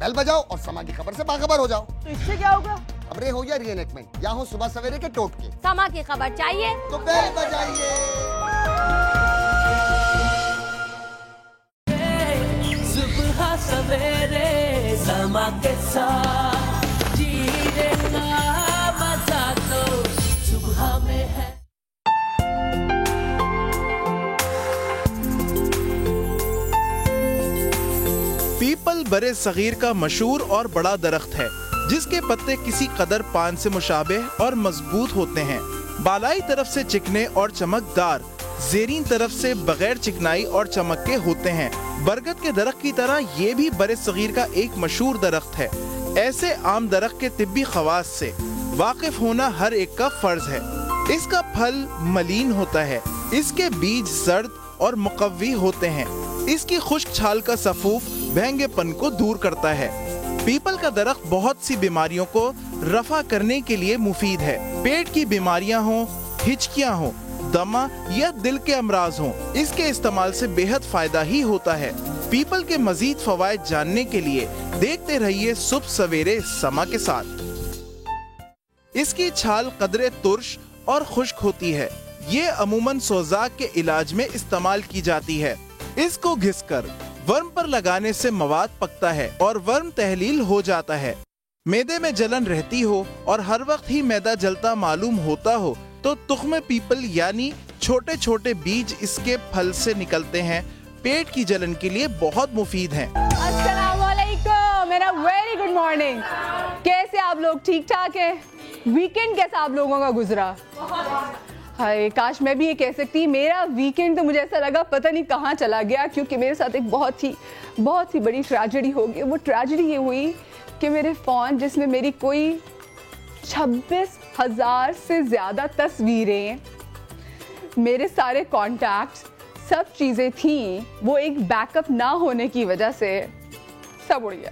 Bell बजाओ और समा की खबर से बाखबर हो जाओ। तो इससे क्या होगा? खबरें हो या रीएनेक्टमेंट या हो सुबह सवेरे के टोटके, समा की खबर चाहिए तो बेल बजाइए। सुबह सवेरे समा के साथ जीने का मजा तो सुबह में है। पीपल बरे सगीर का मशहूर और बड़ा दरख्त है जिसके पत्ते किसी कदर पान से मुशाबेह और मजबूत होते हैं। बालाई तरफ से चिकने और चमकदार, ज़ेरीन तरफ से बगैर चिकनाई और चमक के होते हैं। बरगद के दरख्त की तरह ये भी बरे सगीर का एक मशहूर दरख्त है। ऐसे आम दरख्त के तिब्बी खवास से वाकिफ होना हर एक का फर्ज है। इसका फल मलीन होता है, इसके बीज सर्द और मुकव्वी होते हैं। इसकी खुश्क छाल का सफूफ भैंगेपन को दूर करता है। पीपल का दरख्त बहुत सी बीमारियों को रफा करने के लिए मुफीद है। पेट की बीमारियां हों, हिचकियां हों, दमा या दिल के अमराज हों, इसके इस्तेमाल से बेहद फायदा ही होता है। पीपल के मजीद फवायद जानने के लिए देखते रहिए सुबह सवेरे समा के साथ। इसकी छाल कदरे तुर्श और खुश्क होती है। ये अमूमन सोजाक के इलाज में इस्तेमाल की जाती है। इसको घिसकर वर्म पर लगाने से मवाद पकता है और वर्म तहलील हो जाता है। मैदे में जलन रहती हो और हर वक्त ही मैदा जलता मालूम होता हो तो तुख्म पीपल यानी छोटे छोटे बीज इसके फल से निकलते हैं। पेट की जलन के लिए बहुत मुफीद हैं। अस्सलाम वालेकुम, मेरा वेरी गुड मॉर्निंग। कैसे आप लोग? ठीक ठाक है? वीकेंड कैसा आप लोगों का गुजरा? हाय, काश मैं भी ये कह सकती। मेरा वीकेंड तो मुझे ऐसा लगा पता नहीं कहाँ चला गया, क्योंकि मेरे साथ एक बहुत ही बड़ी ट्रेजेडी हो गई। वो ट्रेजेडी ये हुई कि मेरे फ़ोन जिसमें मेरी कोई 26,000 से ज़्यादा तस्वीरें, मेरे सारे कॉन्टैक्ट्स, सब चीज़ें थीं, वो एक बैकअप ना होने की वजह से सब उड़ गया।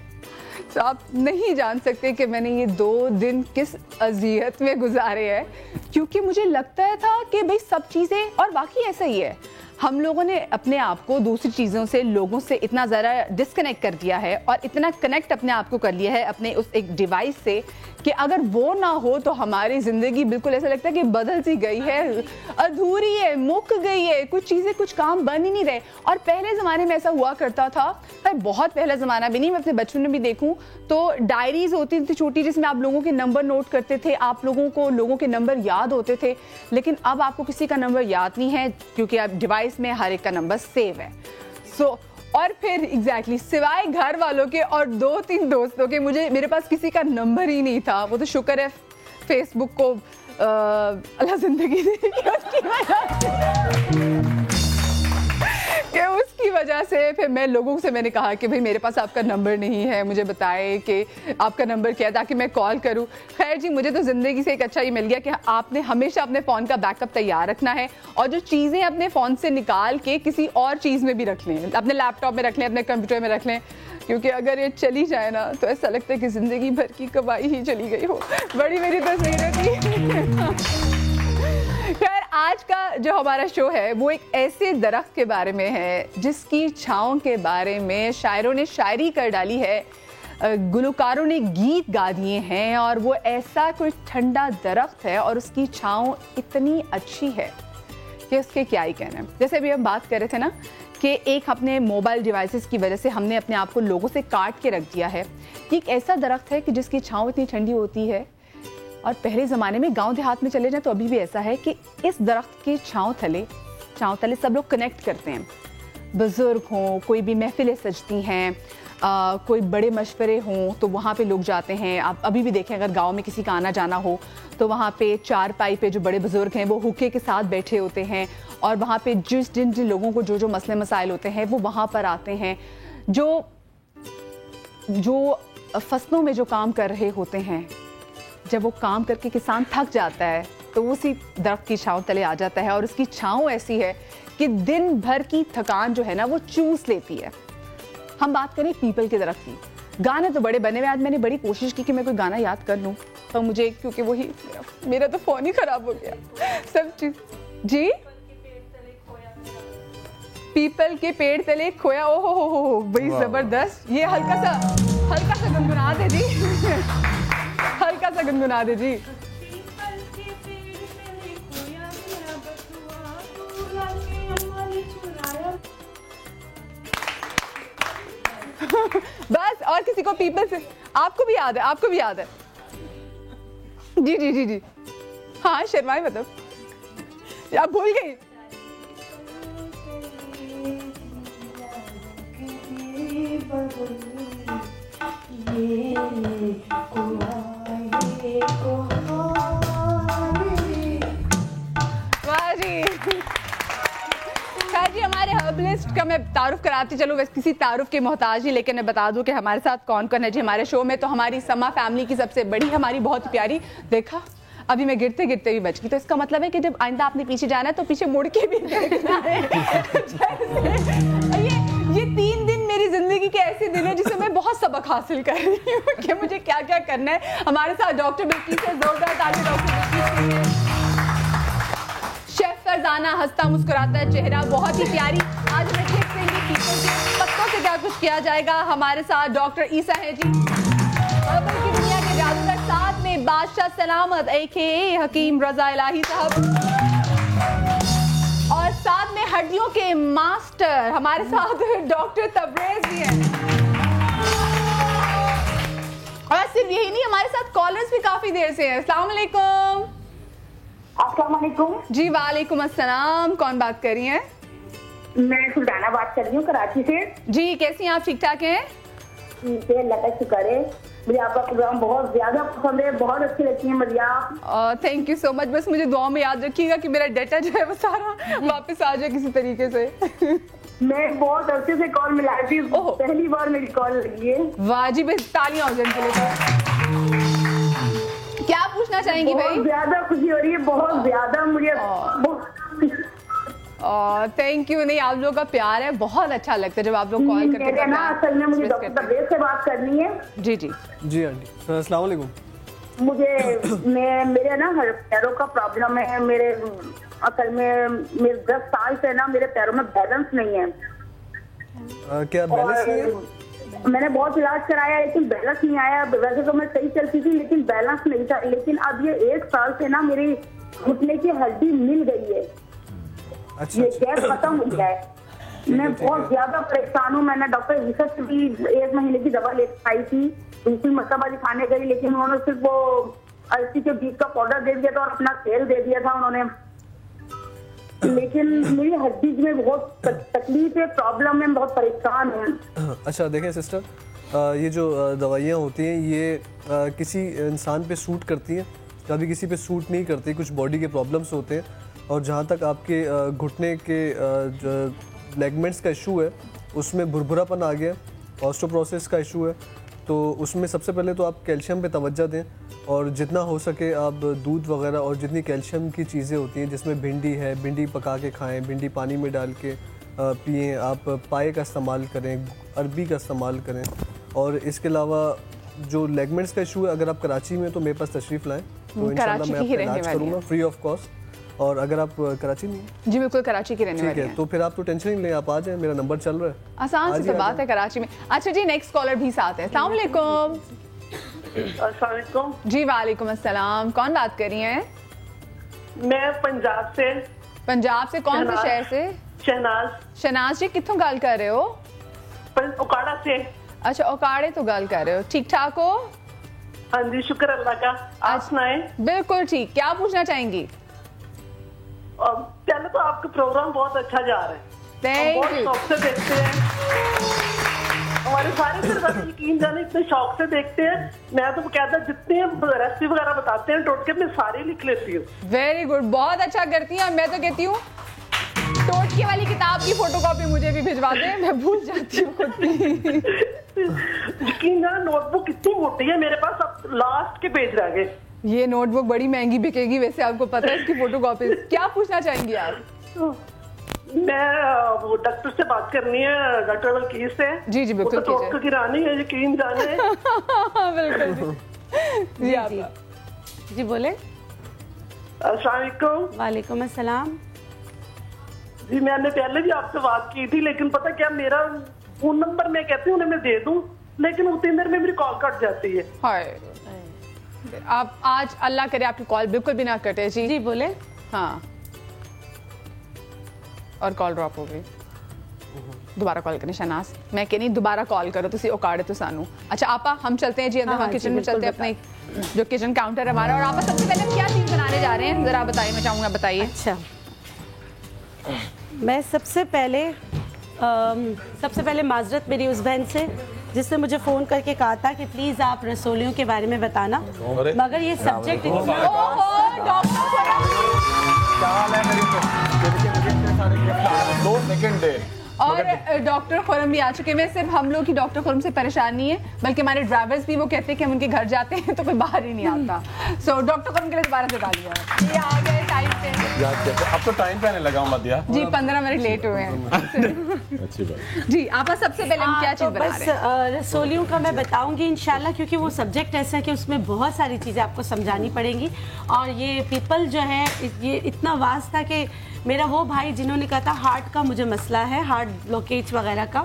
तो आप नहीं जान सकते कि मैंने ये 2 दिन किस अजियत में गुजारे हैं, क्योंकि मुझे लगता था कि भाई सब चीज़ें, और वाकई ऐसा ही है, हम लोगों ने अपने आप को दूसरी चीज़ों से, लोगों से इतना ज़्यादा डिस्कनेक्ट कर दिया है और इतना कनेक्ट अपने आप को कर लिया है अपने उस एक डिवाइस से कि अगर वो ना हो तो हमारी ज़िंदगी बिल्कुल ऐसा लगता है कि बदल सी गई है, अधूरी है, मुक गई है, कुछ चीज़ें, कुछ काम बन ही नहीं रहे। और पहले ज़माने में ऐसा हुआ करता था, पर बहुत पहला ज़माना भी नहीं, मैं अपने बचपन में भी देखूँ तो डायरीज होती थी छोटी, जिसमें आप लोगों के नंबर नोट करते थे, आप लोगों के नंबर याद होते थे। लेकिन अब आपको किसी का नंबर याद नहीं है, क्योंकि आप डिवाइस में हर एक का नंबर सेव है। और फिर एग्जैक्टली सिवाय घर वालों के और 2-3 दोस्तों के मेरे पास किसी का नंबर ही नहीं था। वो तो शुक्र है फेसबुक को अल्लाह जिंदगी दे कि उसकी वजह से फिर मैं लोगों से मैंने कहा कि भाई मेरे पास आपका नंबर नहीं है, मुझे बताएं कि आपका नंबर क्या है ताकि मैं कॉल करूं। खैर जी, मुझे तो ज़िंदगी से एक अच्छा ही मिल गया कि आपने हमेशा अपने फ़ोन का बैकअप तैयार रखना है और जो चीज़ें अपने फ़ोन से निकाल के किसी और चीज़ में भी रख लें, अपने लैपटॉप में रख लें, अपने कंप्यूटर में रख लें, क्योंकि अगर ये चली जाए ना तो ऐसा लगता है कि ज़िंदगी भर की कमाई ही चली गई हो। बड़ी मेरी तस्वीरें थी। खैर, आज का जो हमारा शो है वो एक ऐसे दरख्त के बारे में है जिसकी छाँव के बारे में शायरों ने शायरी कर डाली है, गुलकारों ने गीत गा दिए हैं, और वो ऐसा कोई ठंडा दरख्त है और उसकी छाँव इतनी अच्छी है कि उसके क्या ही कहना है। जैसे अभी हम बात कर रहे थे ना कि एक अपने मोबाइल डिवाइसेस की वजह से हमने अपने आप को लोगों से काट के रख दिया है। ये एक ऐसा दरख्त है कि जिसकी छाँव इतनी ठंडी होती है, और पहले ज़माने में गांव देहात में चले जाएं तो अभी भी ऐसा है कि इस दरख्त के छाँव तले सब लोग कनेक्ट करते हैं। बुज़ुर्ग हों, कोई भी महफिलें सजती हैं, कोई बड़े मशवरे हों तो वहाँ पे लोग जाते हैं। आप अभी भी देखें, अगर गांव में किसी का आना जाना हो तो वहाँ पे चारपाई पे जो बड़े बुज़ुर्ग हैं वो हुक्के के साथ बैठे होते हैं, और वहाँ पे जिन लोगों को जो मसले मसाइल होते हैं वो वहाँ पर आते हैं। जो फसलों में जो काम कर रहे होते हैं, जब वो काम करके किसान थक जाता है तो उसी दरख्त की छाँव तले आ जाता है, और उसकी छाँव ऐसी है कि दिन भर की थकान जो है ना वो चूस लेती है। हम बात करें पीपल के दरख्त की। गाने तो बड़े बने हुए, आज मैंने बड़ी कोशिश की कि मैं कोई गाना याद कर लूँ, तो मुझे, क्योंकि वही मेरा तो फ़ोन ही ख़राब हो गया सब चीज़। जी, पीपल के पेड़ तले खोया, ओहो हो भाई ज़बरदस्त। ये हल्का सा हल्का सा गुनगुना दे जी। बस, और किसी को पीपल से आपको भी याद है, आपको भी याद है? जी जी जी जी, हाँ शर्माए मतलब, आप भूल गई? वाह जी। खैर जी, हमारे हर्बलिस्ट का मैं तारुफ कराती चलूँ, वैसे किसी तारुफ के मोहताज नहीं, लेकिन मैं बता दूं कि हमारे साथ कौन कौन है जी हमारे शो में। तो हमारी समा फैमिली की सबसे बड़ी, हमारी बहुत प्यारी, देखा अभी मैं गिरते गिरते भी बच गई, तो इसका मतलब है कि जब आइंदा आपने पीछे जाना है तो पीछे मुड़ के भी देखना है। ये 3 दिन मेरी जिंदगी के ऐसे दिन है जिससे मैं बहुत सबक हासिल कर रही हूँ कि मुझे क्या क्या करना है। हमारे साथ डॉक्टर बिल्किस है, जोरदार ताली डॉक्टर बिल्किस के लिए। शेफ फरजाना हंसता मुस्कुराता है चेहरा, बहुत ही प्यारी। आज मैं देख रही हूँ पत्तों से क्या कुछ किया जाएगा। हमारे साथ डॉक्टर ईसा है जी, हर्बल की दुनिया के जादूगर, साथ में बादशाह सलामत AKA हकीम रजा इलाही साहब, और साथ में हड्डियों के मास्टर हमारे साथ डॉक्टर तबरेज भी हैं। और सिर्फ यही नहीं, हमारे साथ कॉलर्स भी काफी देर से हैं। अस्सलाम वालेकुम। अस्सलाम वालेकुम जी वालेकुम अस्सलाम, कौन बात कर रही हैं? मैं सुल्ताना बात कर रही हूँ कराची से। जी कैसी हैं आप, ठीक ठाक हैं? ठीक है, अल्लाह का शुक्र है। मुझे आपका प्रोग्राम बहुत ज्यादा पसंद है, बहुत अच्छी लगती है मुझे आप। Thank you so much. बस मुझे दुआ में याद रखिएगा कि मेरा डेटा जो है वो सारा वापस आ जाए किसी तरीके से। मैं बहुत अच्छे से कॉल मिलाई थी, पहली बार मेरी कॉल लगी है। वाह जी, बस तालियां हो जाए इनके लिए। क्या पूछना चाहेंगी भाई? बहुत ज्यादा खुशी हो रही है, बहुत ज्यादा मुझे। Thank you. नहीं, आप लोगों का प्यार है, बहुत अच्छा लगता है जब आप लोग कॉल करके ना, असल में मुझे डॉक्टर तबरेज से बात करनी है। जी जी जी आंटी, अस्सलाम वालेकुम। मेरे ना पैरों का प्रॉब्लम है। मेरे असल में मेरे 10 साल से ना मेरे पैरों में बैलेंस नहीं है। क्या बैलेंस नहीं है? मैंने बहुत इलाज कराया लेकिन बैलेंस नहीं आया। वैसे तो मैं सही चलती थी लेकिन बैलेंस नहीं था। लेकिन अब ये 1 साल से ना मेरी घुटने की हड्डी मिल गई है। अच्छा, ये गैप खत्म हो गया है। मैं बहुत ज्यादा परेशान हूँ। मैंने डॉक्टर ईसा से भी 1 महीने की दवा लेकर आई थी, दूसरी मरतबा दिखाने गई, लेकिन उन्होंने सिर्फ वो अलसी के बीज का पाउडर दे दिया था और अपना तेल दे दिया था उन्होंने। लेकिन मेरी हड्डी में बहुत तकलीफ है, प्रॉब्लम है, बहुत परेशान हूँ। अच्छा देखें सिस्टर, ये जो दवाइयाँ होती हैं ये किसी इंसान पे सूट करती हैं, कभी किसी पे सूट नहीं करती। कुछ बॉडी के प्रॉब्लम्स होते हैं। और जहाँ तक आपके घुटने के लेगमेंट्स का इशू है, उसमें भुरभुरापन आ गया, ऑस्टियोपोरोसिस का इशू है, तो उसमें सबसे पहले तो आप कैल्शियम पे तवज्जो दें। और जितना हो सके आप दूध वगैरह और जितनी कैल्शियम की चीज़ें होती हैं, जिसमें भिंडी है, भिंडी पका के खाएं, भिंडी पानी में डाल के पिएँ। आप पाए का इस्तेमाल करें, अरबी का इस्तेमाल करें। और इसके अलावा जो लेगमेंट्स का इशू है, अगर आप कराची में तो मेरे पास तशरीफ़ लाएँ, तो इंशाल्लाह मैं आपका इलाज करूँगा फ्री ऑफ कॉस्ट। और अगर आप कराची में? जी बिल्कुल, कराची की रहने वाली हैं। तो फिर आप तो टेंशन नहीं लें, आप आ जाएं, मेरा नंबर चल रहा है। आसान सी बात है कराची में। अच्छा जी, नेक्स्ट कॉलर भी साथ है। अस्सलाम वालेकुम। अस्सलाम वालेकुम। जी वालेकुम अस्सलाम, कौन बात कर रही हैं? मैं पंजाब से। पंजाब से कौन से शहर से? शहनाज। शहनाज जी, कित्थों गल कर रहे हो? ओकाड़ा से। अच्छा, ओकाड़े तो गल कर रहे हो, ठीक ठाक हो? हाँ जी, शुक्र अल्लाह का। आप सुनाएं? बिल्कुल ठीक। क्या पूछना चाहेंगी? पहले तो आपका प्रोग्राम बहुत अच्छा जा रहा है, थैंक यू। शौक से देखते हैं, हमारे सारे फिर यकीन जाने इतने शौक से देखते हैं। मैं तो कहता जितने रेसिपी वगैरह बताते हैं टोटके में सारे लिख लेती हूँ। वेरी गुड, बहुत अच्छा करती हैं। मैं तो कहती हूँ टोटके वाली किताब की फोटोकॉपी मुझे भी भिजवा दें, मैं भूल जाती हूँ खुद भी। यकीन जाने नोटबुक इतनी मोटी है मेरे पास, अब लास्ट के पेज रह गए। ये नोटबुक बड़ी महंगी बिकेगी वैसे, आपको पता है इसकी फोटोकॉपी। क्या पूछना चाहेंगी आप? मैं वो डॉक्टर से बात करनी है, डॉक्टर बल्कीस से। जी जी बिल्कुल कीजिए। की रानी है, यकीन जाने। बिल्कुल जी आप जी बोले। अस्सलाम वालेकुम। वालेकुम अस्सलाम। जी मैंने पहले भी आपसे बात की थी, लेकिन पता क्या, मेरा फोन नंबर मैं कहती हूँ उन्हें मैं दे दूँ, लेकिन उतनी देर में मेरी कॉल कट जाती है। हाय, आप आज अल्लाह करे आपकी कॉल बिल्कुल भी ना कटे जी। जी बोले। हाँ, और कॉल ड्रॉप हो गई। दोबारा कॉल करें शहनाज, मैं कह नहीं दोबारा कॉल करो तुसी औकाड़े तो सानू। अच्छा आपा हम चलते हैं जी अंदर, हाँ, किचन जी, में चलते हैं, अपने जो किचन काउंटर है हमारा। और आपा सबसे पहले हम क्या चीज़ बनाने जा रहे हैं जरा बताइए, मैं चाहूँगा बताइए। अच्छा, मैं सबसे पहले माजरत मेरी उस बहन से जिसने मुझे फ़ोन करके कहा था कि प्लीज़ आप रसोलियों के बारे में बताना, मगर ये सब्जेक्ट और डॉक्टर खुरम भी आ चुके हैं। सिर्फ हम लोग की डॉक्टर खुरम से परेशान नहीं है, बल्कि हमारे ड्राइवर्स भी वो कहते हैं कि हम उनके घर जाते हैं तो कोई बाहर ही नहीं आता। सो डॉक्टर खुरम के लिए दोबारा से डालिए, ये आ गए टाइम पे। अब तो टाइम पे आने लगा हूं मध्या जी, 15 मिनट लेट हुए हैं। अच्छी बात जी। आप सबसे पहले हम क्या चीज़ बना रहे हैं? रसोलियों का मैं बताऊंगी इंशाल्लाह, क्योंकि वो सब्जेक्ट ऐसा है कि उसमें बहुत सारी चीज़ें आपको समझानी पड़ेंगी। और ये पीपल जो है ये इतना वास्ट था कि मेरा वो भाई जिन्होंने कहा था हार्ट का मुझे मसला है, हार्ट ब्लॉकेज वगैरह का,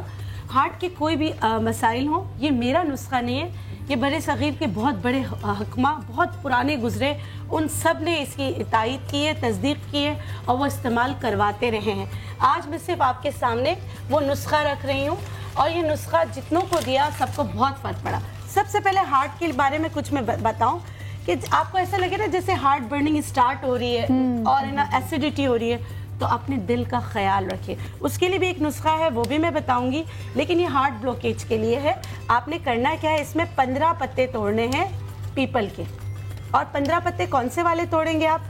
हार्ट के कोई भी मसाइल हो, ये मेरा नुस्खा नहीं है, ये बड़े सग़ीर के बहुत बड़े हकमा बहुत पुराने गुजरे, उन सब ने इसकी तायीद की है, तस्दीक की है और वो इस्तेमाल करवाते रहे हैं। आज मैं सिर्फ आपके सामने वो नुस्खा रख रही हूँ और ये नुस्खा जितनों को दिया सबको बहुत फ़र्क पड़ा। सबसे पहले हार्ट के बारे में कुछ मैं बताऊँ कि आपको ऐसा लगे ना जैसे हार्ट बर्निंग स्टार्ट हो रही है और ना एसिडिटी हो रही है, तो अपने दिल का ख्याल रखिए। उसके लिए भी एक नुस्खा है, वो भी मैं बताऊंगी, लेकिन ये हार्ट ब्लॉकेज के लिए है। आपने करना क्या है, इसमें 15 पत्ते तोड़ने हैं पीपल के। और 15 पत्ते कौन से वाले तोड़ेंगे आप?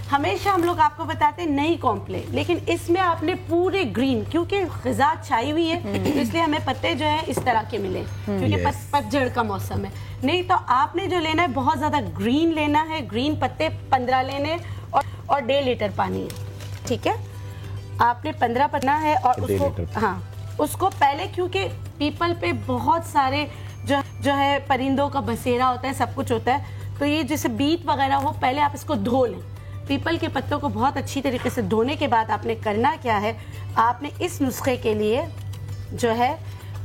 हमेशा हम लोग आपको बताते हैं नहीं कॉम्प्ले, लेकिन इसमें आपने पूरे ग्रीन, क्योंकि ग़िज़ा छाई हुई है तो इसलिए हमें पत्ते जो है इस तरह के मिले, क्योंकि पतझड़ का मौसम है। नहीं तो आपने जो लेना है बहुत ज़्यादा ग्रीन लेना है, ग्रीन पत्ते 15 लेने और 1.5 लीटर पानी है, ठीक है। आपने 15 पन्ना है और उसको उसको पहले, क्योंकि पीपल पे बहुत सारे जो है परिंदों का बसेरा होता है, सब कुछ होता है, तो ये जैसे बीट वगैरह हो, पहले आप इसको धो लें। पीपल के पत्तों को बहुत अच्छी तरीके से धोने के बाद आपने करना क्या है, आपने इस नुस्खे के लिए जो है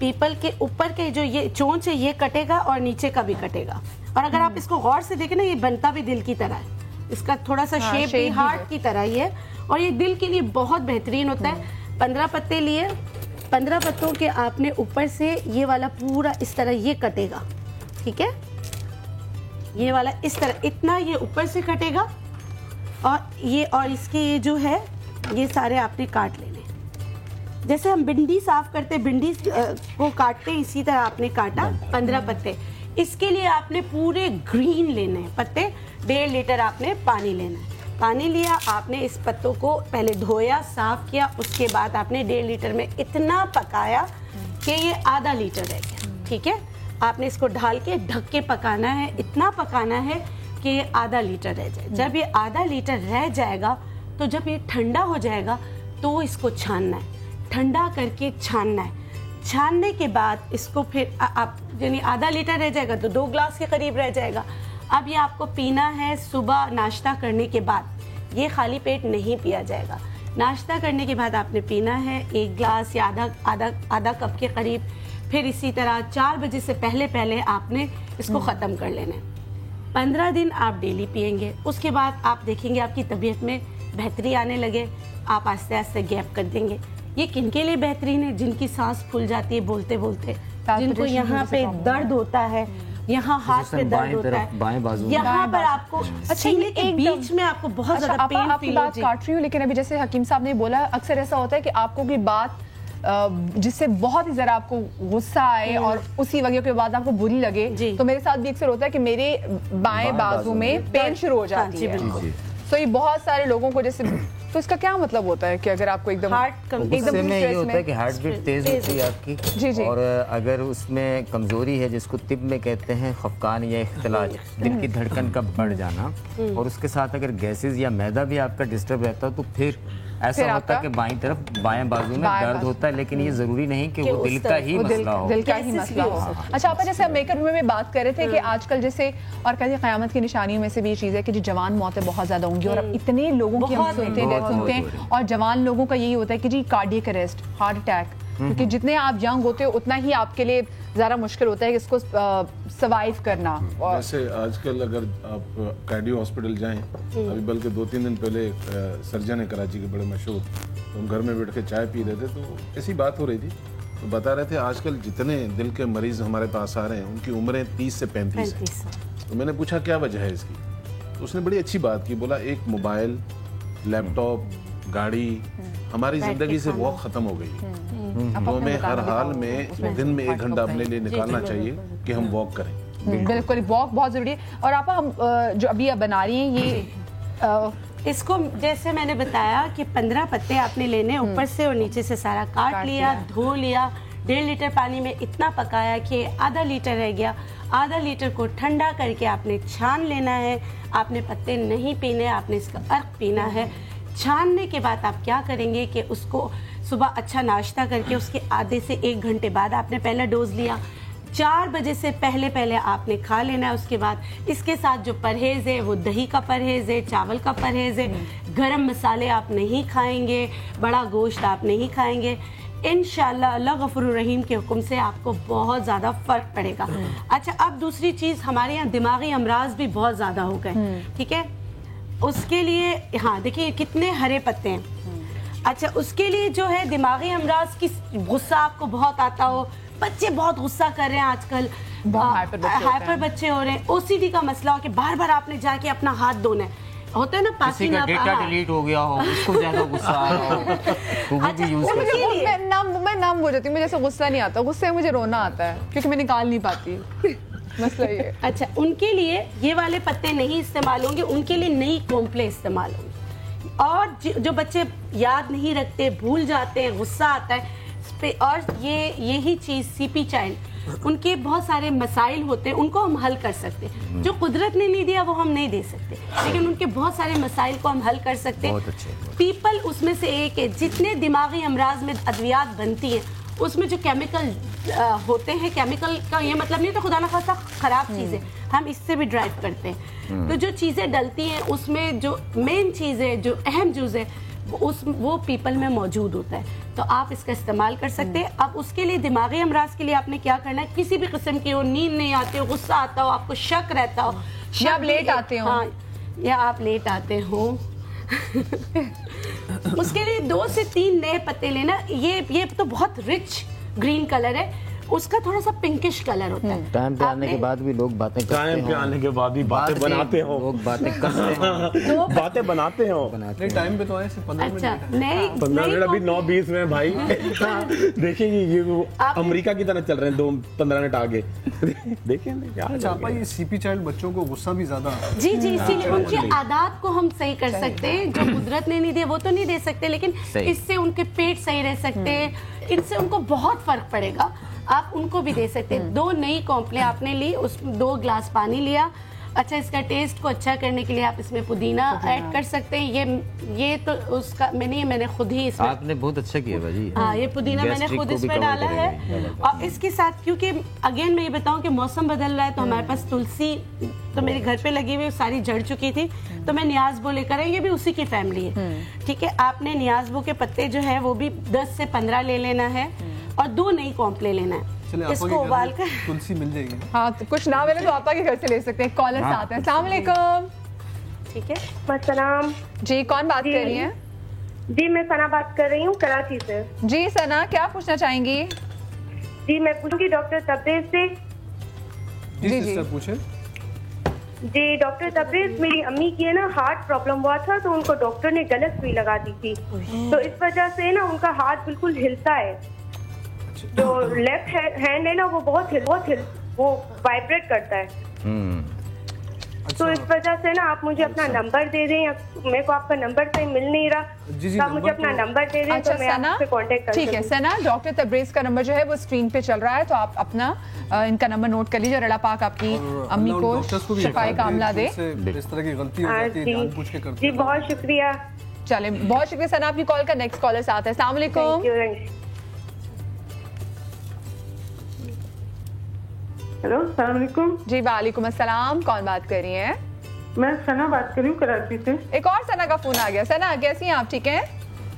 पीपल के ऊपर के जो ये चोंच है ये कटेगा और नीचे का भी कटेगा। और अगर आप इसको गौर से देखें ना, ये बनता भी दिल की तरह है, इसका थोड़ा सा शेप भी हार्ट की तरह ही है और ये दिल के लिए बहुत बेहतरीन होता है। 15 पत्ते लिए, 15 पत्तों के आपने ऊपर से ये वाला पूरा इस तरह ये कटेगा, ठीक है। ये वाला इस तरह इतना ये ऊपर से कटेगा और इसके ये जो है ये सारे आपने काट लेने। जैसे हम भिंडी साफ करते, भिंडी को काटते, इसी तरह आपने काटा 15 पत्ते। इसके लिए आपने पूरे ग्रीन लेने हैं पत्ते, 1.5 लीटर आपने पानी लेना है। पानी लिया आपने, इस पत्तों को पहले धोया, साफ किया, उसके बाद आपने 1.5 लीटर में इतना पकाया कि ये आधा लीटर रह गया, ठीक है। आपने इसको ढाल के ढक के पकाना है, इतना पकाना है कि ये आधा लीटर रह जाए। जब ये आधा लीटर रह जाएगा तो जब ये ठंडा हो जाएगा तो इसको छानना है, ठंडा करके छानना है। छानने के बाद इसको फिर आप यानी आधा लीटर रह जाएगा तो 2 ग्लास के करीब रह जाएगा। अब ये आपको पीना है सुबह नाश्ता करने के बाद, ये खाली पेट नहीं पिया जाएगा। नाश्ता करने के बाद आपने पीना है 1 ग्लास या आधा कप के करीब। फिर इसी तरह 4 बजे से पहले आपने इसको ख़त्म कर लेना है। 15 दिन आप डेली पिएंगे, उसके बाद आप देखेंगे आपकी तबीयत में बेहतरी आने लगे, आप आस्ते आस्ते गैप कर देंगे। ये किन के लिए बेहतरीन है? जिनकी सांस फूल जाती है बोलते बोलते, जिनको यहाँ पे दर्द होता है, यहाँ हाथ पे दर्द होता है, यहाँ पर आपको सीने के बीच में आपको बहुत ज्यादा पेन फील बात काट रही हूँ, लेकिन अभी जैसे हकीम साहब ने बोला, अक्सर ऐसा होता है कि आपको कोई बात जिससे बहुत ही जरा आपको गुस्सा आए और उसी वजह के बाद आपको बुरी लगे, तो मेरे साथ भी अक्सर होता है कि मेरे बाएं बाजू में पेन शुरू हो जाती है। तो ये बहुत सारे लोगों को जैसे, तो इसका क्या मतलब होता है कि अगर आपको एकदम एकदम ये होता है कि हार्ट बीट तेज होती है आपकी, और अगर उसमें कमजोरी है जिसको तिब में कहते हैं खफकान या इख्तिलाज, दिल की धड़कन का बढ़ जाना, और उसके साथ अगर गैसेस या मैदा भी आपका डिस्टर्ब रहता है तो फिर ऐसा होता है कि बाएं बाजू में दर्द होता है, लेकिन ये जरूरी नहीं कि वो दिल का ही मसला हो। दिल का ही मसला हो। अच्छा, आप जैसे मेकअप रूम में बात कर रहे थे कि आजकल जैसे, और कहते हैं क़यामत की निशानियों में से भी ये चीज़ है कि जो जवान मौतें बहुत ज़्यादा होंगी, और अब इतने लोगों की हम सुनते हैं और जवान लोगों का यही होता है कि जी कार्डियक अरेस्ट, हार्ट अटैक, क्योंकि जितने आप यंग होते हो उतना ही आपके लिए ज़्यादा मुश्किल होता है कि इसको सर्वाइव करना। और वैसे आजकल अगर आप कार्डियो हॉस्पिटल जाएं, अभी बल्कि 2-3 दिन पहले सर्जन है कराची के बड़े मशहूर, तो हम घर में बैठ के चाय पी रहे थे तो ऐसी बात हो रही थी, तो बता रहे थे आजकल जितने दिल के मरीज हमारे पास आ रहे हैं उनकी उम्रें 30 से 35 हैं। तो मैंने पूछा क्या वजह है इसकी, तो उसने बड़ी अच्छी बात की, बोला एक मोबाइल, लैपटॉप, गाड़ी, हमारी जिंदगी से वॉक खत्म हो गई है। तो हमें हर हाल में दिन में 1 घंटा अपने लिए निकालना चाहिए कि हम वॉक करें। बिल्कुल, वॉक बहुत जरूरी है। और आप हम जो अभी आप बना रही हैं ये इसको जैसे मैंने बताया कि 15 पत्ते आपने लेने, ऊपर से और नीचे से सारा काट लिया, धो लिया, 1.5 लीटर पानी में इतना पकाया कि आधा लीटर रह गया। आधा लीटर को ठंडा करके आपने छान लेना है। आपने पत्ते नहीं पीने, आपने इसका अर्क पीना है। छानने के बाद आप क्या करेंगे कि उसको सुबह अच्छा नाश्ता करके उसके आधे से 1 घंटे बाद आपने पहला डोज लिया, 4 बजे से पहले आपने खा लेना है। उसके बाद इसके साथ जो परहेज़ है वो दही का परहेज़ है, चावल का परहेज़ है, गरम मसाले आप नहीं खाएंगे, बड़ा गोश्त आप नहीं खाएंगे। इंशाल्लाह अल्लाह गफूर रहीम के हुक्म से आपको बहुत ज़्यादा फ़र्क पड़ेगा। अच्छा, अब दूसरी चीज़, हमारे यहाँ दिमागी अमराज भी बहुत ज़्यादा हो गए, ठीक है। उसके लिए हाँ देखिए कितने हरे पत्ते हैं। अच्छा, उसके लिए जो है दिमागी अमराज की, गुस्सा आपको बहुत आता हो, बच्चे बहुत गुस्सा कर रहे हैं आजकल, हाइपर बच्चे हो रहे हैं, ओसीडी का मसला हो कि बार बार आपने जाके अपना हाथ धोना है, होता है ना, किसी का डेटा डिलीट हो गया हो, उसको ज्यादा गुस्सा आ रहा हो, अच्छा, मैं नाम बोल जाती हूँ, मुझे ऐसा गुस्सा नहीं आता, गुस्से में मुझे रोना आता है क्योंकि मैं निकाल नहीं पाती। मसला ये। अच्छा, उनके लिए ये वाले पत्ते नहीं इस्तेमाल होंगे, उनके लिए नई कॉम्प्ले इस्तेमाल होंगे। और जो बच्चे याद नहीं रखते, भूल जाते हैं, गुस्सा आता है, और यही चीज़ सीपी चाइल्ड, उनके बहुत सारे मसाइल होते हैं, उनको हम हल कर सकते हैं। जो कुदरत ने नहीं दिया वो हम नहीं दे सकते, लेकिन उनके बहुत सारे मसाइल को हम हल कर सकते हैं। पीपल उसमें से एक है। जितने दिमागी अमराज में अद्वियात बनती हैं उसमें जो केमिकल होते हैं, केमिकल का ये मतलब नहीं तो खुदा न खासा ख़राब चीज़ें, हम इससे भी ड्राइव करते हैं। तो जो चीज़ें डलती हैं उसमें जो मेन चीज़ है, जो अहम चीज़ है, वो पीपल में मौजूद होता है। तो आप इसका इस्तेमाल कर सकते हैं। अब उसके लिए दिमागी अमराज के लिए आपने क्या करना है, किसी भी किस्म की हो, नींद नहीं आती हो, गुस्सा आता हो, आपको शक रहता हो, या आप लेट आते हो, हाँ, या आप लेट आते हो उसके लिए 2 से 3 नए पत्ते लेना। ये तो बहुत रिच ग्रीन कलर है, उसका थोड़ा सा पिंकिश कलर होता है। टाइम पे आने के बाद भी लोग बातें करते हैं, टाइम पे आने के बाद भी बातें बनाते हो, लोग बातें करते हैं, बातें बनाते हो। नहीं, टाइम पे तो आए सिर्फ 15 मिनट। अच्छा, नहीं 15 मिनट अभी 9:20 में भाई। देखेंगे ये अमेरिका की तरह चल रहे हैं, 2-15 मिनट आगे। देखेंगे क्या। अच्छा, ये सीपी चाइल्ड बच्चों को गुस्सा भी ज्यादा। जी, इसीलिए उनकी आदत को हम सही कर सकते हैं। जो कुदरत ने नहीं दिया वो तो नहीं दे सकते, लेकिन इससे उनके पेट सही रह सकते हैं, इनसे उनको बहुत फर्क पड़ेगा। आप उनको भी दे सकते हैं। 2 नई कॉम्प्ले आपने ली, उसमें 2 ग्लास पानी लिया। अच्छा, इसका टेस्ट को अच्छा करने के लिए आप इसमें पुदीना ऐड कर सकते हैं। ये तो उसका मैंने खुद ही इसमें, आपने बहुत अच्छा किया भाजी। हाँ, ये पुदीना मैंने खुद इसमें डाला है। और इसके साथ, क्योंकि अगेन मैं ये बताऊं कि मौसम बदल रहा है, तो हमारे पास तुलसी तो मेरे घर पे लगी हुई सारी झड़ चुकी थी, तो मैं न्याज़बो लेकर आई, ये भी उसी की फैमिली है, ठीक है। आपने न्याज़बो के पत्ते जो है वो भी 10 से 15 ले लेना है और 2 नई कॉम्प्ले लेना है। इसको उबाल कर तुलसी मिल जाएगी। हाँ, तो कुछ ना मिले तो आपा के घर से ले सकते हैं। कॉलर आते हैं। अस्सलाम वालेकुम। ठीक है, अस्सलाम जी, कौन बात कर रही है? जी, मैं सना बात कर रही हूँ कराची से। जी सना, क्या पूछना चाहेंगी? जी, मैं पूछूंगी डॉक्टर तब्रेज से। जी सिस्टर पूछे। जी डॉक्टर तब्रेज, मेरी अम्मी की है ना हार्ट प्रॉब्लम हुआ था, तो उनको डॉक्टर ने गलत सुई लगा दी थी, तो इस वजह से ना उनका हाथ बिल्कुल हिलता है। जो लेफ्ट हैंड है ना वो बहुत वो वाइब्रेट करता है। तो इस वजह से ना आप मुझे अपना नंबर दे दें, मेरे को आपका नंबर सही मिल नहीं रहा, तो आप मुझे अपना नंबर दे दें। अच्छा, तो मैं आपसे कांटेक्ट कर ठीक है सना, डॉक्टर तब्रेज का नंबर जो है वो स्क्रीन पे चल रहा है, तो आप अपना इनका नंबर नोट कर लीजिए और अल्लाह पाक आपकी अम्मी को शिफाए कामला दे। इस तरह की गलती हो जाती है, जानबूझ के करते हैं। जी, बहुत शुक्रिया। चले, बहुत शुक्रिया सना। आपकी कॉल का नेक्स्ट कॉलर साथ है। अस्सलाम वालेकुम। हेलो, अस्सलाम वालेकुम। जी वालेकुम अस्सलाम। कौन बात कर रही हैं? मैं सना बात कर रही हूँ कराची से। एक और सना का फोन आ गया। सना कैसी हैं आप? ठीक हैं?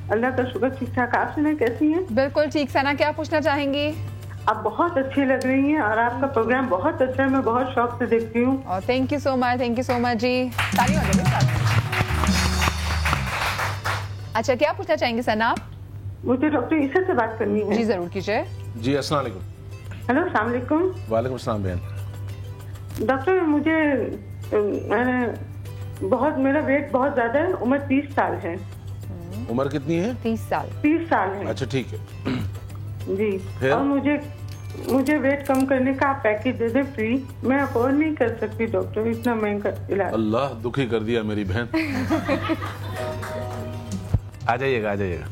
अल्लाह का शुक्र, ठीक ठाक। आप सुनाए कैसी हैं? बिल्कुल ठीक। सना क्या पूछना चाहेंगी? आप बहुत अच्छी लग रही हैं और आपका प्रोग्राम बहुत अच्छा है, मैं बहुत शौक से देखती हूँ। और thank you so much, thank you so much जी। तालियां हो जाएगी। अच्छा, क्या पूछना चाहेंगी सना आप? मुझे डॉक्टर ईसा से बात करनी है। जी जरूर कीजिए। जी अस्सलाम वालेकुम। हेलो, अस्सलाम वालेकुम। वालेकुम अस्सलाम बहन। डॉक्टर मुझे बहुत, मेरा वेट बहुत ज्यादा है, उम्र 30 साल है। उम्र कितनी है? 30 साल। 30 साल है। अच्छा ठीक है जी। फिर? और मुझे वेट कम करने का आप पैकेज दे दे फ्री, मैं अफोर्ड नहीं कर सकती डॉक्टर, इतना महंगा इलाज। अल्लाह दुखी कर दिया मेरी बहन। आ जाइएगा, आ जाइएगा,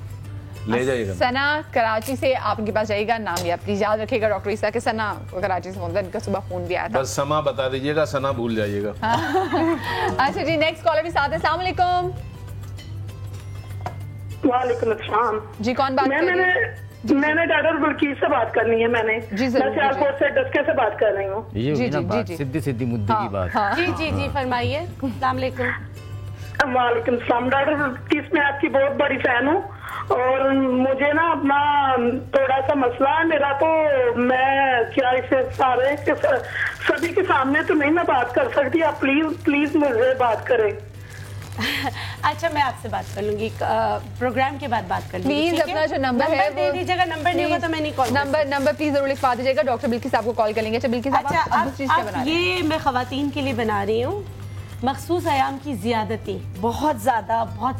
ले जाइएगा। सना कराची से आपके पास जाएगा, नाम या प्लीज याद रखिएगा डॉक्टर ईसा के। सना कराची से फोन था, इनका सुबह फोन भी आया था। बस समा बता दीजिएगा, सना भूल जाइएगा। अच्छा जी, नेक्स्ट कॉलर भी साथ है। अस्सलाम वालेकुम। वालेकुम अस्सलाम जी, कौन बात कर रही है? मैंने डॉक्टर बुल्कीस से बात करनी है। मैं सियालकोट से डस्के से बात कर रही हूँ। ये ना बात सीधी सीधी मुद्दे की बात। जी जी जी, फरमाइए। अस्सलाम वालेकुम। वालेकुम सलाम। डॉक्टर बुल्कीस, मैं आपकी बहुत बड़ी फैन हूँ और मुझे ना अपना थोड़ा सा मसला है मेरा, तो मैं क्या इसे सारे सभी के सामने तो नहीं मैं बात कर सकती, आप प्लीज मुझे बात करें। अच्छा, मैं आपसे बात कर लूंगी, प्रोग्राम के बाद बात कर लूंगी। प्लीज अपना जो नंबर है दे दीजिएगा। नंबर नहीं होगा तो मैं नहीं कॉल। नंबर प्लीज जरूर लिखवा दीजिएगा, डॉक्टर बिल्किस आपको कॉल कर लेंगे। अच्छा बिल्किस, अच्छा, ये मैं खवातीन के लिए बना रही हूँ। मखसूस आयाम की ज़्यादती, बहुत ज़्यादा, बहुत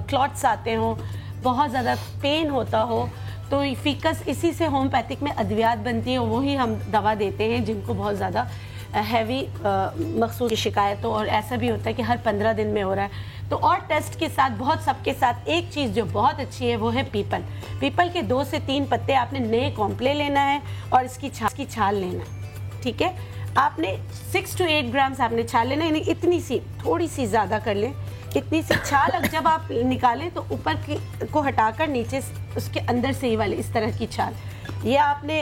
क्लॉट्स आते हों, बहुत ज़्यादा पेन होता हो, तो फिकस इसी से होम्योपैथिक में अद्वियात बनती है, वही हम दवा देते हैं जिनको बहुत ज़्यादा हैवी मखसूस की शिकायत हो। और ऐसा भी होता है कि हर 15 दिन में हो रहा है। तो और टेस्ट के साथ, बहुत सबके साथ एक चीज़ जो बहुत अच्छी है वो है पीपल के 2 से 3 पत्ते आपने नए कॉम्प्ले लेना है और इसकी छाल लेना है। ठीक है, आपने 6 to 8 ग्राम्स आपने छाल लेना है, यानी इतनी सी, थोड़ी सी ज़्यादा कर लें, इतनी सी छाल। जब आप निकालें तो ऊपर की को हटाकर नीचे उसके अंदर से ही वाले इस तरह की छाल, ये आपने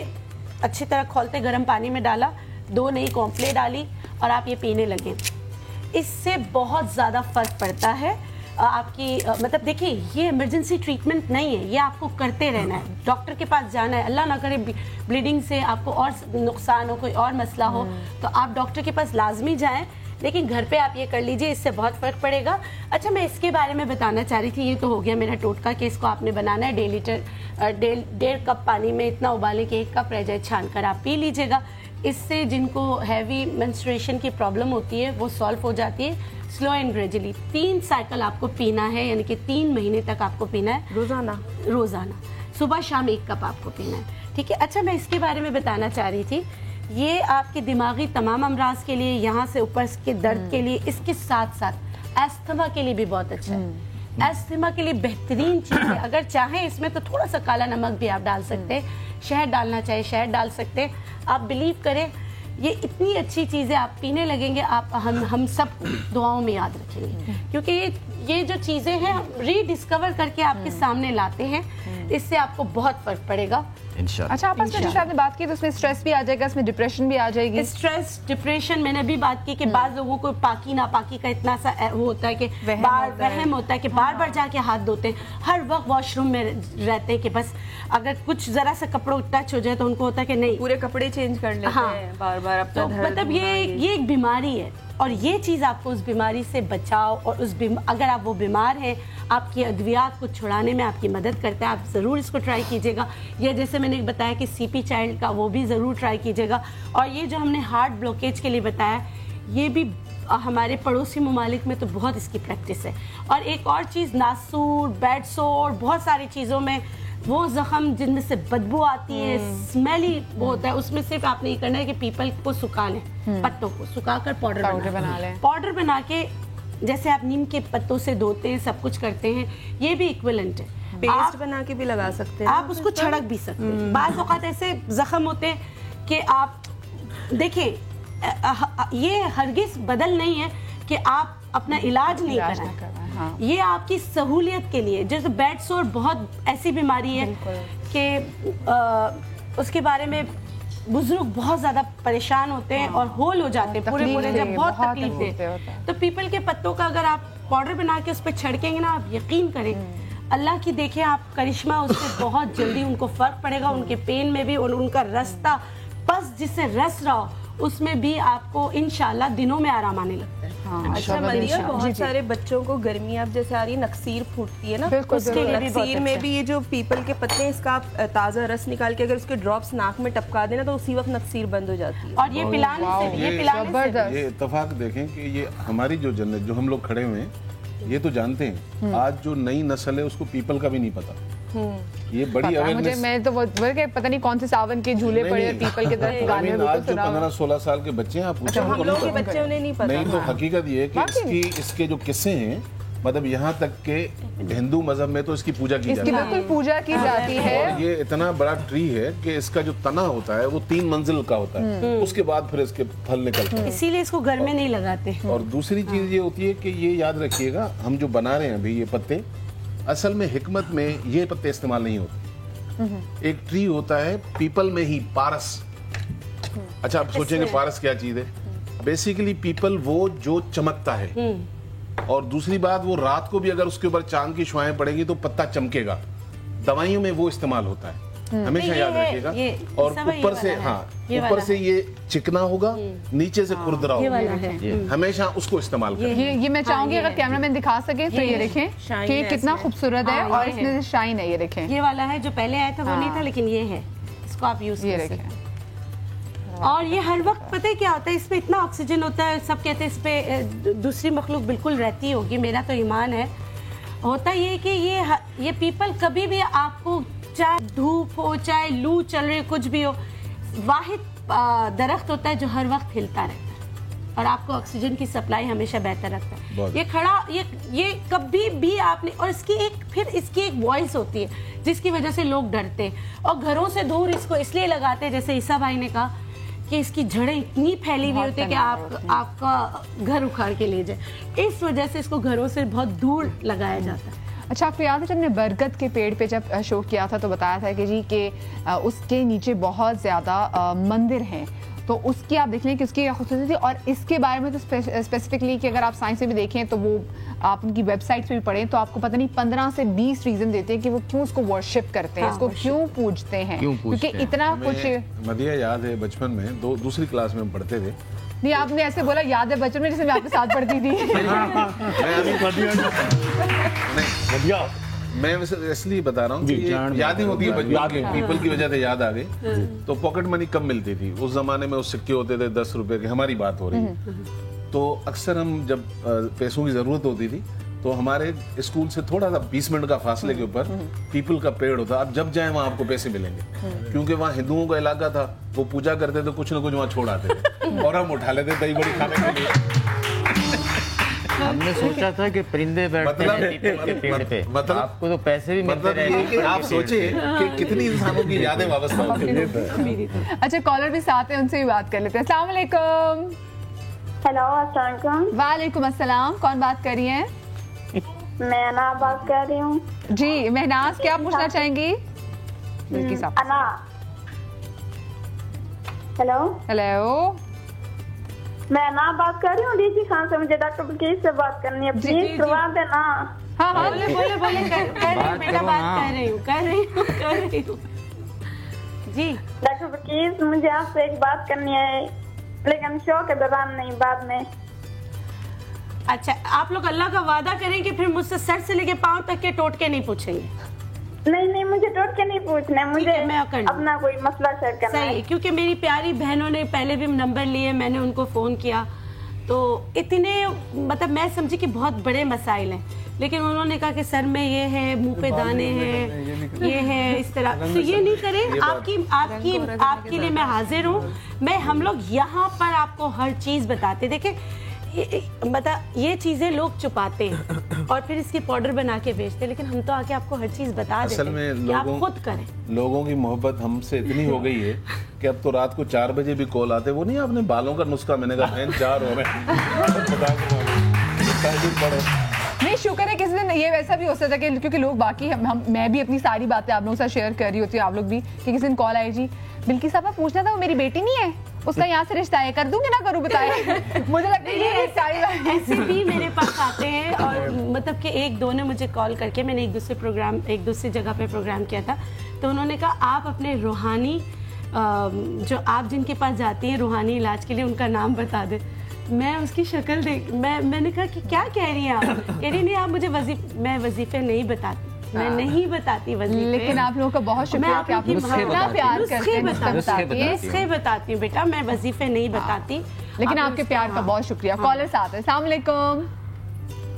अच्छी तरह खोलते गर्म पानी में डाला, 2 नई कॉम्प्ले डाली और आप ये पीने लगे। इससे बहुत ज़्यादा फ़र्क पड़ता है आपकी, मतलब देखिए, ये इमरजेंसी ट्रीटमेंट नहीं है, ये आपको करते रहना है, डॉक्टर के पास जाना है। अल्लाह ना करे ब्लीडिंग से आपको और नुकसान हो, कोई और मसला हो, तो आप डॉक्टर के पास लाजमी जाएं, लेकिन घर पे आप ये कर लीजिए, इससे बहुत फ़र्क पड़ेगा। अच्छा, मैं इसके बारे में बताना चाह रही थी, ये तो हो गया मेरा टोटका कि इसको आपने बनाना है 1.5 कप पानी में इतना उबालें कि 1 कप रह जाए, छान कर आप पी लीजिएगा। इससे जिनको हैवी मेंस्ट्रुएशन की प्रॉब्लम होती है वो सॉल्व हो जाती है। स्लो एंड ग्रेजुअली 3 साइकिल आपको पीना है, यानी कि 3 महीने तक आपको पीना है रोज़ाना, सुबह शाम 1 कप आपको पीना है। ठीक है। अच्छा, मैं इसके बारे में बताना चाह रही थी, ये आपके दिमागी तमाम अमराज के लिए, यहाँ से ऊपर के दर्द के लिए, इसके साथ साथ एस्थमा के लिए भी बहुत अच्छा है। एस्थमा के लिए बेहतरीन चीज़ है। अगर चाहें इसमें तो थोड़ा सा काला नमक भी आप डाल सकते हैं, शहद डालना चाहे शहद डाल सकते हैं। आप बिलीव करें, ये इतनी अच्छी चीज़ें आप पीने लगेंगे, आप हम सब दुआओं में याद रखेंगे, क्योंकि ये जो चीज़ें हैं रीडिस्कवर करके आपके सामने लाते हैं, इससे आपको बहुत फर्क पड़ेगा इंशाल्लाह। अच्छा, आपस में जैसे आपने बात की तो उसमें स्ट्रेस भी आ जाएगा, इसमें डिप्रेशन भी आ जाएगी। स्ट्रेस, डिप्रेशन, मैंने अभी बात की कि बाज़ लोगों को पाकी नापाकी का इतना सा वो होता है कि वहम होता है कि बार बार जाके हाथ धोते हैं, हर वक्त वॉशरूम में रहते हैं कि बस अगर कुछ जरा सा कपड़ों टच हो जाए तो उनको होता है कि नहीं, पूरे कपड़े चेंज कर लेते हैं बार बार। अब तो मतलब ये एक बीमारी है और ये चीज़ आपको उस बीमारी से बचाओ, और अगर आप वो बीमार हैं, आपकी अद्वियात को छुड़ाने में आपकी मदद करता है। आप ज़रूर इसको ट्राई कीजिएगा। ये जैसे मैंने बताया कि सीपी चाइल्ड का, वो भी ज़रूर ट्राई कीजिएगा। और ये जो हमने हार्ट ब्लॉकेज के लिए बताया, ये भी हमारे पड़ोसी ममालिक में तो बहुत इसकी प्रैक्टिस है। और एक और चीज़, नासूर, बेड सोर, बहुत सारी चीज़ों में वो जख्म जिनमें से बदबू आती है, स्मेली वो होता है, उसमें सिर्फ आपने ये करना है कि पीपल को सुखा लें, पत्तों को सुखाकर पाउडर बना लें। पाउडर बना के जैसे आप नीम के पत्तों से धोते हैं, सब कुछ करते हैं, ये भी इक्विवेलेंट है। पेस्ट बना के भी लगा सकते हैं, आप उसको छिड़क भी सकते हैं। बाज़ औक़ात ऐसे जख्म होते हैं कि आप देखें, ये हरगिज़ बदल नहीं है कि आप अपना इलाज नहीं कराएं। हाँ। ये आपकी सहूलियत के लिए, जैसे बेड सोर बहुत ऐसी बीमारी है कि उसके बारे में बुजुर्ग बहुत ज़्यादा परेशान होते हैं और होल हो जाते हैं पूरे जब बहुत तकलीफ देते हैं। तो पीपल के पत्तों का अगर आप पाउडर बना के उस पर छिड़केंगे ना, आप यकीन करें अल्लाह की देखिए आप करिश्मा, उससे बहुत जल्दी उनको फर्क पड़ेगा, उनके पेन में भी, और उनका रास्ता पस जिससे रस रहा हो उसमें भी आपको इंशाल्लाह दिनों में आराम आने लगता है। हाँ, अच्छा मलिया, बहुत सारे बच्चों को गर्मी अब जैसे आ रही है, नक्सीर फूटती है ना, उसके नक्सीर में भी ये जो पीपल के पत्ते हैं, इसका आप ताज़ा रस निकाल के अगर उसके ड्रॉप्स नाक में टपका देना तो उसी वक्त नक्सीर बंद हो जाती है। और ये पिलाने से, ये पिलाने से ये इत्तेफाक देखें कि ये हमारी जो जनरेशन, जो हम लोग खड़े हुए हैं, ये तो जानते हैं, आज जो नई नस्ल है उसको पीपल का भी नहीं पता। ये बड़ी मुझे, मैं तो पता नहीं कौन से सावन के झूले पड़े पीपल के तरफ गाने में, आज जो 15-16 साल के बच्चे हैं, आप पूछो हम लोग के बच्चे उन्हें नहीं पता। नहीं तो हकीकत ये है कि इसके जो किस्से हैं, मतलब यहाँ तक के हिंदू मजहब में तो इसकी पूजा की जाती है, बिल्कुल पूजा की जाती है। और ये इतना बड़ा ट्री है कि इसका जो तना होता है वो 3 मंजिल का होता है, उसके बाद फिर इसके फल निकलते हैं, इसीलिए इसको घर में नहीं लगाते। और दूसरी चीज ये होती है कि ये याद रखिएगा, हम जो बना रहे हैं अभी ये पत्ते, असल में हिकमत में ये पत्ते इस्तेमाल नहीं होते। एक ट्री होता है पीपल में ही, पारस। अच्छा, आप सोचेंगे पारस क्या चीज है? बेसिकली पीपल वो जो चमकता है, और दूसरी बात वो रात को भी अगर उसके ऊपर चांद की शुआएं पड़ेंगी तो पत्ता चमकेगा। दवाइयों में वो इस्तेमाल होता है, हमेशा याद रखिएगा। और ऊपर से, हाँ, ऊपर से ये चिकना होगा, नीचे से खुरदरा होगा, हमेशा उसको इस्तेमाल करें। ये मैं चाहूंगी अगर कैमरामैन दिखा सके तो ये देखें कि कितना खूबसूरत है, और इसमें शाइन है, ये देखें। ये वाला है जो पहले आया था वो नहीं था, लेकिन ये है, इसको आप यूज कर सकते हैं। और ये हर वक्त पता है क्या होता है, इसमें इतना ऑक्सीजन होता है, सब कहते हैं इस पे दूसरी मखलूक बिल्कुल रहती होगी, मेरा तो ईमान है। होता ये कि ये पीपल कभी भी आपको, चाहे धूप हो चाहे लू चल रही, कुछ भी हो, वाहिद दरख्त होता है जो हर वक्त हिलता रहता है और आपको ऑक्सीजन की सप्लाई हमेशा बेहतर रखता है। ये खड़ा, ये कभी भी आपने, और इसकी एक वॉइस होती है जिसकी वजह से लोग डरते हैं और घरों से दूर इसको इसलिए लगाते हैं, जैसे ईसा भाई ने कहा कि इसकी जड़ें इतनी फैली हुई होती है कि आपका घर उखाड़ के ले जाए, इस वजह से इसको घरों से बहुत दूर लगाया जाता है। अच्छा, आपको याद है जब हमने बरगद के पेड़ पे जब शो किया था तो बताया था कि जी के उसके नीचे बहुत ज़्यादा मंदिर हैं, तो उसकी आप देख लें कि उसकी खूबसूरती थी। और इसके बारे में तो स्पेसिफिकली कि अगर आप साइंस में भी देखें तो वो आप उनकी वेबसाइट पे भी पढ़ें तो आपको पता नहीं 15 से 20 रीजन देते हैं कि वो क्यों उसको वर्शिप करते हैं, इसको क्यों पूजते हैं, क्योंकि इतना कुछ। मदिया याद है बचपन में दूसरी क्लास में हम पढ़ते थे। नहीं, आपने ऐसे बोला याद है बचपन में, जैसे मैं आपके साथ पढ़ती थी। मैं इसलिए बता रहा हूँ कि याद ही होती है बचपन की, पीपल की वजह से याद आ गई। तो पॉकेट मनी कम मिलती थी उस जमाने में, उस सिक्के होते थे 10 रुपए के, हमारी बात हो रही है। तो अक्सर हम जब पैसों की जरूरत होती थी तो हमारे स्कूल से थोड़ा सा 20 मिनट का फासले के ऊपर पीपल का पेड़ होता, आप जब जाएं वहां आपको पैसे मिलेंगे, क्योंकि वहाँ हिंदुओं का इलाका था, वो पूजा करते थे, कुछ ना कुछ वहाँ छोड़ आते थे और हम उठा लेते दही बड़ी खाने के लिए। हमने सोचा था कि परिंदे बैठते हैं पीपल के पेड़ पे, मतलब आपको तो पैसे भी मिलते रहेंगे। आप सोचिए कि कितनी इंसानों की यादें वाबस्ता होती हैं। अच्छा, कॉलर भी साथ हैं, उनसे भी बात कर लेते हैं। अस्सलाम वालेकुम। हेलो, अस्सलाम वालेकुम। वालेकुम अस्सलाम, कौन बात कर रही हैं? मैं अना बात कर रही हूँ। जी महनाज, क्या पूछना चाहेंगी? अना। हेलो हेलो, मैं ना बात कर रही हूँ डीसी खान से, मुझे डॉक्टर बलकीस से बात करनी है, प्लीज करवा देना। हाँ हाँ, बोले बेटा, बात कर रही हूँ जी। डॉक्टर बलकीस, मुझे आपसे एक बात करनी है, लेकिन शो के दौरान नहीं, बाद में। अच्छा, आप लोग अल्लाह का वादा करें कि फिर मुझसे सर से लेके पांव तक के टोटके नहीं पूछेंगे? नहीं, मुझे टोटके नहीं पूछना, मुझे अपना कोई मसला शेयर करना है। क्योंकि मेरी प्यारी बहनों ने पहले भी नंबर लिए, मैंने उनको फोन किया, तो इतने, मतलब मैं समझी कि बहुत बड़े मसाइल हैं, लेकिन उन्होंने कहा कि सर में ये है, मुंह पे दाने हैं, ये है, इस तरह। तो ये नहीं करें, आपके लिए मैं हाजिर हूँ। हम लोग यहाँ पर आपको हर चीज बताते, देखें मतलब ये चीजें लोग छुपाते हैं और फिर इसकी पाउडर बना के बेचते हैं, लेकिन हम तो आके आपको हर चीज बता देते हैं कि आप खुद करें। लोगों की मोहब्बत हमसे इतनी हो गई है कि अब तो रात को 4 बजे भी कॉल आते, वो नहीं आपने बालों का नुस्खा, मैंने कहा बहन 4 हो रहे नहीं, शुक्र है किसी दिन ये वैसा भी हो सकता है कि क्योंकि लोग बाकी मैं भी अपनी सारी बातें आप लोगों के साथ शेयर कर रही होती हूँ, आप लोग भी, कि किसी दिन कॉल आए, जी बिल्किस साहब पूछना था, वो मेरी बेटी नहीं है, उसका यहाँ से रिश्ता है, कर दूंगी ना करूँ बताए। मुझे लगता है ये सारी ऐसे भी मेरे पास आते हैं और मतलब कि एक दो ने मुझे कॉल करके, मैंने एक दूसरी जगह पे प्रोग्राम किया था, तो उन्होंने कहा आप अपने रूहानी जो आप जिनके पास जाती हैं रूहानी इलाज के लिए उनका नाम बता दें। मैं उसकी शक्ल देख मैंने कहा कि क्या कह रही हैं आप? कह रही नहीं आप मुझे मैं वजीफे नहीं बताती, मैं नहीं बताती वजीफे। लेकिन आप लोगों का बहुत शुक्रिया कि आप इतना प्यार करते हैं, नुस्खे बताती हूँ बेटा, मैं वजीफे नहीं बताती। लेकिन आपके प्यार का बहुत शुक्रिया। कॉलर साथ है। अस्सलाम वालेकुम।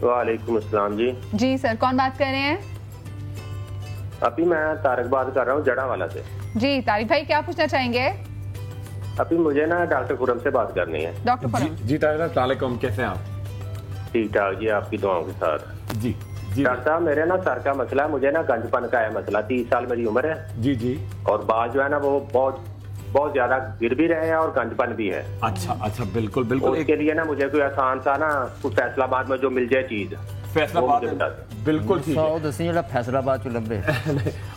वालेकुम अस्सलाम जी। जी सर, कौन बात कर रहे हैं? अभी मैं तारिक बात कर रहा हूँ जड़ावाला से। जी तारिक भाई, क्या पूछना चाहेंगे? अभी मुझे ना डॉक्टर खुरम से बात करनी है। डॉक्टर खुरम जी तारिक साहब, कैसे हैं आप? ठीक ठाक जी, आपकी दुआओं के साथ। जी डॉक्टर साहब, मेरे ना सर का मसला है, मुझे ना गंजपन का है मसला। 30 साल मेरी उम्र है। जी जी। और बाल जो है ना वो बहुत ज्यादा गिर भी रहे हैं और गंजपन भी है। अच्छा बिल्कुल बिल्कुल। उसके लिए ना मुझे कोई आसान सा ना कुछ फैसलाबाद में जो मिल जाए चीज। फैसलाबाद बिल्कुल ठीक है। फैसलाबाद जो लंबे।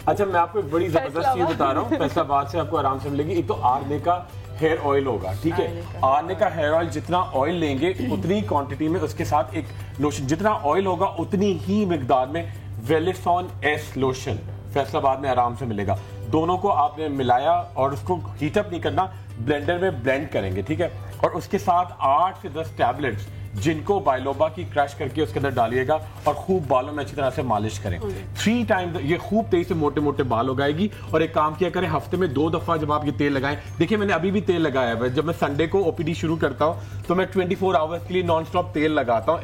अच्छा मैं आपको एक बड़ी जबरदस्त चीज बता रहा हूँ, फैसलाबाद से आपको आराम से मिलेगी। एक तो आरने का हेयर ऑयल होगा, ठीक है। आरने का हेयर ऑयल जितना ऑयल लेंगे उतनी क्वांटिटी में उसके साथ एक लोशन, जितना ऑयल होगा उतनी ही मिकदार में वेलिसॉन एस लोशन फैसलाबाद में आराम से मिलेगा। दोनों को आपने मिलाया और उसको हीटअप नहीं करना, ब्लेंडर में ब्लेंड करेंगे, ठीक है। और उसके साथ 8 से 10 टैबलेट्स जिनको बायलोबा की क्रश करके उसके अंदर डालिएगा और खूब बालों में अच्छी तरह से मालिश करें। 3 टाइम ये खूब तेज से मोटे मोटे बाल उगाएगी। और एक काम किया करें, हफ्ते में 2 दफा जब आप ये तेल लगाएं, देखिए मैंने अभी भी तेल लगाया है। जब मैं संडे को ओपीडी शुरू करता हूँ तो मैं 24 आवर्स के लिए नॉन स्टॉप तेल लगाता हूँ।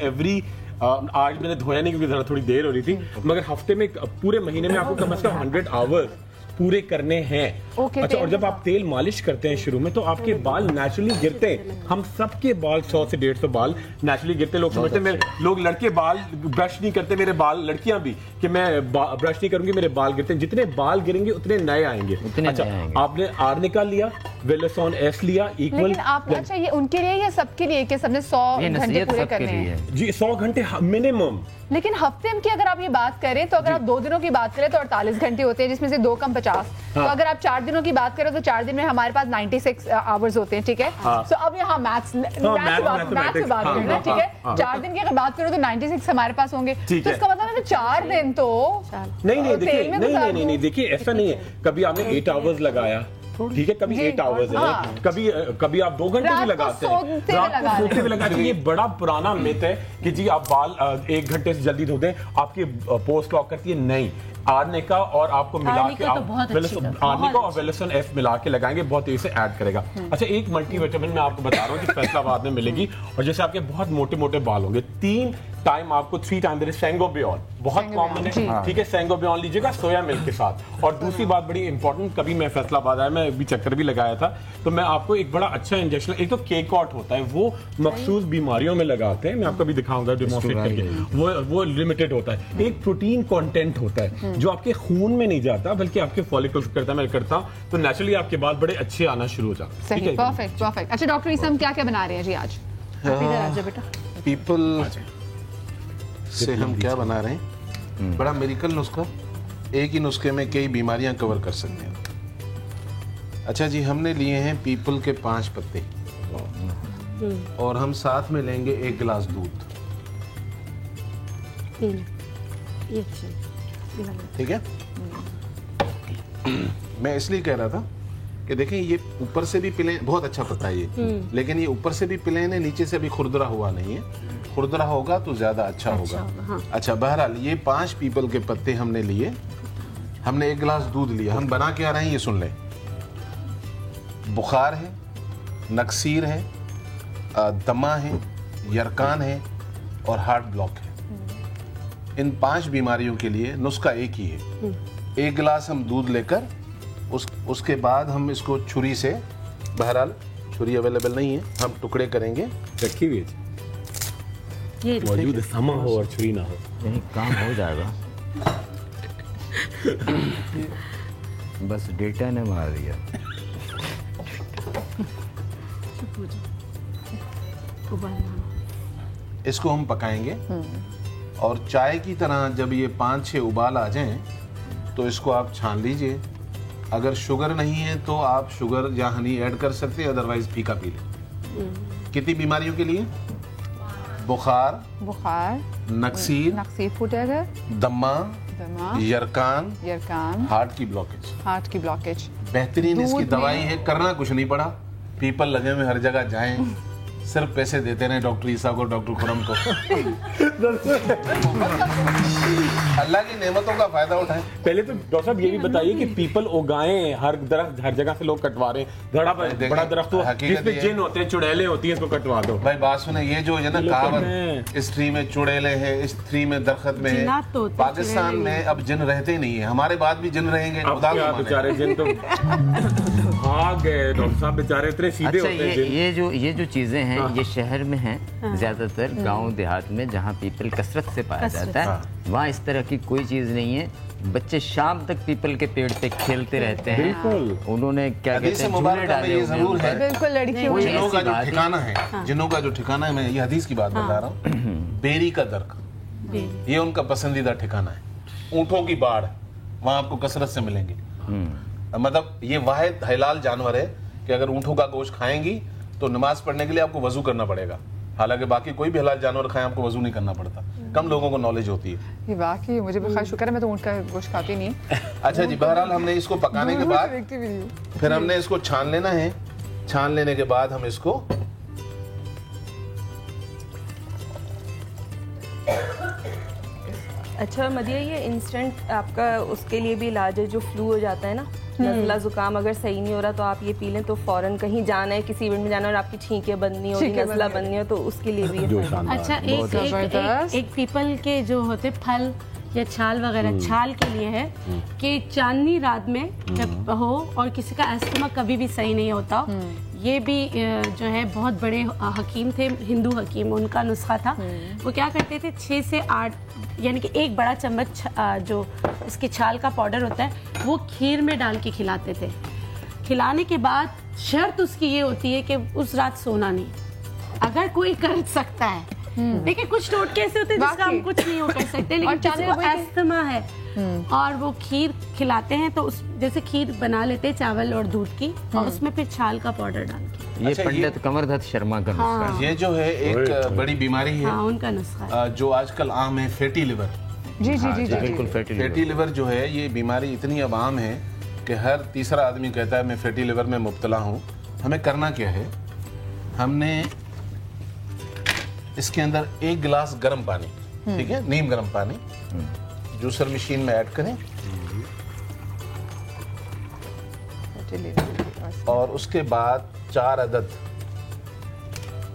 आज मैंने धोया नहीं क्योंकि जरा थोड़ी देर हो रही थी, मगर हफ्ते में पूरे महीने में आपको कम से कम 100 आवर्स पूरे करने हैं। अच्छा, और जब आप तेल मालिश करते हैं शुरू में तो आपके बाल नेचुरली गिरते हैं। हम सबके बाल 100 से 150 बाल नेचुरली गिरते हैं। लोग समझते हैं लोग लड़के बाल ब्रश नहीं करते, मेरे बाल, लड़कियां भी, कि मैं ब्रश नहीं करूंगी मेरे बाल गिरते हैं। जितने बाल गिरेंगे उतने नए आएंगे। अच्छा, आपने आर्निका लिया, वेलिसॉन एस लिया, इक्वल। अच्छा, ये उनके लिए या सबके लिए कि सबने 100 घंटे पूरे करने हैं? जी 100 घंटे मिनिमम। लेकिन हफ्ते की अगर आप ये बात करें तो अगर आप 2 दिनों की बात करें तो 48 घंटे होते हैं, जिसमें से 2 कम 50। तो अगर आप 4 दिनों की बात करें तो 4 दिन में हमारे पास 96 आवर्स होते हैं, ठीक है। तो अब यहाँ मैथ्स से बात करें ना, ठीक है। 4 दिन की अगर बात करें तो 96 हमारे पास होंगे, तो इसका मतलब है 4 दिन तो नहीं देखिए ऐसा नहीं है। कभी आपने 8 आवर्स लगाया, ठीक है, कभी 8 आवर्स है, कभी आप 2 घंटे भी लगाते हैं, रात को सोते हुए लगाते हैं। ये बड़ा पुराना मिथ है कि जी आप बाल 1 घंटे से जल्दी धोते हैं आपकी पोस्ट लॉक करती है। नहीं, आर्निका और आपको मिला के आर्निका और वेलिसॉन एफ मिला के लगाएंगे, बहुत तेजी से ऐड करेगा। अच्छा, एक मल्टीविटामिन मैं आपको बता रहा हूँ कि फैसलाबाद में मिलेगी। और जैसे आपके बहुत मोटे मोटे बाल होंगे, 3 टाइम आपको 3 टाइम दे सेंगोबियन, बहुत कॉमन है, ठीक है। सेंगोबियन लीजिएगा सोया मिल्क के साथ। और दूसरी बात बड़ी इंपॉर्टेंट, कभी मैं फैसलाबाद आया, मैं अभी चक्कर भी लगाया था, तो मैं आपको एक बड़ा अच्छा इंजेक्शन, एक तो केकॉट होता है, वो मखसूस बीमारियों में लगाते हैं, मैं आपको भी दिखाऊंगा डेमोन्स्ट्रेट करके। वो लिमिटेड होता है। एक प्रोटीन कंटेंट होता है जो आपके खून में नहीं जाता बल्कि आपके फॉलिकल्स करता है, मैं करता हूँ, तो नेचुरली आपके बाल बड़े अच्छे आना शुरू हो जाते हैं। परफेक्ट। अच्छा डॉक्टर इसम क्या क्या बना रहे हैं जी आज? बेटा पीपल से हम क्या बना रहे हैं, बड़ा मेडिकल नुस्खा, एक ही नुस्खे में कई बीमारियां कवर कर सकते हैं। अच्छा जी, हमने लिए हैं पीपल के 5 पत्ते और हम साथ में लेंगे 1 गिलास दूध, ठीक है। मैं इसलिए कह रहा था कि देखें ये ऊपर से भी प्लेन, बहुत अच्छा पता है ये, लेकिन ये ऊपर से भी प्लेन है, नीचे से भी खुरदरा हुआ नहीं है। खुरदरा होगा तो ज्यादा अच्छा होगा। अच्छा, बहरहाल ये 5 पीपल के पत्ते हमने लिए, हमने 1 गिलास दूध लिया। हम बना के आ रहे हैं, ये सुन लें। बुखार है, नक्सीर है, दमा है, यरकान है और हार्ट ब्लॉक है। इन 5 बीमारियों के लिए नुस्खा एक ही है। 1 गिलास हम दूध लेकर उसके बाद हम इसको छुरी से, बहरहाल छुरी अवेलेबल नहीं है, हम टुकड़े करेंगे। रखी हुई है, मौजूद समा हो और छुरी ना हो, यही काम हो जाएगा। बस डेटा ने मार दिया। इसको हम पकाएंगे और चाय की तरह जब ये 5-6 उबाल आ जाएं तो इसको आप छान लीजिए। अगर शुगर नहीं है तो आप शुगर या हनी ऐड कर सकते हैं, अदरवाइज फीका पी लें। कितनी बीमारियों के लिए? बुखार, नक्सीर फूटे अगर, दमा, यरकान, हार्ट की ब्लॉकेज। बेहतरीन इसकी दवाई है, करना कुछ नहीं पड़ा। पीपल लगे हुए हर जगह जाएं, सिर्फ पैसे देते रहे डॉक्टर ईसा को, डॉक्टर खुरम को। अल्लाह की नेमतों का फायदा उठाएं। पहले तो डॉक्टर साहब ये भी बताइए कि पीपल उगाएं, हर दरख्त हर जगह से लोग कटवा रहे हैं। बड़ा दरख्त हो जिसमें जिन होते हैं, चुड़ैले होती हैं, इसको कटवा दो। भाई बात सुने, ये जो है ना कहावत, इस ट्री में चुड़ैले हैं, इस ट्री में दरख्त में है। पाकिस्तान में अब जिन रहते ही नहीं है, हमारे बाद भी जिन रहेंगे। बेचारे जिन तो भाग गए डॉक्टर साहब, बेचारे इतने सीधे होते हैं। ये जो चीजें हैं ये शहर में हैं ज्यादातर। गांव देहात में जहाँ पीपल कसरत से पाया जाता है वहाँ इस तरह की कोई चीज नहीं है। बच्चे शाम तक पीपल के पेड़ पे खेलते रहते हैं। उन्होंने क्या कहते हैं, झूले डाले हुए हैं। बिल्कुल, लड़कियों जिनों का जो ठिकाना है, जिनों का जो ठिकाना है, मैं ये हदीस की बात बता रहा हूँ। बेरी का दरख्त, ये उनका पसंदीदा ठिकाना है। ऊँटों की बाढ़, वहाँ आपको कसरत से मिलेंगे। मतलब ये वाहिद हलाल जानवर है कि अगर ऊँटों का गोश्त खाएंगी तो नमाज पढ़ने के लिए आपको वजू करना पड़ेगा। हालांकि बाकी कोई भी हलाल जानवर खाएं आपको वजू नहीं करना पड़ता। कम लोगों को नॉलेज होती है। ये वाकई मुझे भी खैर शुक्र है, मैं तो ऊँट का गोश्त खाती नहीं। अच्छा जी, बहरहाल हमने इसको पकाने के बाद फिर हमने इसको छान लेना है। छान लेने के बाद हम इसको अच्छा मदिया, ये इंस्टेंट आपका उसके लिए भी इलाज है जो फ्लू हो जाता है ना, नज़ला जुकाम अगर सही नहीं हो रहा तो आप ये पी लें तो फौरन कहीं जाना है, किसी इवेंट में जाना है और आपकी छींकें बंद नहीं हो रही, नज़ला बंद नहीं हो, तो उसके लिए भी अच्छा एक पीपल के जो होते फल या छाल वगैरह, छाल के लिए है कि चांदनी रात में जब हो और किसी का अस्थमा कभी भी सही नहीं होता, ये भी जो है बहुत बड़े हकीम थे, हिंदू हकीम, उनका नुस्खा था। वो क्या करते थे, 6 से 8 यानी कि 1 बड़ा चम्मच जो उसकी छाल का पाउडर होता है वो खीर में डाल के खिलाते थे। खिलाने के बाद शर्त उसकी ये होती है कि उस रात सोना नहीं। अगर कोई कर सकता है, देखिए कुछ टोटके ऐसे होते हैं जिसका हम कुछ नहीं कर सकते, लेकिन किसी को अस्थमा है और वो खीर खिलाते हैं तो उस जैसे खीर बना लेते हैं चावल और दूध की और उसमें फिर छाल का पाउडर डाल के। ये पंडित कमरदत्त शर्मा का नुस्खा। ये जो है एक बड़ी बीमारी है, उनका नुस्खा जो आजकल आम है, फैटी लिवर। जी बिल्कुल, फैटी लिवर जो है ये बीमारी इतनी अब आम है कि हर तीसरा आदमी कहता है मैं फैटी लिवर में मुब्तला हूँ। हमें करना क्या है, हमने इसके अंदर 1 गिलास गर्म पानी, ठीक है, नीम गर्म पानी जूसर मशीन में ऐड करें और उसके बाद 4 अदद,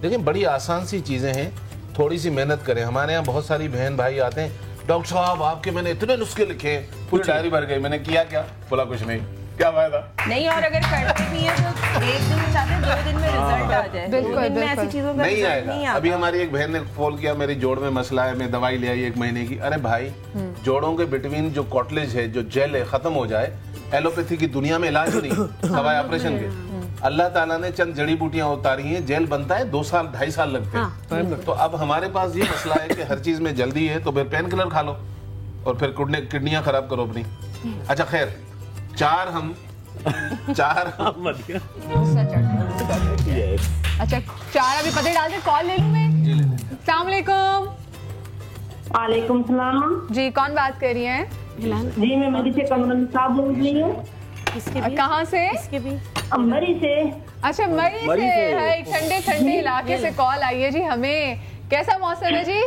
देखिए बड़ी आसान सी चीजें हैं, थोड़ी सी मेहनत करें। हमारे यहाँ बहुत सारी बहन भाई आते हैं, डॉक्टर साहब आपके मैंने इतने नुस्खे लिखे हैं, पूरी डायरी भर गई। मैंने किया क्या? बोला कुछ नहीं। क्या फायदा? नहीं, और अगर करते भी है तो 1 दिन में चाहते 2 दिन में रिजल्ट आ जाए। बिल्कुल, ऐसी चीजों का नहीं आएगा। अभी हमारी एक बहन ने फोन किया, मेरी जोड़ में मसला है, मैं दवाई ले आई 1 महीने की। अरे भाई, जोड़ों के बिटवीन जो कॉटलेज है, जो जेल है, खत्म हो जाए। एलोपैथी की दुनिया में इलाज नहीं सवाए ऑपरेशन के। अल्लाह ताला ने चंद जड़ी बूटियां उतारी हैं, जेल बनता है 2 साल 2.5 साल लगते हैं। तो अब हमारे पास ये मसला है कि हर चीज में जल्दी है, तो फिर पेन किलर खा लो और फिर किडनियां खराब करो अपनी। अच्छा खैर, 4 अच्छा 4 अभी पते डाल दे, कॉल ले लूं मैं? जी ले। अस्सलाम वालेकुम। वालेकुम सलाम जी, कौन बात कर रही हैं? जी मैं मरी से कमरन साहब बोल रही हूँ। कहाँ से? मरी से। अच्छा मरी से है, ठंडे ठंडे इलाके से कॉल आई है जी हमें। कैसा मौसम है जी?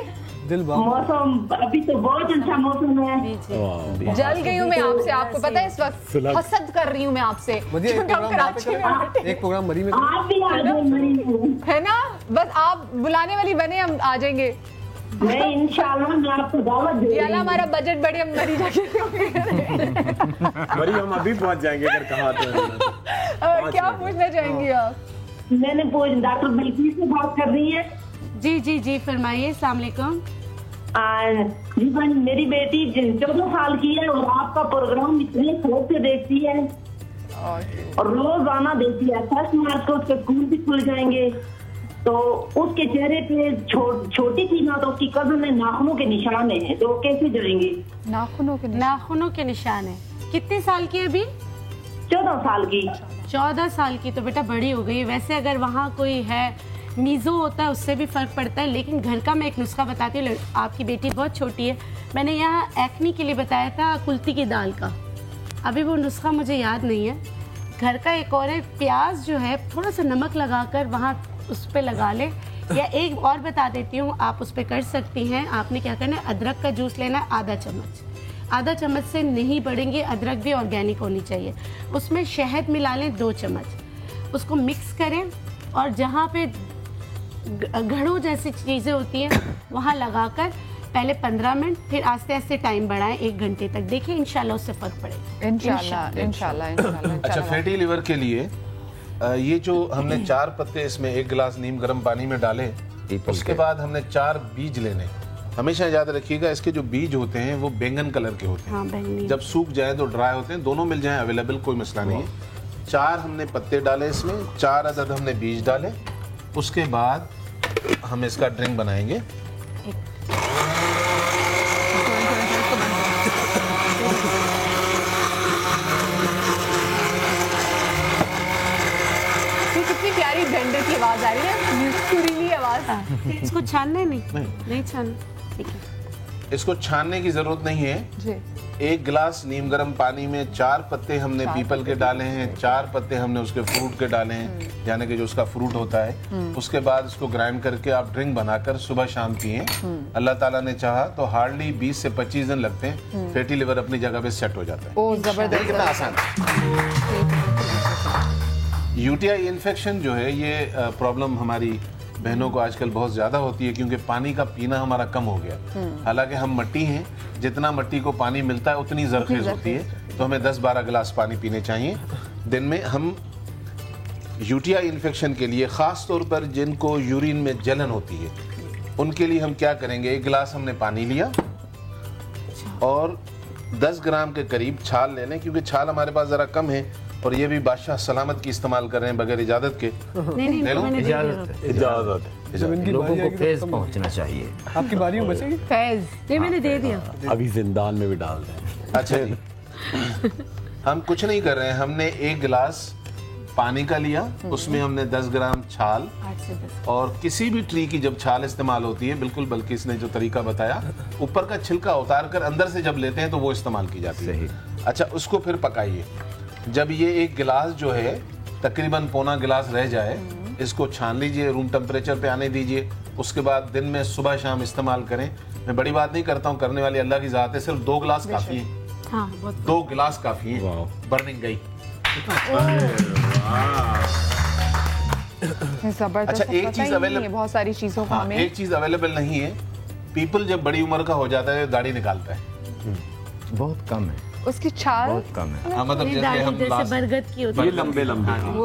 मौसम अभी तो बहुत अच्छा मौसम है। जल गई हूँ मैं आपसे, आपको पता है इस वक्त हसद कर रही हूँ मैं आपसे। एक प्रोग्राम मरी में आप भी आ जाओ मरी में, है ना? बस आप बुलाने वाली बने, हम आ जाएंगे। मैं इंशाल्लाह मैं आपको दावत दूंगी। याला हमारा बजट बढ़े, हम मरी जाके मरी हम अभी पहुंच जाएंगे अगर कहा तो। क्या पूछना चाहेंगी आप? मैंने डॉक्टर बिल्किस से बात कर रही है। जी फरमाइए। अस्सलाम वालेकुम। जी बहन, मेरी बेटी 14 साल की है और आपका प्रोग्राम इतने शौक से देखती है और रोजाना देखती है। 10 मार्च को उसके स्कूल भी खुल जाएंगे, तो उसके चेहरे पे छोटी सी ना तो उसकी कजन में नाखूनों के निशान है, तो कैसे जाएंगे? नाखूनों के निशान है। कितने साल की है अभी? 14 साल की। 14 साल की तो बेटा बड़ी हो गई। वैसे अगर वहाँ कोई है मीज़ो होता है उससे भी फ़र्क पड़ता है, लेकिन घर का मैं एक नुस्खा बताती हूँ। आपकी बेटी बहुत छोटी है, मैंने यहाँ एक्नी के लिए बताया था कुल्थी की दाल का, अभी वो नुस्खा मुझे याद नहीं है। घर का एक और है, प्याज जो है थोड़ा सा नमक लगाकर वहाँ उस पर लगा ले, या एक और बता देती हूँ आप उस पर कर सकती हैं। आपने क्या करना है, अदरक का जूस लेना है आधा चम्मच से नहीं बढ़ेंगे, अदरक भी ऑर्गेनिक होनी चाहिए। उसमें शहद मिला लें 2 चम्मच, उसको मिक्स करें और जहाँ पे घड़ों जैसी चीज़ें होती हैं वहाँ लगाकर पहले 15 मिनट, फिर आस्ते आस्ते टाइम बढ़ाएं 1 घंटे तक, देखिए इंशाल्लाह उससे फ़र्क पड़ेगा। इंशाल्लाह। अच्छा, फैटी लिवर के लिए ये जो हमने 4 पत्ते इसमें 1 गिलास नीम गर्म पानी में डाले, उसके बाद हमने 4 बीज लेने। हमेशा याद रखिएगा इसके जो बीज होते हैं वो बैंगन कलर के होते हैं। हाँ, जब सूख जाए तो ड्राई होते हैं, दोनों मिल जाए अवेलेबल, कोई मसला नहीं है। 4 हमने पत्ते डाले इसमें, 4 अदद हमने बीज डाले। उसके बाद हम इसका ड्रिंक बनाएंगे। कितनी प्यारी ब्लेंडर की आवाज आ रही है, सुरीली आवाज। इसको छानना नहीं छानना, ठीक है। इसको छानने की जरूरत नहीं है जी। 1 गिलास नीम गर्म पानी में 4 पत्ते हमने पीपल के डाले हैं, 4 पत्ते हमने उसके फ्रूट के डाले हैं, यानी कि जो उसका फ्रूट होता है। उसके बाद इसको ग्राइंड करके आप ड्रिंक बनाकर सुबह शाम पिए। अल्लाह ताला ने चाहा तो हार्डली 20 से 25 दिन लगते हैं, फैटी लिवर अपनी जगह पे सेट हो जाता है। ओ जबरदस्त, कितना आसान। यूटीआई इन्फेक्शन जो है ये प्रॉब्लम हमारी बहनों को आजकल बहुत ज्यादा होती है, क्योंकि पानी का पीना हमारा कम हो गया। हालांकि हम मट्टी हैं, जितना मट्टी को पानी मिलता है उतनी जरखेज होती है, तो हमें 10-12 गिलास पानी पीने चाहिए दिन में। हम यूटीआई इन्फेक्शन के लिए खास तौर पर जिनको यूरिन में जलन होती है उनके लिए हम क्या करेंगे, 1 गिलास हमने पानी लिया और 10 ग्राम के करीब छाल ले लें, क्योंकि छाल हमारे पास जरा कम है और ये भी बादशाह सलामत की इस्तेमाल कर रहे हैं बगैर इजाजत के। ले लो, इजाजत लोगों को फैज पहुंचना चाहिए। आपकी बारी में बचेगी फैज, ये मैंने दे दिया, अभी जिंदान में भी डाल दें। अच्छा जी, हम कुछ नहीं कर रहे हैं, हमने 1 गिलास पानी का लिया, उसमें हमने 10 ग्राम छाल, और किसी भी ट्री की जब छाल इस्तेमाल होती है, बिल्कुल बल्कि इसने जो तरीका बताया, ऊपर का छिलका उतार कर अंदर से जब लेते हैं तो वो इस्तेमाल की जाती है। अच्छा, उसको फिर पकाइए। जब ये 1 गिलास जो है तकरीबन पौना गिलास रह जाए, इसको छान लीजिए, रूम टेम्परेचर पे आने दीजिए। उसके बाद दिन में सुबह शाम इस्तेमाल करें। मैं बड़ी बात नहीं करता हूँ, करने वाली अल्लाह की ज़ात है, सिर्फ 2 गिलास काफी है। हाँ, 2 गिलास काफी है। बर्निंग गई। अच्छा, एक चीज अवेलेबल, बहुत सारी चीजों का हमें एक चीज अवेलेबल नहीं है। पीपल जब बड़ी उम्र का हो जाता है दाढ़ी निकालता है, बहुत कम है, उसकी छाल बहुत कम है। हाँ, मतलब जैसे हम बरगद की होती है, लंबे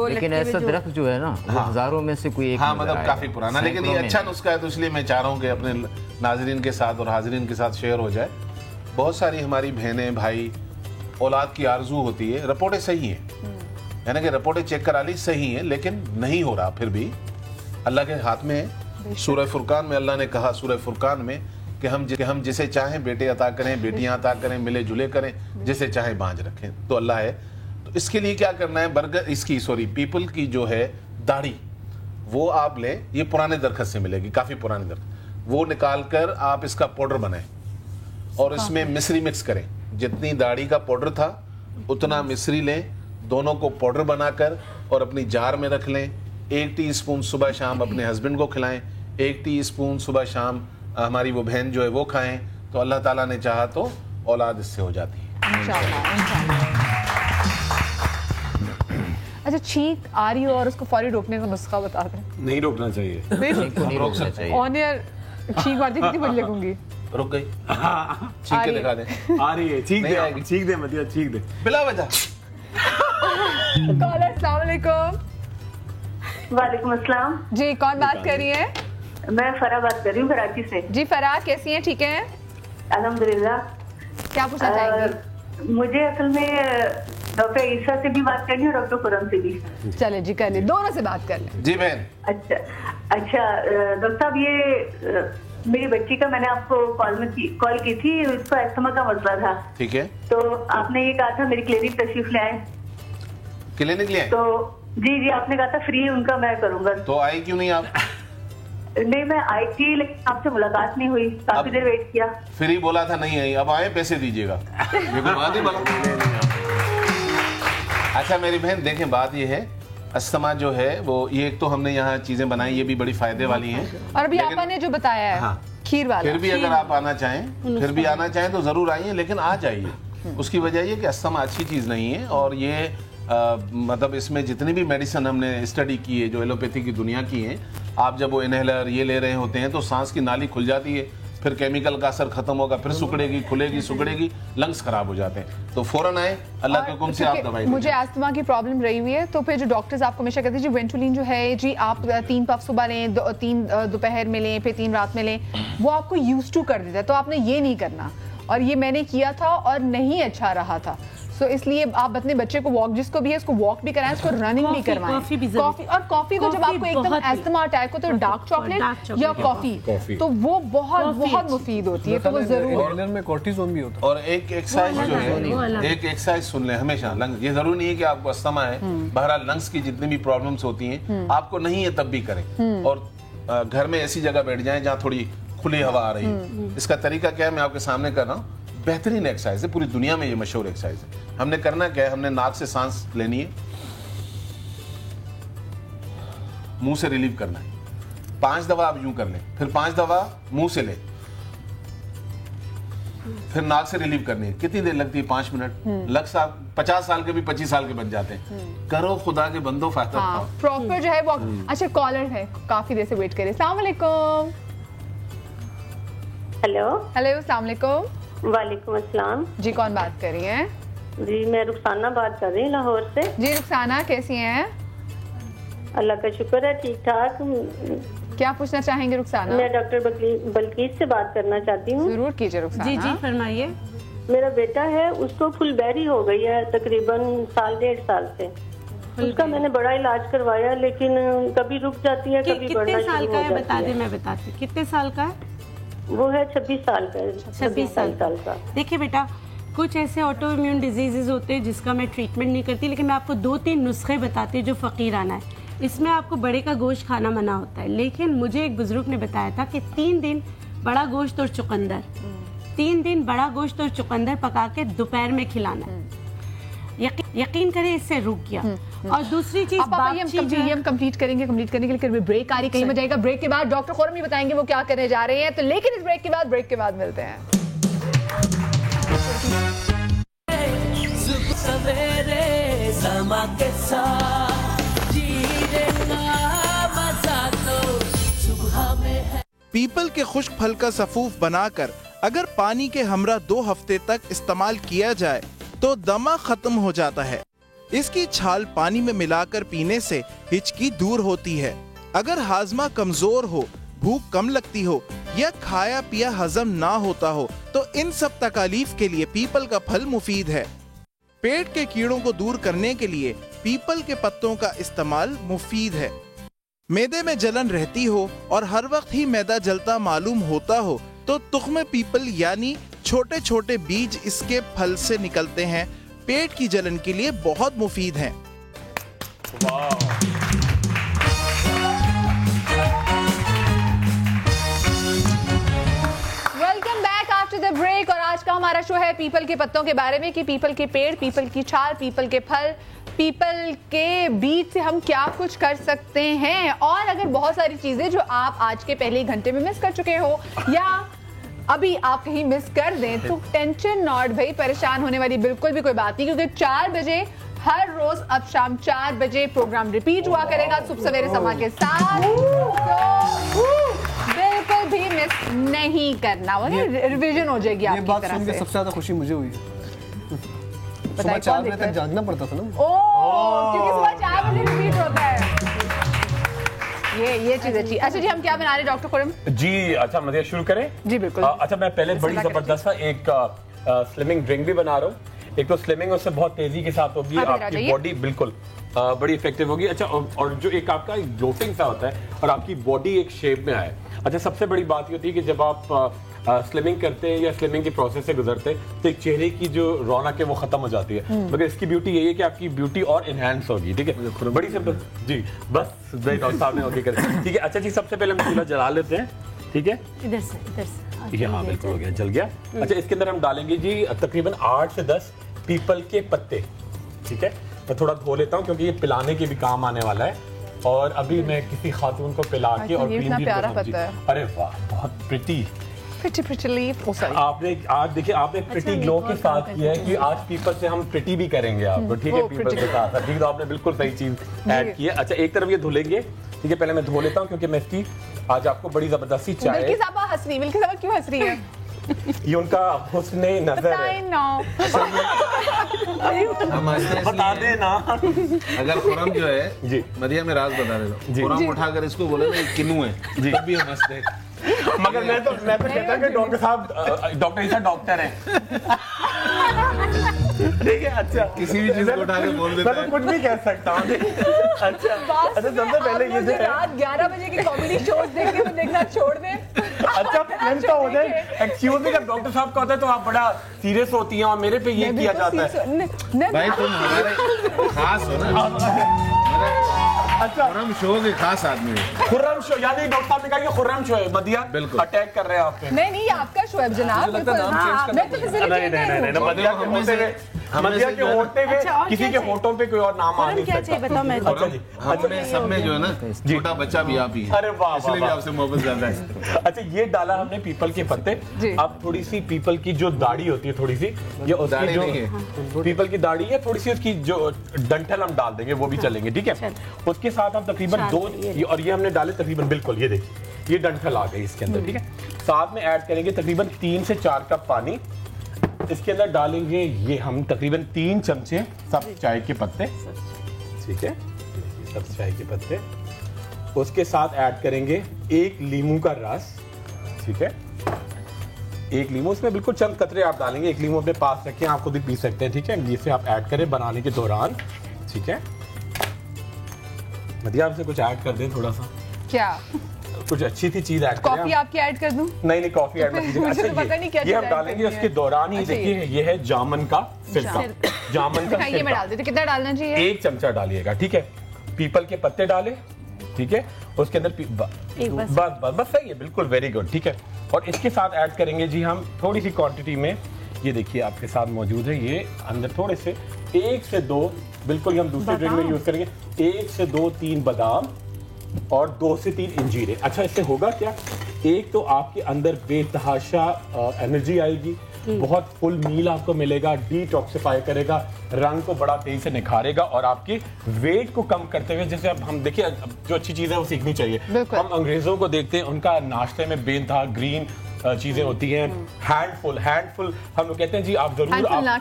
लेकिन ऐसा दरख्त जो है ना, वो हजारों में से कोई एक। हाँ, मतलब काफी पुराना, लेकिन ये अच्छा नुस्खा है, तो इसलिए मैं चाह रहा हूँ कि अपने नाजरीन के साथ और हाजरीन के साथ शेयर हो जाए। बहुत सारी हमारी बहनें भाई औलाद की आरजू होती है, रिपोर्टें सही हैं, यानी कि रिपोर्टें चेक करा ली सही है, लेकिन नहीं हो रहा, फिर भी अल्लाह के हाथ में है। सूरह फुरकान में अल्लाह ने कहा, सूरह फुरकान में, कि हम जिसे चाहें बेटे अता करें, बेटियां अता करें, मिले जुले करें, जिसे चाहें बांझ रखें, तो अल्लाह है। तो इसके लिए क्या करना है, पीपल की जो है दाढ़ी, वो आप लें, ये पुराने दरख्त से मिलेगी, काफी पुराने दरख्त, वो निकाल कर आप इसका पाउडर बनाएं और इसमें मिश्री मिक्स करें। जितनी दाढ़ी का पाउडर था उतना मिश्री लें, दोनों को पाउडर बनाकर और अपनी जार में रख लें। 1 टीस्पून सुबह शाम अपने हस्बैंड को खिलाएं, 1 टीस्पून सुबह शाम हमारी वो बहन जो है वो खाएं, तो अल्लाह ताला ने चाहा तो औलाद इससे हो जाती है इंशाल्लाह, इंशाल्लाह। अच्छा, छींक आ रही हो और उसको फौरी रोकने का नुस्खा बता दें। नहीं रोकना चाहिए, नहीं रोक सकते हैं। ऑन एयर छींक मारती कितनी बुरी लगूंगी। रुक गई, छींक के दिखा दें। आ रही है, छींक दे मतलब छींक दे बिला वजह। कॉलर, अस्सलाम वालेकुम। वालेकुम अस्सलाम जी, कौन बात कर रही है? मैं फरा बात कर रही हूँ कराची से। जी फरा, कैसी हैं? ठीक हैं अल्हम्दुलिल्लाह। क्या पूछना चाहेंगी? मुझे असल में डॉक्टर ईसा से भी बात करनी है और डॉक्टर खुरम से भी। चले जी, कर ले, दोनों से बात कर ले। जी बहन। अच्छा डॉक्टर साहब, ये मेरी बच्ची का मैंने आपको कॉल की थी, उसको अस्थमा का मसला था। ठीक है। तो आपने ये कहा था मेरी क्लिनिक तशरीफ ले आए। क्लिनिक लिए तो जी आपने कहा था फ्री उनका मैं करूंगा। तो आई क्यों नहीं आप? नहीं मैं आई थी लेकिन आपसे मुलाकात नहीं हुई, काफी देर वेट किया। फ्री बोला था नहीं आई, अब आए पैसे दीजिएगा। ये कोई बात ही बोला। अच्छा मेरी बहन देखें, बात ये है अस्थमा जो है वो ये एक तो हमने यहाँ चीजें बनाई, ये भी बड़ी फायदे वाली हैं। और अभी आपा ने जो बताया है खीर वाला, फिर भी अगर आप आना चाहें तो जरूर आइए, लेकिन आ जाइए। उसकी वजह ये कि अस्थमा अच्छी चीज नहीं है, और ये मतलब इसमें जितनी भी मेडिसिन हमने स्टडी की है जो एलोपैथी की दुनिया की है, आप जब वो इनहेलर ये ले रहे होते हैं तो सांस की नाली खुल जाती है, फिर केमिकल का असर खत्म होगा, फिर सुकड़ेगी खुलेगी सुकड़ेगी, लंग्स खराब हो जाते हैं। तो फौरन आए, अल्लाह के हुक्म से आप दवाई। मुझे अस्थमा की प्रॉब्लम रही हुई है, तो फिर जो डॉक्टर्स आपको हमेशा कहते हैं जी वेंटुलिन जो है जी आप 3 पफ सुबह लें, 3 दोपहर में लें, फिर 3 रात में लें, वो आपको यूज टू कर देता है। तो आपने ये नहीं करना, और ये मैंने किया था और नहीं अच्छा रहा था। तो इसलिए आप अपने बच्चे को वॉक, जिसको भी है उसको वॉक भी कराएं, उसको रनिंग भी करवाएं। कॉफी तो जब आपको एकदम अस्थमा अटैक हो तो डार्क चॉकलेट या कॉफी तो वो बहुत मुफीद होती है, तो वो जरूर। में कॉर्टिसोन भी होता है। और एक एक्सरसाइज जो है, एक एक्सरसाइज सुन लें हमेशा। लंग्स, ये जरूरी नहीं है कि आपको अस्थमा है, बहरहाल लंग्स की जितनी भी प्रॉब्लम्स होती हैं आपको नहीं है तब भी करें, और घर में ऐसी जगह बैठ जाएं जहाँ थोड़ी खुली हवा आ रही है। इसका तरीका क्या है मैं आपके सामने कर रहा हूँ। बेहतरीन एक्सरसाइज है, पूरी दुनिया में ये मशहूर एक्सरसाइज है। हमने करना क्या है, हमने नाक से सांस लेनी है, मुंह से रिलीव करना है। 5 दफा आप यूं कर लें, फिर 5 दफा मुंह से लें, फिर नाक से रिलीव करनी है। कितनी देर लगती है? 5 मिनट। लग साहब 50 साल के भी 25 साल के बन जाते हैं। करो खुदा के बंदो फायदा। प्रॉपर जो है वो। अच्छा कॉलर है, काफी देर से वेट करें। अस्सलाम वालेकुम। हेलो अस्सलाम वालेकुम। वालेकुम अस्सलाम जी, कौन बात कर रही हैं? जी मैं रुखसाना बात कर रही हूँ लाहौर से। जी रुखसाना, कैसी हैं? अल्लाह का शुक्र है, ठीक ठाक। क्या पूछना चाहेंगे रुखसाना? मैं डॉक्टर बल्कीस से बात करना चाहती हूँ। जरूर कीजिए रुखसाना। जी फरमाइए। मेरा बेटा है, उसको फुलबेरी हो गई है तकरीबन 1.5 साल से। उसका मैंने बड़ा इलाज करवाया, लेकिन कभी रुक जाती है, कभी बढ़ना कितने साल शुरू का हो है जाती बता है। दें, मैं बताती हूँ। कितने साल का है? वो है 26 साल का। 26 साल का। देखिए बेटा, कुछ ऐसे ऑटो इम्यून डिजीजेज होते हैं जिसका मैं ट्रीटमेंट नहीं करती, लेकिन मैं आपको 2-3 नुस्खे बताती हूँ जो फकीराना है। इसमें आपको बड़े का गोश्त खाना मना होता है, लेकिन मुझे एक बुजुर्ग ने बताया था कि 3 दिन बड़ा गोश्त और चुकंदर, 3 दिन बड़ा गोश्त और चुकंदर पका के दोपहर में खिलाना है। यकीन करें इससे रुक गया। और दूसरी चीज हम कंप्लीट करेंगे, कंप्लीट करने के लिए ब्रेक आ रही, कहीं जाएगा। ब्रेक के बाद डॉक्टर खुरम ही बताएंगे वो क्या करने जा रहे हैं। तो लेकिन इस ब्रेक के बाद मिलते हैं। सवेरे समा के साथ जीना मजा तो सुबह में है। पीपल के खुश्क फल का सफूफ बनाकर अगर पानी के हमरा 2 हफ्ते तक इस्तेमाल किया जाए तो दमा खत्म हो जाता है। इसकी छाल पानी में मिलाकर पीने से हिचकी दूर होती है। अगर हाजमा कमजोर हो, भूख कम लगती हो या खाया पिया हजम ना होता हो तो इन सब तकालीफ के लिए पीपल का फल मुफीद है। पेट के कीड़ों को दूर करने के लिए पीपल के पत्तों का इस्तेमाल मुफीद है। मैदे में जलन रहती हो और हर वक्त ही मैदा जलता मालूम होता हो तो तुख्म पीपल यानी छोटे छोटे बीज इसके फल से निकलते हैं, पेट की जलन के लिए बहुत मुफीद हैं। Welcome back after the break. और आज का हमारा शो है पीपल के पत्तों के बारे में कि पीपल के पेड़, पीपल की छाल, पीपल के फल, पीपल के बीज से हम क्या कुछ कर सकते हैं। और अगर बहुत सारी चीजें जो आप आज के पहले घंटे में मिस कर चुके हो या अभी आप कहीं मिस कर दें तो टेंशन नॉट भाई, परेशान होने वाली बिल्कुल भी कोई बात नहीं, क्योंकि 4 बजे हर रोज अब शाम 4 बजे प्रोग्राम रिपीट हुआ करेगा सुबह सवेरे समा के साथ। तो बिल्कुल भी मिस नहीं करना, रिवीजन हो जाएगी आपकी बात तरफ सुन के से। सबसे ज्यादा खुशी मुझे हुई है। सुबह 4 बजे तक जागना पड़ता था ना। क्योंकि सुबह 4 बजे रिपीट होता है। ये चीज अच्छी। अच्छा जी, हम क्या बना रहे हैं डॉक्टर खुरम जी? अच्छा मज़े शुरू करें? जी बिल्कुल। अच्छा मैं पहले बड़ी जबरदस्त एक स्लिमिंग ड्रिंक भी बना रहा हूँ। एक तो स्लिमिंग उससे बहुत तेजी के साथ होगी, आपकी बॉडी बिल्कुल बड़ी इफेक्टिव होगी। अच्छा, और जो एक आपका ग्लोटिंग सा होता है और आपकी बॉडी एक शेप में आए। अच्छा, सबसे बड़ी बात ये होती है कि जब आप स्लिमिंग करते हैं या स्लिमिंग के प्रोसेस से गुजरते हैं तो एक चेहरे की जो रौनक है वो खत्म हो जाती है, मगर इसकी ब्यूटी यही है कि आपकी ब्यूटी और इनहेंस होगी। ठीक है, बड़ी सिंपल जी, बस डॉक्टर साहब ने ओके कर। ठीक है, अच्छा जी, सबसे पहले हम चूल्हा जला लेते हैं। ठीक है, इधर से ये हाँ बिल्कुल हो गया, जल गया। अच्छा, इसके अंदर हम डालेंगे जी तकरीबन 8 से 10 पीपल के पत्ते। ठीक है, मैं थोड़ा धो लेता हूँ क्योंकि ये पिलाने के भी काम आने वाला है। और अभी मैं किसी खातून को पिला के और अरे वाह, बहुत प्रिटी लीफ। आपने आज देखिए, आपने प्रिटी ग्लो के साथ किया है कि आज पीपल से हम प्रिटी भी करेंगे आपको। ठीक है, पीपल के साथ। ठीक है, तो आपने बिल्कुल सही चीज ऐड की है। अच्छा, एक तरफ ये धुलेंगे। ठीक है, पहले मैं धो लेता हूँ क्योंकि मैं इसकी आज आपको बड़ी जबरदस्ती चाय। बिल्किस आप हंस रही, बिल्किस आप क्यों हंस रही है? ये उनका हुस्ने नजर है। बता देना। अगर खुरम जो है जी, मदिया में राज बता देता हूँ, खुरम उठाकर इसको बोले ना किन्नू है जी, तब भी हम हंसते हैं। मगर मैं तो कहता कि डॉक्टर साहब, डॉक्टर ईसा डॉक्टर है। ठीक है, अच्छा, किसी भी चीज को उठा के बोल देता है। मैं तो कुछ भी कह सकता हूँ। अच्छा, सबसे पहले ये जो है रात 11 बजे की कॉमेडी शोज देखते हुए देखना छोड़ दें। अच्छा, फिल्म तो हो जाए। एक्सक्यूज मी, जब डॉक्टर साहब का होता है तो आप बड़ा सीरियस होती हैं और मेरे पे ये किया जाता है। भाई तुम हमारे खास हो ना। अच्छा, खुर्रम शो के खास आदमी है। खुर्रम शो, यानी डॉक्टर साहब ने कहा कि खुर्रम शो है। मदिया बिल्कुल अटैक कर रहे हैं आप पे। नहीं, ये आपका शो है जनाब। मैं तो नहीं, मदिया के होते हुए किसी के होठों पे कोई और नाम आ नहीं सकता। अच्छा जी, हमने सब में जो है ना छोटा बच्चा भी आप ही है। अरे वाह, इसलिए भी आपसे मोहब्बत ज्यादा है। अच्छा, ये डाला हमने पीपल के पत्ते। अब थोड़ी सी पीपल की जो दाढ़ी होती है, थोड़ी सी ये उसकी जो पीपल की दाढ़ी है, थोड़ी सी उसकी जो डंठल हम डाल देंगे, वो भी चलेंगे। ठीक है, उसके साथ हम तकरीबन 2 और ये हमने डाले तकरीबन, बिल्कुल ये देखिए, ये डंठल आ गई इसके अंदर। ठीक है, साथ में ऐड करेंगे तकरीबन 3 से 4 कप पानी। इसके अंदर डालेंगे ये हम तकरीबन 3 चमचे सब चाय के पत्ते। ठीक है, सब चाय के पत्ते। उसके साथ ऐड करेंगे 1 लीमू का रस। ठीक है, 1 लीमू, इसमें बिल्कुल चंद कतरे आप डालेंगे। 1 लीमू अपने पास रखें, आप खुद ही पी सकते हैं। ठीक है, जिसे आप ऐड करें बनाने के दौरान। ठीक है, मदिया आपसे कुछ ऐड कर दें थोड़ा सा। क्या कुछ अच्छी थी चीज ऐड करें। कॉफी आपकी ऐड कर दूं? नहीं, कॉफी ऐड मत कीजिए। अच्छा, ये हम डालेंगे उसके दौरान ही। देखिए, ये है जामन का सिरका। जामन का ये मैं डाल देती। कितना डालना चाहिए? 1 चमचा डालिएगा। ठीक है, पीपल के पत्ते डाले। ठीक है, उसके अंदर बस सही है, बिल्कुल वेरी गुड। ठीक है, और इसके साथ ऐड करेंगे जी हम थोड़ी सी क्वांटिटी में, ये देखिए आपके साथ मौजूद है, ये अंदर थोड़े से 1 से 2, बिल्कुल हम दूसरे ड्रिंक में यूज करेंगे, 1 से 2-3 बादाम और 2 से 3 इंजीरे। अच्छा, इससे होगा क्या, एक तो आपके अंदर बेतहाशा एनर्जी आएगी, बहुत फुल मील आपको मिलेगा, डिटॉक्सिफाई करेगा, रंग को बड़ा तेजी से निखारेगा और आपके वेट को कम करते हुए, जैसे अब हम देखिए, जो अच्छी चीज है वो सीखनी चाहिए। हम अंग्रेजों को देखते हैं, उनका नाश्ते में बेनतहा ग्रीन चीजें होती हैं। हैंडफुल हम लोग कहते हैं जी, आप जरूर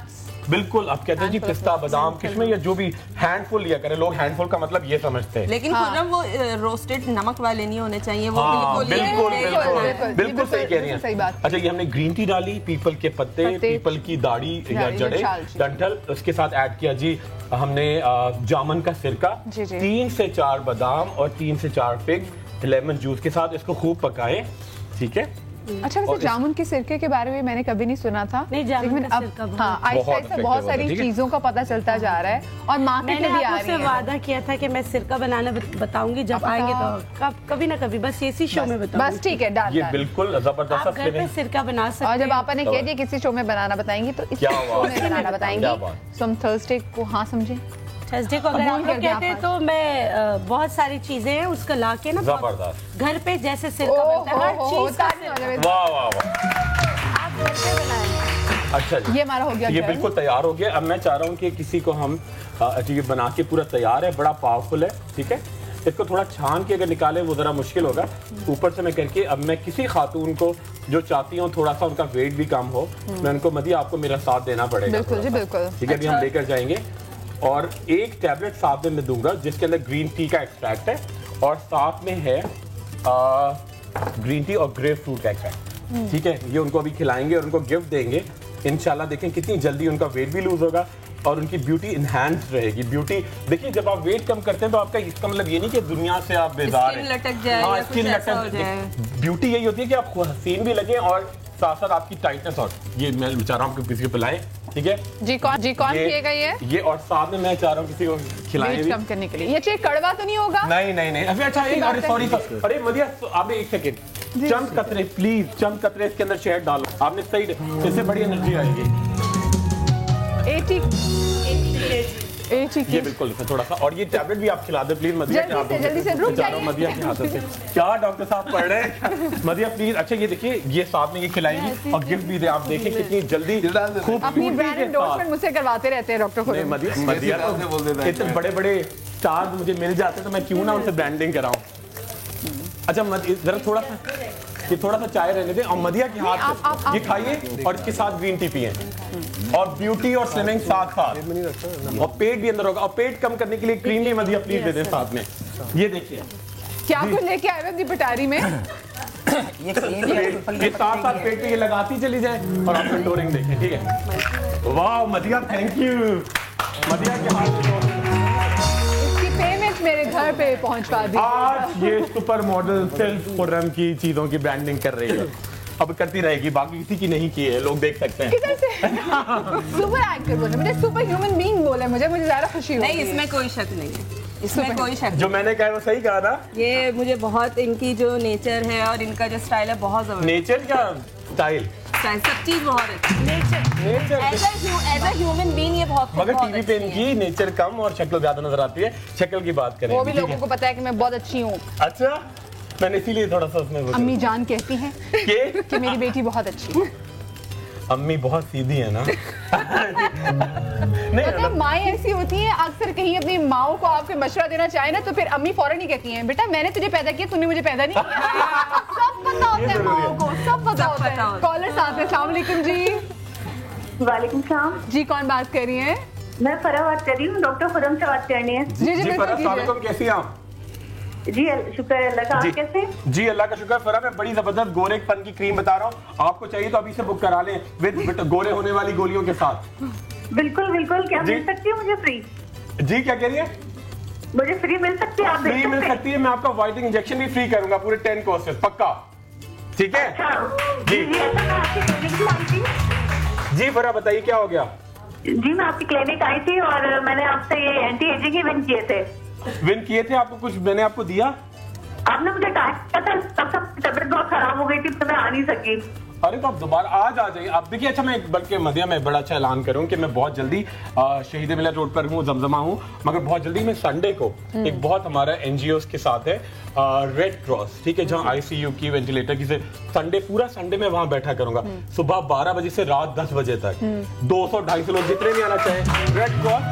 बिल्कुल आप कहते हैं जी पिस्ता बादाम किशमिश या जो भी हैंडफुल लिया करें। लोग हैंडफुल का मतलब ये समझते हैं, लेकिन वो रोस्टेड नमक वाले नहीं होने चाहिए। वो बिल्कुल सही कह रही हैं। अच्छा, ये हमने ग्रीन टी डाली, पीपल के पत्ते, पीपल की दाढ़ी या जड़े, डंठल, उसके साथ ऐड किया जी हमने जामन का सिरका, 3 से 4 बादाम और 3 से 4 फिग लेमन जूस के साथ इसको खूब पकाएं। ठीक है, अच्छा, वैसे जामुन के सिरके के बारे में मैंने कभी नहीं सुना था। नहीं, लेकिन अब आहिस्ता आहिस्ता बहुत सारी चीजों का पता चलता जा रहा है और मार्केट में भी आ रही है। वादा किया था कि मैं सिरका बनाना बताऊंगी, जब आएंगे तो कभी ना कभी, बस इसी शो में बताऊंगी। बस ठीक है, डाल ये बिल्कुल जबरदस्त। आप घर पे सिरका बना सकते हैं। और जब आपा ने कह दिया किसी शो में बनाना बताएंगी तो इस शो में बनाना बताएंगी। सो हम थर्सडे को, हाँ समझे, थर्सडे को अगर आप लोग कहते हैं तो मैं बहुत सारी चीजें हैं उसका लाके ना घर पे जैसे सिरका बनता है, हर चीज का। वाह वाह वाह, आप घर पे बनाएं। अच्छा जी, ये हमारा हो गया, ये बिल्कुल तैयार हो गया। अब मैं चाह रहा हूँ कि किसी को हम ये बना के पूरा तैयार है, बड़ा पावरफुल है। ठीक है, इसको थोड़ा छान के अगर निकाले वो जरा मुश्किल होगा। ऊपर से मैं करके अब मैं किसी खातून को जो चाहती हूँ थोड़ा सा उनका वेट भी कम हो, मैं उनको मदिया आपको मेरा साथ देना पड़ेगा। बिल्कुल जी, बिल्कुल। ठीक है, अभी हम लेकर जाएंगे और 1 टैबलेट साथ में मैं दूंगा जिसके अंदर ग्रीन टी का एक्सट्रैक्ट है और साथ में है ग्रीन टी और ग्रेप फ्रूट का एक्सट्रैक्ट। ठीक है, ये उनको अभी खिलाएंगे और उनको गिफ्ट देंगे। इंशाल्लाह देखें कितनी जल्दी उनका वेट भी लूज होगा, और उनकी ब्यूटी इनहैंस रहेगी। ब्यूटी देखिए, जब आप वेट कम करते हैं तो आपका इसका मतलब ये नहीं कि दुनिया से आप बेजार हैं, लटक जाए, हाँ, या कुछ ऐसा हो जाए। ब्यूटी यही होती है कि आप हसीन भी लगे और साथ साथ आपकी टाइटनेस। और ये मैं चाह रहा हूँ कि किसी को पिलाएं, ठीक है जी कौन पिएगा ये और साथ में मैं चाह रहा हूँ किसी को खिलाएं भी। कम करने के लिए। ये चाहिए कड़वा तो नहीं होगा? नहीं अभी अच्छा अरे सॉरी अरे मदिया आप एक सेकेंड, चंद कतरे प्लीज, चंद कतरे इसके अंदर शहद डालो, आपने सही, इससे बड़ी एनर्जी आएगी। 80 ये बिल्कुल थोड़ा सा, और ये टैबलेट भी आप खिला दे प्लीज मदिया के हाथों से, जल्दी से रुक जाइए मदिया के हाथों से। क्या डॉक्टर साहब पढ़ रहे हैं? मदिया प्लीज। अच्छा ये देखिए, ये साथ में ये खिलाएंगी और गिफ्ट भी दे, आप देखें कितनी जल्दी अपनी ब्रांड एंडोर्समेंट मुझसे करवाते रहते हैं डॉक्टर खुद। मदिया इतने बड़े बड़े स्टार मुझे मिल जाते तो मैं क्यों ना उनसे ब्रांडिंग कराऊं। अच्छा जरा थोड़ा सा चाय रहने दें, और मदिया के हाथ ये खाइए और इसके साथ ग्रीन टी पिए, और ब्यूटी और स्लिमिंग साथ साथ, और पेट भी अंदर होगा। और पेट कम करने के लिए क्रीम भी मदिया प्लीज दे दें साथ में। ये देखिए क्या कुछ लेके आए अपनी पटारी में। ये साथ पेट पे ये लगाती चली जाए और आप कंटोरिंग देखें, ठीक है। वाह मदिया, थैंक यू। मदिया के हाथ पेमेंट मेरे घर पे पहुंचवा दी। आज ये सुपर मॉडल सिर्फ खुर्रम की चीजों की ब्रांडिंग कर रही है, अब करती रहेगी, बाकी किसी की नहीं की है, लोग देख सकते हैं। किधर से सुपर एक्टर बोले, मुझे सुपर ह्यूमन बीइंग बोले, मुझे ज्यादा खुशी हुई। नहीं, इसमें कोई शक नहीं है, इसमें कोई शक। जो मैंने कहा वो सही कहा ना। ये मुझे बहुत, इनकी जो नेचर है और इनका जो स्टाइल है बहुत जबरदस्त। नेचर क्या स्टाइल, सब चीज बहुत अच्छी। Nature as a human being ये बहुत, मगर टीवी पे इनकी नेचर कम और शक्ल ज्यादा नजर आती है। शक्ल की बात करें, वो भी लोगों को पता है कि मैं बहुत अच्छी हूँ। अच्छा, मैंने इसीलिए थोड़ा सा उसमें अम्मी जान कहती हैं कि मेरी बेटी बहुत अच्छी है। अम्मी बहुत सीधी है ना। नहीं, माएँ ऐसी होती हैं, अक्सर कहीं अपनी माओ को आपके मशवरा देना चाहे ना तो फिर अम्मी फौरन ही कहती हैं, बेटा मैंने तुझे पैदा किया, तूने मुझे पैदा नहीं किया। सब पता होता है माओ को, सब पता होता है। कॉलर साथ है। अस्सलाम वालेकुम जी। वालेकुम सलाम जी, कौन बात कर रही है? मैं फरा बात कर रही हूँ, डॉक्टर खुर्रम से बात करनी है। जी फरा, कैसी हैं आप? जी शुक्र है अल्लाह का, आप कैसे? जी अल्लाह का शुक्र। फरा मैं बड़ी जबरदस्त गोरेपन की क्रीम बता रहा हूँ, आपको चाहिए तो अभी से बुक करा लें विद गोरे होने वाली गोलियों के साथ। बिल्कुल बिल्कुल। क्या मिल सकती है मुझे फ्री? जी क्या कह रही है? मुझे फ्री मिल सकती है? फ्री मिल सकती है, मैं आपका व्हाइटनिंग इंजेक्शन भी फ्री करूंगा पूरे 10 कोर्सेज, पक्का, ठीक है? जी फरा बताइए क्या हो गया? जी मैं आपकी क्लिनिक आई थी और मैंने आपसे ये एंटी एजिंग ही विन किए थे। विन किए थे? आपको कुछ मैंने आपको दिया? आपने मुझे कहा था, तब तबीयत बहुत खराब हो गई थी तो मैं आ नहीं सकी। अरे तो आप दोबारा आज आ जाइए। आप देखिए, अच्छा मैं बल्कि मदिया में बड़ा अच्छा ऐलान करूं कि मैं बहुत जल्दी शहीद मिलत रोड पर हूँ, जमजमा हूँ, मगर बहुत जल्दी मैं संडे को एक बहुत हमारा NGOs के साथ है रेड क्रॉस, ठीक है, जहाँ ICU की वेंटिलेटर की से संडे, पूरा संडे में वहाँ बैठा करूंगा सुबह 12 बजे से रात 10 बजे तक। 200-250 लोग जितने भी आना चाहें। रेड क्रॉस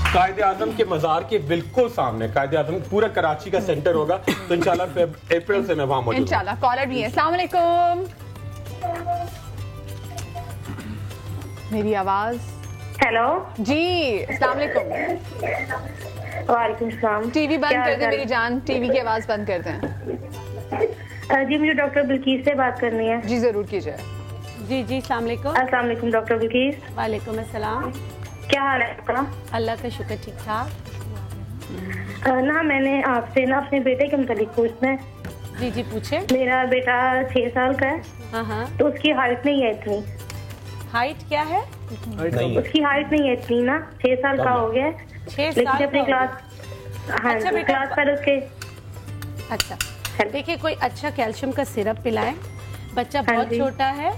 कायदे आजम के मजार के बिल्कुल सामने, कायदे आजम पूरा कराची का सेंटर होगा, तो इंशाल्लाह अप्रैल से मैं वहां मौजूद हूं। इंशाल्लाह। कॉलर भी है। अस्सलाम वालेकुम। मेरी आवाज। हेलो जी अस्सलाम वालेकुम। वालेकुम सलाम। टीवी बंद कर दे मेरी जान, टीवी की आवाज बंद कर दें। जी मुझे डॉक्टर बिल्कीस से बात करनी है। जी जरूर कीजिए। जी जी अस्सलाम वालेकुम। अस्सलाम वालेकुम डॉक्टर बिल्कीस। वालेकुम अस्सलाम। क्या हाल है आपका? अल्लाह का शुक्र, ठीक ठाक। ना मैंने आपसे ना अपने बेटे के मुतालिक पूछना है। जी जी पूछे। मेरा बेटा 6 साल का है। हाँ। तो उसकी हाइट नहीं है इतनी। हाइट क्या है? उसकी हाइट नहीं है इतनी ना, 6 साल का हो गया। 6 साल अपनी क्लास, हाँ क्लास पर उसके। अच्छा देखिए, कोई अच्छा कैल्शियम का सिरप पिलाएं, बच्चा बहुत छोटा है,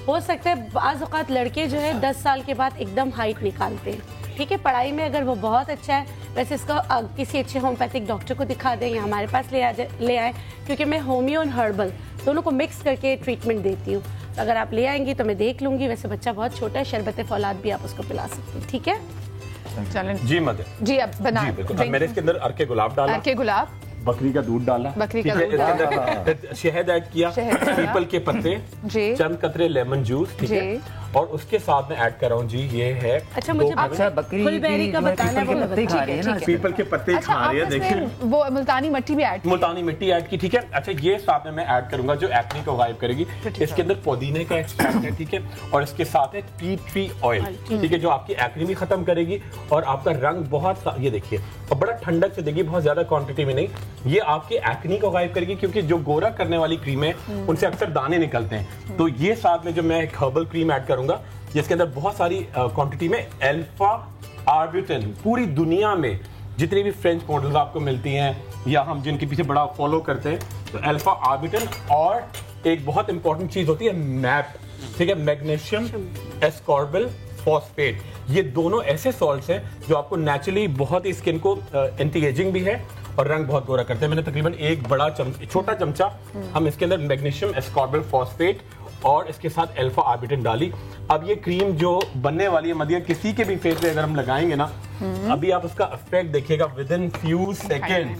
हो सकता है बाज़ औक़ात लड़के जो है 10 साल के बाद एकदम हाइट निकालते हैं, ठीक है। पढ़ाई में अगर वो बहुत अच्छा है, वैसे इसका किसी अच्छे होम्योपैथिक डॉक्टर को दिखा दें या हमारे पास ले आए, क्योंकि मैं होम्यो और हर्बल दोनों को मिक्स करके ट्रीटमेंट देती हूँ। तो अगर आप ले आएंगी तो मैं देख लूँगी। वैसे बच्चा बहुत छोटा है, शरबत फौलाद भी आप उसको पिला सकते हैं, ठीक है? चलें जी मदद जी, अब बना मैंने इसके अंदर अर्के गुलाब डाला, अर्के गुलाब, बकरी का दूध डाला, बकरी का दूध, शहद ऐड किया, पीपल के पत्ते, चंद कतरे लेमन जूस, ठीक है, और उसके साथ में ऐड कर रहा हूँ जी ये है अच्छा मुझे बकरी का बताना है, पीपल के पत्ते खा रही है, देखिए वो मुल्तानी मिट्टी भी ऐड, मुल्तानी मिट्टी ऐड की, ठीक है। अच्छा ये साथ में मैं ऐड करूंगा जो एक्ने को गायब करेगी, इसके अंदर पुदीने का एक्सट्रैक्ट है, ठीक है, और इसके साथ है टी ट्री ऑयल, ठीक है, जो आपकी एक्ने भी खत्म करेगी और आपका रंग बहुत, ये देखिए, और बड़ा ठंडक से देगी, बहुत ज्यादा क्वांटिटी में नहीं, ये आपकी एक्ने को गायब करेगी, क्योंकि जो गोरा करने वाली क्रीम है उनसे अक्सर दाने निकलते हैं। तो ये साथ में जो मैं एक हर्बल क्रीम ऐड करूंगा जिसके अंदर बहुत सारी क्वांटिटी में अल्फा आर्बिटन, पूरी दुनिया में जितनी भी फ्रेंच मॉडल्स आपको मिलती हैं या हम जिनके पीछे बड़ा फॉलो करते हैं, तो अल्फा आर्बिटन और एक बहुत इंपॉर्टेंट चीज होती है मैप, ठीक है, मैग्नीशियम एस्कॉर्बिल फॉस्फेट। ये दोनों ऐसे सॉल्ट्स हैं जो आपको नेचुरली बहुत ही स्किन को एंटी एजिंग भी है और रंग बहुत गोरा करते हैं। मैंने तकरीबन एक बड़ा छोटा चमचा हम इसके अंदर मैग्नीशियम एस्कॉर्बिल फॉस्फेट और इसके साथ अल्फा आर्बिटन डाली। अब ये क्रीम जो बनने वाली है मदिया, किसी के भी फेस पे अगर हम लगाएंगे ना, अभी आप उसका इफेक्ट देखिएगा विद इन फ्यू सेकेंड।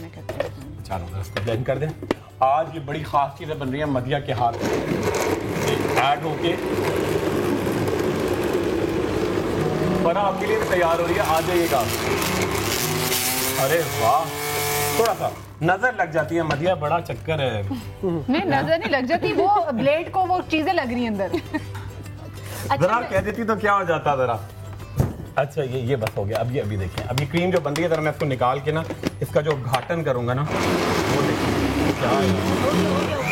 चलो इसको ब्लेंड कर दें। आज ये बड़ी खास चीजें बन रही है मदिया के हाथ में ऐड होके, बना आपके लिए तैयार हो रही है, आ जाइएगा। अरे वाह, थोड़ा सा नजर लग जाती है मदिया, बड़ा चक्कर है। नहीं नजर नहीं लग जाती, वो ब्लेड को वो चीजें लग रही हैं अंदर। जरा कह देती तो क्या हो जाता जरा। अच्छा ये बस हो गया। अब ये अभी देखें, अब ये क्रीम जो बन रही है, जरा मैं इसको निकाल के ना इसका जो उद्घाटन करूंगा ना, वो देखिए क्या है।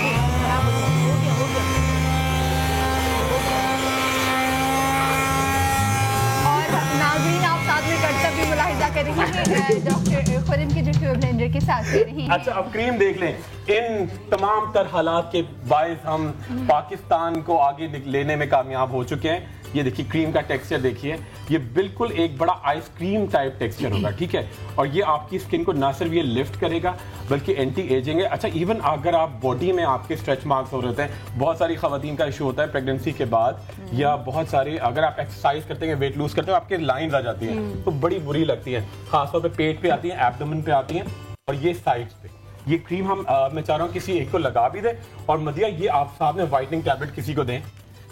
डॉक्टर खुरिम के जो ब्लेंडर के साथ कर रही हैं। अच्छा अब क्रीम देख लें। इन तमाम तर हालात के बायस हम पाकिस्तान को आगे लेने में कामयाब हो चुके हैं। ये देखिए क्रीम का टेक्सचर देखिए, ये बिल्कुल एक बड़ा आइसक्रीम टाइप टेक्सचर होगा, ठीक है, और ये आपकी स्किन को ना सिर्फ ये लिफ्ट करेगा बल्कि एंटी एजिंग है। अच्छा इवन अगर आप बॉडी में आपके स्ट्रेच मार्क्स हो रहे होते हैं, बहुत सारी खवातीन का इशू होता है प्रेगनेंसी के बाद, या बहुत सारे अगर आप एक्सरसाइज करते हैं, वेट लूज करते हैं, आपके लाइंस आ जाती हैं, तो बड़ी बुरी लगती है, खासतौर पर पेट पे आती है, एब्डोमेन पे आती हैं और ये साइड्स पे। ये क्रीम हम मैं चाह रहा हूँ किसी एक को लगा भी दे। और मदिया ये आप साथ में व्हाइटनिंग टैबलेट किसी को दें,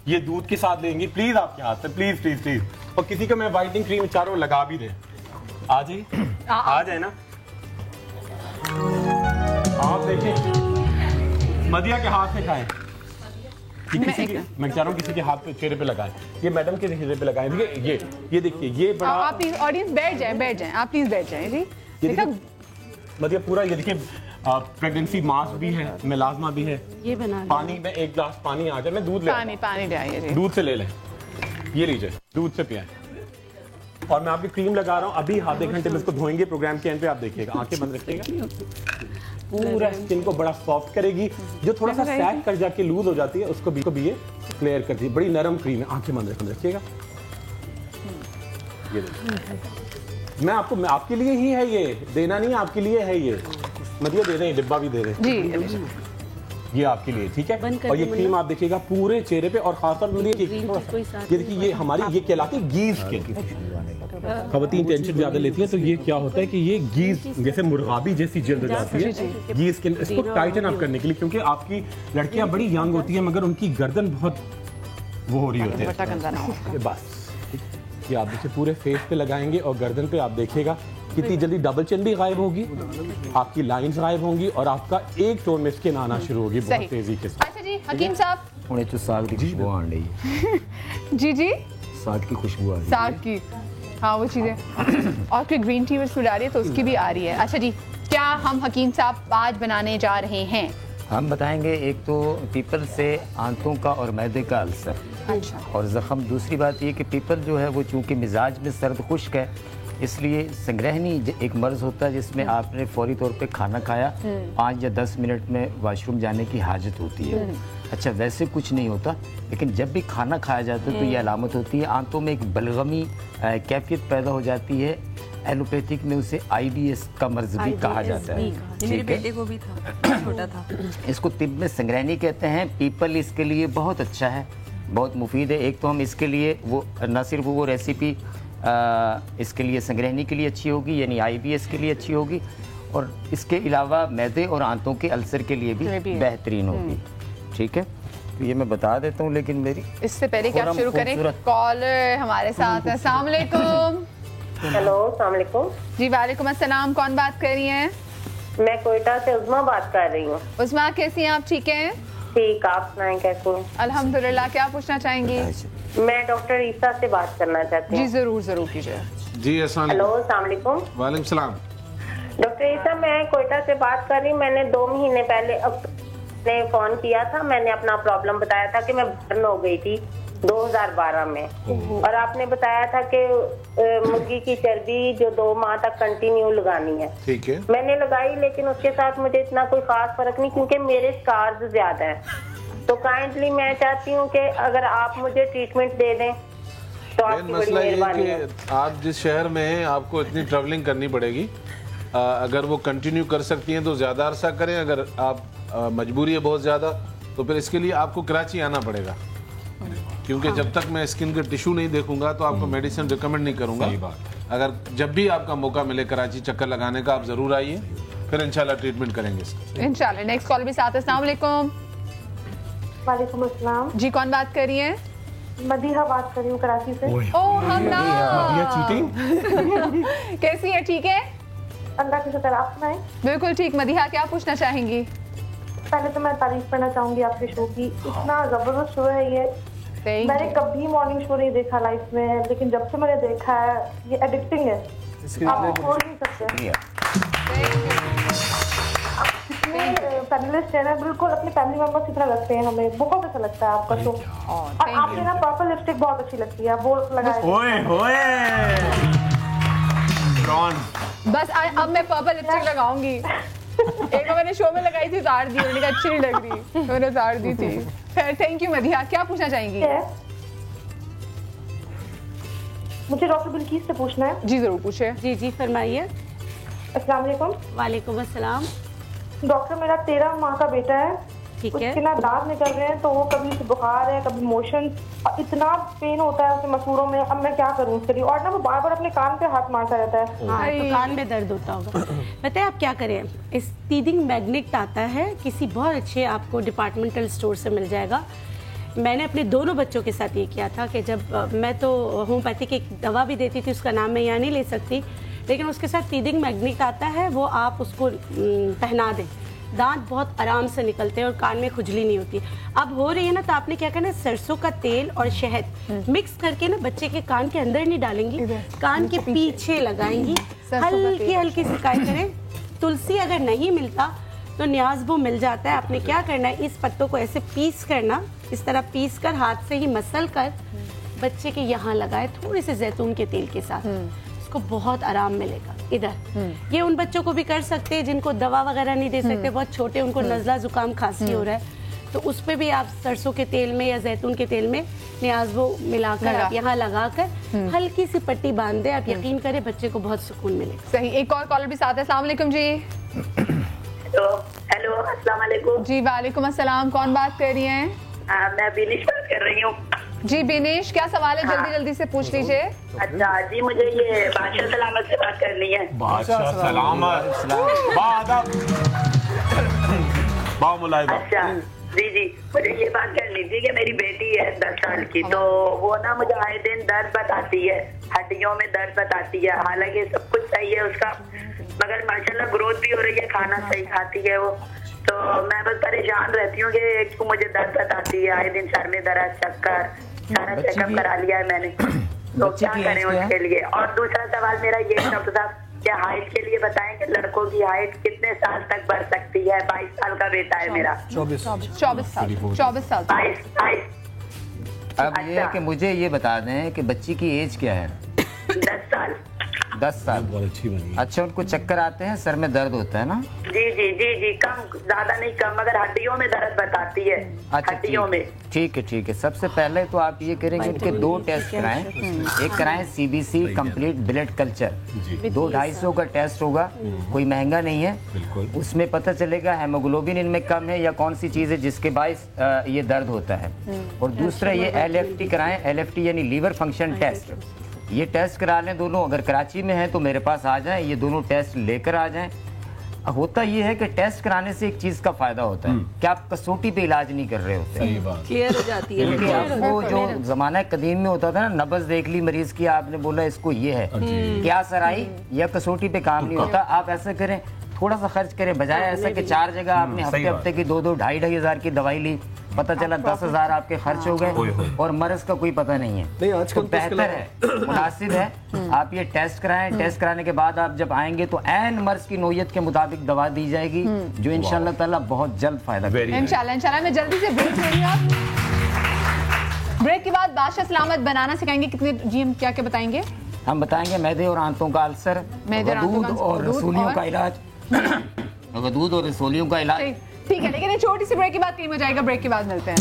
ये दूध के साथ लेंगी प्लीज आपके हाथ से, प्लीज प्लीज प्लीज। और किसी को मैं व्हाइटनिंग क्रीम चाह रहा हूँ लगा भी दे। आ जाइए, आ जाए ना। आप देखिए मदिया के हाथ में खाएं, किसी के, मैं चाह रहा हूँ किसी के हाथ पे, चेहरे पे लगाएं। ये मैडम के चेहरे पे लगाएं। ये देखिए ये बड़ा, आप ऑडियंस बैठ जाएं, आप प्लीज बैठ जाएं जी। देखा मदिया पूरा, ये देखिए प्रेगनेंसी मास्क भी है, मिलाजमा भी है। ये बना पानी में एक गिलास पानी आ जाए, मैं दूध ले, पानी ले आइए, दूध से ले लें, ये लीजिए दूध से पियाएं। और मैं आपकी क्रीम लगा रहा हूँ, अभी आधे घंटे में इसको धोएंगे, प्रोग्राम के एंड पे आप देखिएगा, आंखें बंद रखिएगा, पूरा स्किन को बड़ा सॉफ्ट करेगी। जो थोड़ा सा सैग कर जाके लूज हो जाती है उसको भी ये क्लियर करती है। बड़ी नरम क्रीम है, आंखें बंद रखिएगा। ये देखिए मैं आपके लिए ही है, ये देना नहीं आपके लिए है, ये मदिया दे दें, डिब्बा भी दे दें जी, ये आपके लिए, ठीक है। और ये क्रीम आप देखिएगा पूरे चेहरे पे, और खासतौर पर ये देखिए ये हमारी ये कहलाती है गीज स्किन। खवातीन टेंशन ज्यादा लेती है तो ये क्या होता है कि ये गीज जैसे मुर्गाबी जैसी जल्द हो जाती है, गीज स्किन, इसको टाइटन अप करने के लिए, क्योंकि आपकी लड़कियां बड़ी यंग होती है मगर उनकी गर्दन बहुत वो हो रही होती है। बस ये आप देखिए पूरे फेस पे लगाएंगे और गर्दन पे आप देखिएगा कितनी जल्दी डबल चिन भी गायब होगी, आपकी लाइंस गायब होंगी और आपका एक टोन में स्किन आना शुरू होगी बहुत तेजी के साथ। अच्छा जी हकीम साहब, उन्हें तो साग की खुशबू आ रही है। जी जी साग की खुशबू आ रही है, साग की, हाँ वो चीजें, और फिर ग्रीन टी उसमें डालिए तो उसकी भी आ रही है। अच्छा जी, क्या हम हकीम साहब आज बनाने जा रहे हैं? हम बताएंगे एक तो पीपल से आंतों का और मैदे का अल्सर, अच्छा, और जख्म। दूसरी बात ये कि पीपल जो है वो चूंकि मिजाज में सर्द खुश्क है, इसलिए संग्रहणी एक मर्ज होता है जिसमें आपने फौरी तौर पे खाना खाया 5 या 10 मिनट में वॉशरूम जाने की हाजत होती है। अच्छा वैसे कुछ नहीं होता, लेकिन जब भी खाना खाया जाता है तो ये अलामत होती है, आंतों में एक बलगमी कैफियत पैदा हो जाती है। एलोपैथिक में उसे IBS का मर्ज भी कहा जाता है। मेरे बेटे को भी था, छोटा था। इसको तिब में संग्रहणी कहते हैं। पीपल इसके लिए बहुत अच्छा है, बहुत मुफीद है। एक तो हम इसके लिए वो न सिर्फ वो रेसिपी इसके लिए संग्रहणी के लिए अच्छी होगी, यानी IBS के लिए अच्छी होगी, और इसके अलावा मैदे और आंतों के अल्सर के लिए भी बेहतरीन होगी। ठीक है, ये मैं बता देता हूँ, लेकिन मेरी इससे पहले कि आप शुरू करें, कॉल हमारे साथ है। अस्सलाम वालेकुम। हेलो, अस्सलाम वालेकुम। जी वालेकुम अस्सलाम। कौन बात कर रही हैं? मैं कोयटा से उस्मा बात कर रही हूँ। उस्मा कैसी हैं आप? ठीक हैं? ठीक, आप सुनाएं कैसी हैं? अल्हम्दुलिल्लाह। क्या पूछना चाहेंगी? मैं डॉक्टर ईसा से बात करना चाहती हूँ। जी जरूर जरूर कीजिए। जी अस्सलाम हेलो, अस्सलाम वालेकुम। वालेकुम सलाम। डॉक्टर ईसा, मैं कोयटा से बात कर रही हूँ। मैंने 2 महीने पहले ने फोन किया था। मैंने अपना प्रॉब्लम बताया था कि मैं बर्न हो गई थी 2012 में, और आपने बताया था कि मुर्गी की चर्बी जो 2 माह तक कंटिन्यू लगानी है। ठीक है, मैंने लगाई, लेकिन उसके साथ मुझे इतना कोई खास फर्क नहीं, क्योंकि मेरे स्कार्स ज्यादा है। तो काइंडली मैं चाहती हूँ कि अगर आप मुझे ट्रीटमेंट दे दें तो आपकी बड़ी मसला ये मेहरबानी है। है कि आप जिस शहर में हैं आपको इतनी ट्रैवलिंग करनी पड़ेगी। अगर वो कंटिन्यू कर सकती हैं तो ज़्यादा अरसा करें, अगर आप मजबूरी है बहुत ज़्यादा तो फिर इसके लिए आपको कराची आना पड़ेगा, क्योंकि जब तक मैं स्किन के टिश्यू नहीं देखूंगा तो आपको मेडिसिन रिकमेंड नहीं करूंगा। अगर जब भी आपका मौका मिले कराची चक्कर लगाने का, आप ज़रूर आइए, फिर इंशाल्लाह ट्रीटमेंट करेंगे इसका। इंशाल्लाह। नेक्स्ट कॉल भी साथ है। अस्सलाम वालेकुम। वालेकुम अस्सलाम। जी कौन बात कर रही हैं? मदीहा बात कर रही हूँ कराची से। ओह हम ना कैसी है? ठीक है अल्लाह की शुक्र, आप सुनाएं? बिल्कुल ठीक। मदीहा क्या पूछना चाहेंगी? पहले तो मैं तारीफ करना चाहूंगी आपके शो की। इतना जबरदस्त शो है ये। मैंने कभी मॉर्निंग शो नहीं देखा लाइफ में, लेकिन जब से मैंने देखा है ये एडिक्टिंग है, आप छोड़ नहीं सकते। पैनलिस्ट है ना, बिल्कुल अपने फैमिली मेंबर्स की तरह लगते हैं हमें। बहुत अच्छा लगता है आपका शो। और आपके ना पर्पल लिपस्टिक बहुत अच्छी लगती है, वो लगाए। बस अब मैं पर्पल लिपस्टिक लगाऊंगी। एक बार मैंने शो में लगाई थी, उतार दी, मैंने कहा अच्छी नहीं लग रही, मैंने उतार दी थी। खैर थैंक यू मदीहा। क्या पूछना चाहेंगी? मुझे डॉक्टर बिल्किस से पूछना है। जी जरूर पूछे। जी जी फरमाइए। अस्सलाम वालेकुम। वालेकुम अस्सलाम। डॉक्टर, मेरा 13 माह का बेटा है। ठीक है। उसके ना दांत निकल रहे हैं, तो वो कभी से बुखार है, कभी मोशन, इतना पेन होता है उसके मसूड़ों में। अब मैं क्या करूं उसके लिए? और ना वो बार बार अपने कान पे हाथ मारता रहता है। हाँ, तो कान में दर्द होता होगा। बताए आप क्या करें, इस टीदिंग मैग्नेट आता है, किसी बहुत अच्छे आपको डिपार्टमेंटल स्टोर से मिल जाएगा। मैंने अपने दोनों बच्चों के साथ ये किया था कि जब मैं तो होम्योपैथिक एक दवा भी देती थी, उसका नाम मैं यहाँ नहीं ले सकती, लेकिन उसके साथ टीदिंग मैग्नेट आता है, वो आप उसको पहना दें, दांत बहुत आराम से निकलते हैं और कान में खुजली नहीं होती। अब हो रही है ना, तो आपने क्या करना है, सरसों का तेल और शहद मिक्स करके ना बच्चे के कान के अंदर नहीं डालेंगी, कान के पीछे लगाएंगी, हल्की हल्की सिकाई करें। तुलसी अगर नहीं मिलता तो न्याज़बो मिल जाता है। आपने क्या करना है, इस पत्तों को ऐसे पीस करना, इस तरह पीस कर हाथ से ही मसल कर बच्चे के यहाँ लगाए, थोड़े से जैतून के तेल के साथ, उसको बहुत आराम मिलेगा। इधर ये उन बच्चों को भी कर सकते हैं जिनको दवा वगैरह नहीं दे सकते, बहुत छोटे, उनको नज़ला जुकाम खांसी हो रहा है, तो उस पर भी आप सरसों के तेल में या जैतून के तेल में न्याज़बो मिलाकर आप यहाँ लगाकर हल्की सी पट्टी बांध दें। आप यकीन करें बच्चे को बहुत सुकून मिलेगा। सही। एक और कॉलर भी साथ है। अस्सलाम वालेकुम जी। हेलो अस्सलाम वालेकुम। जी वालेकुम अस्सलाम। कौन बात कर रही हैं? मैं बिनिश बात कर रही हूँ। जी बिनेश, क्या सवाल है? जल्दी जल्दी से पूछ लीजिए। अच्छा जी, मुझे ये बादशाह सलामत से बात करनी है। बादशाह सलामत। अच्छा जी जी, मुझे ये बात करनी थी कि मेरी बेटी है 10 साल की, तो वो ना मुझे आए दिन दर्द बताती है, हड्डियों में दर्द बताती है। हालांकि सब कुछ सही है उसका, मगर माशाल्लाह ग्रोथ भी हो रही है, खाना सही खाती है वो। तो मैं बस परेशान रहती हूँ कि क्यों मुझे दर्द बताती है, आए दिन सर में दर्द, चक्कर, सारा चेकअप करा लिया है मैंने, तो क्या करें उसके लिए। और दूसरा सवाल मेरा ये डॉक्टर साहब, क्या हाइट के लिए बताएं कि लड़कों की हाइट कितने साल तक बढ़ सकती है? 22 साल का बेटा है मेरा। 24 साल। 22। अब ये है कि मुझे ये बता दें कि बच्ची की एज क्या है? 10 साल। 10 साल। बहुत अच्छी बनी। अच्छा, उनको चक्कर आते हैं, सर में दर्द होता है ना? जी जी जी जी, कम, ज्यादा नहीं, कम, मगर हड्डियों में दर्द बताती है। अच्छा हड्डियों में। ठीक है ठीक है। सबसे पहले तो आप ये करेंगे उनके 2 टेस्ट कराएं। एक कराएं CBC कंप्लीट ब्लड कल्चर, 200-250 का टेस्ट होगा, कोई महंगा नहीं है। उसमें पता चलेगा हेमोग्लोबिन इनमें कम है या कौन सी चीज़ है जिसके बायस ये दर्द होता है। और दूसरा ये LFT कराएं, LFT यानी लीवर फंक्शन टेस्ट। ये टेस्ट करा लें दोनों। अगर कराची में है तो मेरे पास आ जाएं, ये दोनों टेस्ट लेकर आ जाएं। होता ये है कि टेस्ट कराने से एक चीज का फायदा होता है कि आप कसौटी पे इलाज नहीं कर रहे होते। सही बात। केयर हो जाती है। क्योंकि आपको जो जमाना कदीम में होता था ना, नब्ज देख ली मरीज की, आपने बोला इसको ये है, क्या सराई या कसौटी पे काम नहीं होता। आप ऐसा करें, थोड़ा सा खर्च करें, बजाय ऐसा कि 4 जगह आपने हफ्ते हफ्ते की 2-2, 2,500 हज़ार की दवाई ली, पता चला 10,000 आपके खर्च हो गए और मर्ज का कोई पता नहीं है। नहीं, आजकल तो बेहतर है, मुनासिब है, आप ये टेस्ट कराएं। टेस्ट कराने के बाद आप जब आएंगे तो ऐन मर्ज की नोयत के मुताबिक दवा दी जाएगी, जो इंशाल्लाह ताला बहुत जल्द फायदा करेगी। इंशाल्लाह। मैं जल्दी से ब्रेक ले रही हूं। ब्रेक के बाद बादशाह सलामत बनाना सिखाएंगे। कितने जी हम क्या क्या बताएंगे? हम बताएंगे मैदे और आंतों का अल्सर, गदूद और रसूलियों का इलाज, गदूद और रसूलियों का इलाज। ठीक है, लेकिन ये छोटी सी ब्रेक के बाद क्लीन हो जाएगा। ब्रेक के बाद मिलते हैं।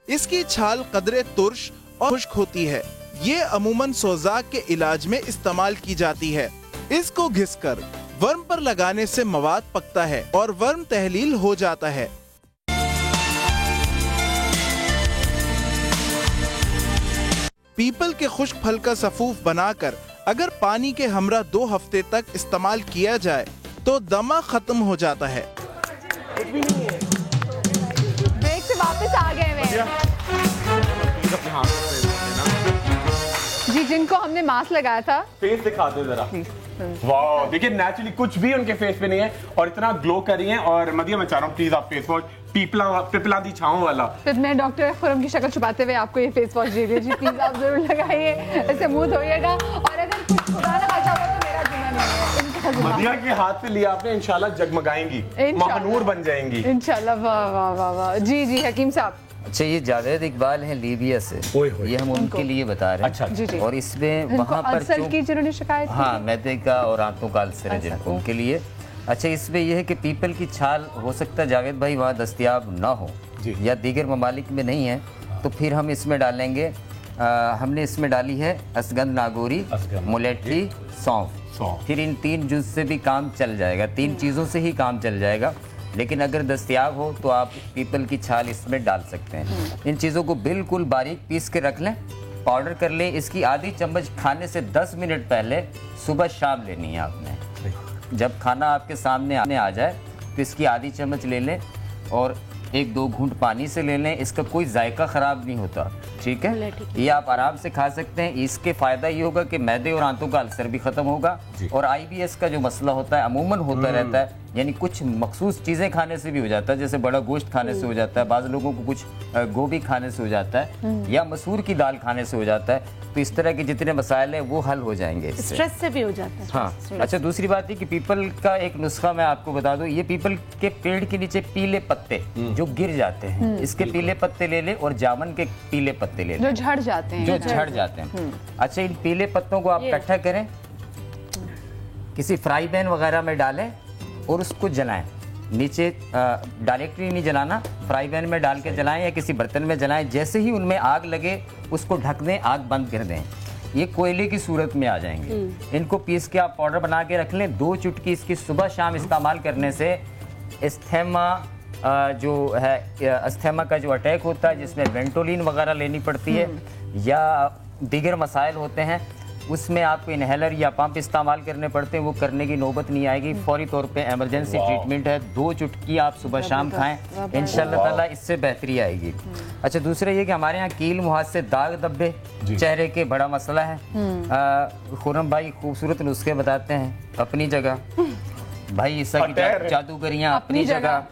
इसकी छाल कदरे तुर्श और खुश्क होती है। ये अमूमन सोजाक के इलाज में इस्तेमाल की जाती है। इसको घिसकर वर्म पर लगाने से मवाद पकता है और वर्म तहलील हो जाता है। पीपल के खुश्क फल का सफूफ बनाकर अगर पानी के हमरा 2 हफ्ते तक इस्तेमाल किया जाए तो दमा खत्म हो जाता है। ब्रेक से वापस आ गए मैं जी। जिनको हमने मास्क लगाया था, फेस दिखा दो जरा। वाह, देखिए नेचुरली कुछ भी उनके फेस पे नहीं है और इतना ग्लो कर रही हैं। और मदिया, मैं चाह रहा हूँ प्लीज आप फेस वॉश पिपला दी छांव वाला। फिर मैं डॉक्टर खुरम की शक्ल छुपाते हुए आपको ये फेस वॉश दे दीजिए प्लीज। आप जरूर लगाइए, ऐसे मुंह धोइएगा। और अगर कुछ खुदा ना बचा हो तो मेरा जुम्मा नहीं है। मदिया के हाथ से लिया आपने, इंशाल्लाह जगमगाएंगी, महानूर बन जाएंगी इंशाल्लाह। वाह वाह वाह वाह। जी जी हकीम साहब। अच्छा, ये जावेद इकबाल है लीबिया से, ये हम उनके लिए बता रहे हैं। अच्छा, जी जी। और इसमें वहाँ पर की जिन्होंने शिकायत, हाँ, मैदे का और आंतों का अल्सर है जिनको, उनके लिए। अच्छा, इसमें यह है कि पीपल की छाल हो सकता है जावेद भाई वहाँ दस्तयाब ना हो या दीगर ममालिक में नहीं है, तो फिर हम इसमें डालेंगे, हमने इसमें डाली है असगंध नागौरी, मुलेठी, सौंफ। फिर इन 3 जुज़ से भी काम चल जाएगा, 3 चीज़ों से ही काम चल जाएगा। लेकिन अगर दस्तयाब हो तो आप पीपल की छाल इसमें डाल सकते हैं। इन चीज़ों को बिल्कुल बारीक पीस के रख लें, पाउडर कर लें। इसकी आधी चम्मच खाने से 10 मिनट पहले सुबह शाम लेनी है आपने। जब खाना आपके सामने आ जाए तो इसकी आधी चम्मच ले लें और 1-2 घूंट पानी से ले लें। इसका कोई जायका ख़राब नहीं होता, ठीक है? ये आप आराम से खा सकते हैं। इसके फ़ायदा ये होगा कि मैदे और आंतों का अल्सर भी ख़त्म होगा और IBS का जो मसला होता है अमूमन होता रहता है, यानी कुछ मखसूस चीज़ें खाने से भी हो जाता है, जैसे बड़ा गोश्त खाने से हो जाता है, बाज़ लोगों को कुछ गोभी खाने से हो जाता है या मसूर की दाल खाने से हो जाता है। तो इस तरह के जितने मसाइल हैं वो हल हो जाएंगे, स्ट्रेस से भी हो जाता है। हाँ। अच्छा, दूसरी बात है कि पीपल का एक नुस्खा मैं आपको बता दूं। ये पीपल के पेड़ के नीचे पीले पत्ते जो गिर जाते हैं, इसके पीले पत्ते ले लें और जामुन के पीले पत्ते ले लें जो झड़ जाते हैं, अच्छा, इन पीले पत्तों को आप इकट्ठा करें, किसी फ्राई पैन वगैरह में डालें और उसको जलाएं। नीचे डायरेक्टली नहीं जलाना, फ्राई पैन में डाल के जलाएं या किसी बर्तन में जलाएं। जैसे ही उनमें आग लगे उसको ढक दें, आग बंद कर दें। ये कोयले की सूरत में आ जाएंगे। इनको पीस के आप पाउडर बना के रख लें। 2 चुटकी इसकी सुबह शाम इस्तेमाल करने से अस्थमा जो है, अस्थमा का जो अटैक होता है जिसमें वेंटोलिन वगैरह लेनी पड़ती है या दीगर मसाइल होते हैं, उसमें आपको इनहेलर या पंप इस्तेमाल करने पड़ते हैं, वो करने की नौबत नहीं आएगी। फौरी तौर पे इमरजेंसी ट्रीटमेंट है। 2 चुटकी आप सुबह शाम खाएं, इंशाल्लाह ताला इससे बेहतरी आएगी। अच्छा, दूसरा ये कि हमारे यहाँ कील मुहाज से दाग धब्बे चेहरे के बड़ा मसला है। खुरम भाई खूबसूरत नुस्खे बताते हैं अपनी जगह, भाई ईसा की जादूगरियाँ अपनी जगह,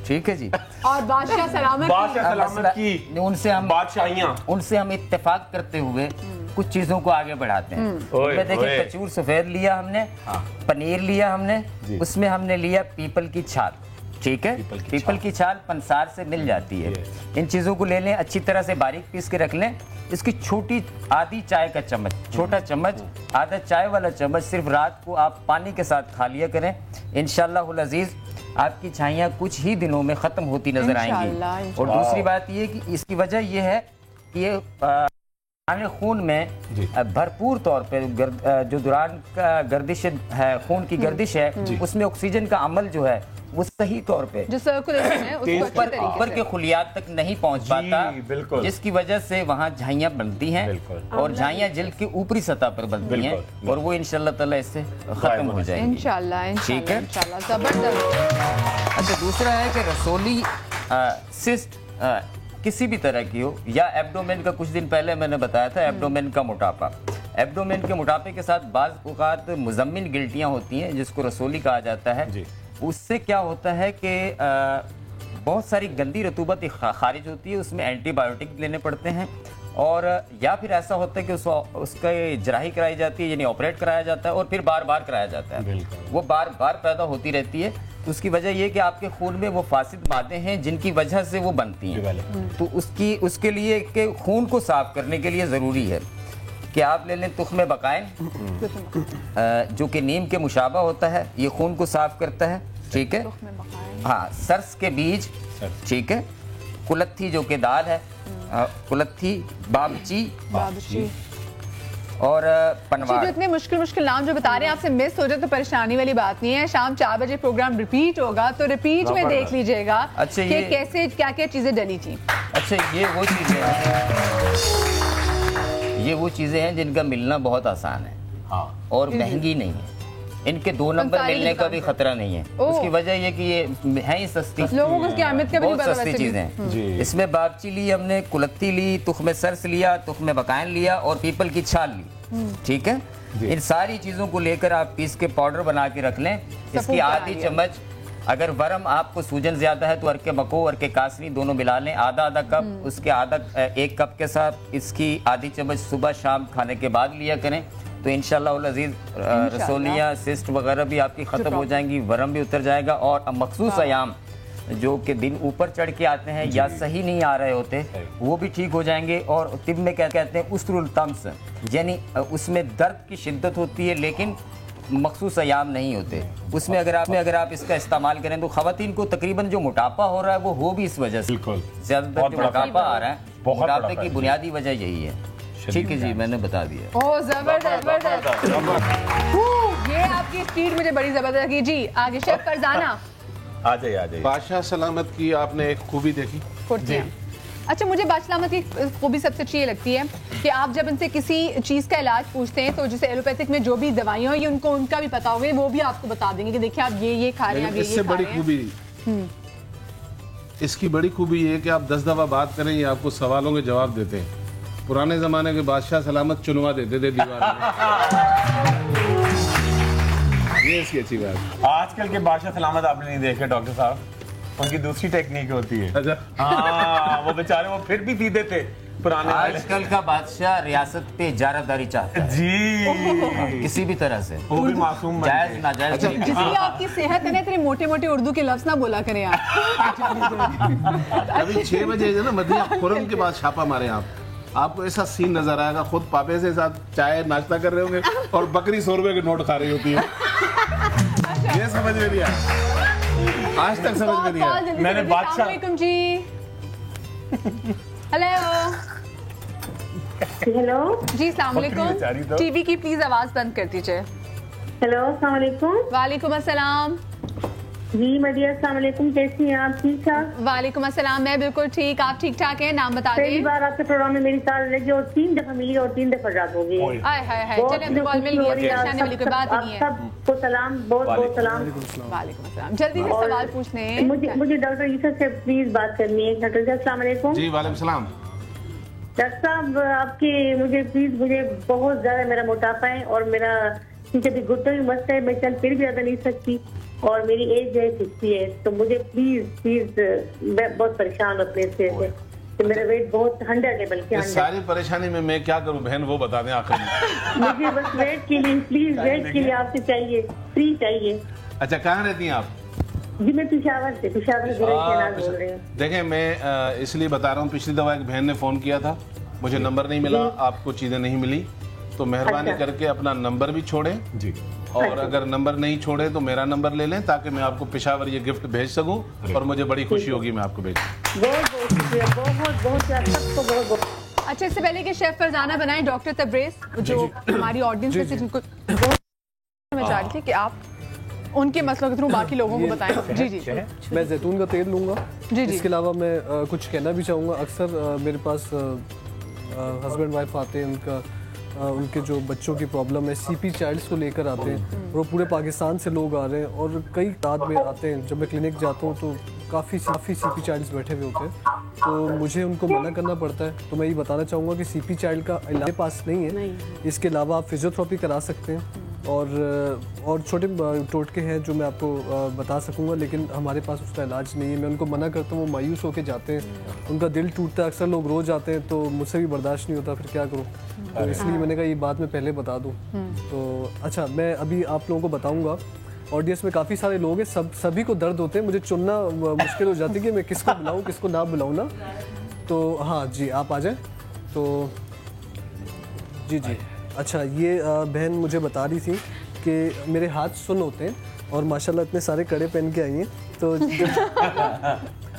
ठीक है जी। और बादशाह सलामत की उनसे हम इत्तेफाक करते हुए कुछ चीजों को आगे बढ़ाते हैं। उसमें देखिए, कचूर सफेद लिया हमने, पनीर लिया हमने, उसमें हमने लिया पीपल की छाल, ठीक है? पीपल की छाल पंसार से मिल जाती है। इन चीजों को ले लें, अच्छी तरह से बारीक पीस के रख लें। इसकी छोटी आधी चाय का चम्मच, छोटा चम्मच, आधा चाय वाला चम्मच सिर्फ रात को आप पानी के साथ खा लिया करें। इंशाअल्लाहुल अजीज आपकी छाइयाँ कुछ ही दिनों में खत्म होती नजर आएंगी। और दूसरी बात ये कि इसकी वजह यह है कि ये खून में भरपूर तौर पे जो दौरान का गर्दिश है, खून की गर्दिश है, उसमें ऑक्सीजन का अमल जो है वो सही तौर पे जो सर्कुलेशन है उसको अच्छे तरीके ऊपर के खुलियात तक नहीं पहुंच पाता, जिसकी वजह से वहाँ झाइयाँ बनती हैं और झाइयाँ जल्द की ऊपरी सतह पर बनती हैं और वो इंशाल्लाह ताला इससे खत्म हो जाएंगी इंशाल्लाह। ठीक है, जबरदस्त। अच्छा, दूसरा है कि रसोली सिस्ट किसी भी तरह की हो या एब्डोमेन का, कुछ दिन पहले मैंने बताया था एब्डोमेन का मोटापा। एब्डोमेन के मोटापे के साथ बाज़ औक़ात मुज़म्मिन गिल्टियाँ होती हैं जिसको रसोली कहा जाता है। उससे क्या होता है कि बहुत सारी गंदी रतूबत खारिज होती है, उसमें एंटीबायोटिक लेने पड़ते हैं और या फिर ऐसा होता है कि उसका जराही कराई जाती है, यानी ऑपरेट कराया जाता है और फिर बार बार कराया जाता है। वो बार बार पैदा होती रहती है। तो उसकी वजह ये कि आपके खून में वो फासिद मादे हैं जिनकी वजह से वो बनती हैं। तो उसके लिए कि खून को साफ करने के लिए ज़रूरी है कि आप ले लें तुख्म बकाइन, जो कि नीम के मुशाबा होता है, ये खून को साफ करता है। ठीक है, हाँ, सरस के बीज, ठीक है, कुलत्थी जो कि दाल है, कुलत्थी, बाबची और पनवार। जो इतने मुश्किल नाम जो बता रहे हैं, आपसे मिस हो जाए तो परेशानी वाली बात नहीं है। शाम 4 बजे प्रोग्राम रिपीट होगा तो रिपीट में देख लीजिएगा अच्छा, कि कैसे क्या क्या चीजें डली थी। अच्छा, ये वो चीजें हैं जिनका मिलना बहुत आसान है और महंगी नहीं है। इनके 2 नंबर मिलने का भी खतरा नहीं है। उसकी वजह ये कि ये है ही सस्ती, लोगों को उसकी अहमियत का भी बहुत सस्ती चीजें हैं। इसमें बाबची ली हमने, कुलत्ती ली, तुख्म सरस लिया, तुख्म बकाइन लिया और पीपल की छाल ली। ठीक है, इन सारी चीजों को लेकर आप पीस के पाउडर बना के रख लें। इसकी आधी चम्मच, अगर वरम आपको सूजन ज्यादा है तो अर्के मको, अर्के कासनी दोनों मिला लें, आधा कप। उसके आधा 1 कप के साथ इसकी आधी चम्मच सुबह शाम खाने के बाद लिया करें तो इंशाल्लाह अज़ीज़ रसोलियाँ, सिस्ट वगैरह भी आपकी ख़त्म हो जाएंगी, वरम भी उतर जाएगा। और मखसूस अयाम जो कि दिन ऊपर चढ़ के आते हैं या सही नहीं आ रहे होते, वो भी ठीक हो जाएंगे। और तिब में क्या कहते हैं, उसरुल तम्स, यानी उसमें दर्द की शिद्दत होती है लेकिन मखसूस अयाम नहीं होते। उसमें अगर आप इसका इस्तेमाल करें तो ख़वातीन को तकरीबन जो मोटापा हो रहा है वो हो भी इस वजह से, ज़्यादातर जो मोटापा आ रहा है, मोटापे की बुनियादी वजह यही है। ठीक है जी, मैंने बता दिया। ओह, जबरदस्त। ये आपकी स्पीड मुझे बड़ी जबरदस्त लगी जी। आगे शेफ फरजाना। आ जाइए। बादशाह सलामत की आपने एक खूबी देखी? अच्छा, मुझे बादशाह सलामत की खूबी सबसे अच्छी ये लगती है कि आप जब इनसे किसी चीज़ का इलाज पूछते हैं तो जैसे एलोपैथिक में जो भी दवाइयाँ होंगी उनको उनका भी पता होगा, वो भी आपको बता देंगे कि देखिए आप ये खा रहे हैं। इससे बड़ी खूबी, इसकी बड़ी खूबी ये कि आप 10 दफा बात करें ये आपको सवालों के जवाब देते हैं। पुराने जमाने के बादशाह सलामत चुनवा देते थे दीवार में। ये इसकी अच्छी बात। आजकल के बादशाह सलामत आपने नहीं देखे डॉक्टर साहब, उनकी दूसरी टेक्निक होती है। अच्छा, हाँ, वो बेचारे वो फिर भी सीधे थे पुराने। आजकल का बादशाह रियासत पे इजारादारी चाहता है जी, किसी भी तरह से, वो भी मासूम, जायज नाजायज। इसलिए आपकी सेहत है ना, इतने मोटे उर्दू के लफ्ज ना बोला करें आप। अभी 6 बजे ना मदिना खुरम के बाद छापा मारे आपको ऐसा सीन नजर आएगा, खुद पापे से साथ चाय नाश्ता कर रहे होंगे और बकरी 100 रुपए के नोट खा रही होती है। ये समझ में नहीं आया, आज तक समझ में नहीं आया। मैंने बादशाह जी, हेलो जी, सलाम वालेकुम। टीवी की प्लीज आवाज बंद कर दीजिए। हेलो, अस्सलाम वालेकुम। वालेकुम अस्सलाम जी। मदिया, अस्सलाम वालेकुम, कैसी हैं आप? ठीक ठाक। वालेकुम अस्सलाम, मैं बिल्कुल ठीक। आप ठीक ठाक हैं? नाम बता दें। पहली बार आपके प्रोग्राम में मेरी साल लगी और 3 दफा मिली और 3 दफा रात हो गई। चलिए, अपनी कॉल मिल गई, परेशानी वाली कोई बात नहीं है। सबको सलाम, बहुत सलाम। वालेकुम अस्सलाम। जल्दी से सवाल पूछने हैं। मुझे डॉक्टर ईसा से प्लीज बात करनी है। डॉक्टर साहब, अस्सलाम वालेकुम। जी, वालेकुम सलाम। डॉक्टर साहब, आपके मुझे बहुत ज्यादा मेरा मोटापा है और मेरा भी घुटनों में मस्त है, मैं चल फिर भी ज्यादा नहीं सकती और मेरी एज है 50 है। तो मुझे प्लीज मैं बहुत परेशान हूँ अपने से, तो मेरा वेट बहुत 100 है, बल्कि 100। सारी परेशानी में मैं क्या करूं बहन, वो बता दें आखिर में। मुझे बस वेट के लिए, प्लीज वेट के लिए आपसे चाहिए, फ्री चाहिए। अच्छा, कहाँ रहती हैं आप? जी, मैं पेशावर से बोल रही हूँ। देखें, मैं इसलिए बता रहा हूँ, पिछली दफा एक बहन ने फोन किया था, मुझे नंबर नहीं मिला, आपको चीजें नहीं मिली, तो मेहरबानी करके अपना नंबर भी छोड़ें जी। और अगर नंबर नहीं छोड़े तो मेरा नंबर ले लें ताकि मैं आपको पेशावर ये गिफ्ट भेज सकूं और मुझे बड़ी खुशी होगी मैं आपको भेज। अच्छा, इससे पहले कि शेफ फरजाना बनाएं, डॉक्टर तब्रेज़ जो हमारी ऑडियंस में से जिनको मैं चाह रही थी कि आप उनके मसलों के थ्रू बाकी लोगों को बताएं। जी जी। मैं जैतून का तेल लूँगा। जी जी। इसके अलावा मैं कुछ कहना भी चाहूँगा। अक्सर मेरे पास हस्बैंड वाइफ आते हैं, उनके जो बच्चों की प्रॉब्लम है, सीपी चाइल्ड्स को लेकर आते हैं, और वो पूरे पाकिस्तान से लोग आ रहे हैं और कई तादाद में आते हैं। जब मैं क्लिनिक जाता हूँ तो काफ़ी सीपी चाइल्ड्स बैठे हुए होते हैं, तो मुझे उनको मना करना पड़ता है। तो मैं ये बताना चाहूँगा कि सीपी चाइल्ड का इलाज मेरे पास नहीं है। इसके अलावा आप फिजियोथेरेपी करा सकते हैं और छोटे टोटके हैं जो मैं आपको बता सकूंगा, लेकिन हमारे पास उसका इलाज नहीं है। मैं उनको मना करता हूँ, वो मायूस होकर जाते हैं, उनका दिल टूटता है। अक्सर लोग रोज आते हैं, तो मुझसे भी बर्दाश्त नहीं होता, फिर क्या करूँ। तो इसलिए मैंने कहा ये बात मैं पहले बता दूँ। तो अच्छा, मैं अभी आप लोगों को बताऊँगा। ऑडियंस में काफ़ी सारे लोग हैं, सभी को दर्द होते हैं, मुझे चुनना मुश्किल हो जाती है कि मैं किसको बुलाऊँ किसको ना बुलाऊँ ना। तो हाँ जी, आप आ जाएँ। तो जी जी। अच्छा, ये बहन मुझे बता रही थी कि मेरे हाथ सुन होते हैं और माशाल्लाह इतने सारे कड़े पहन के आई हैं, तो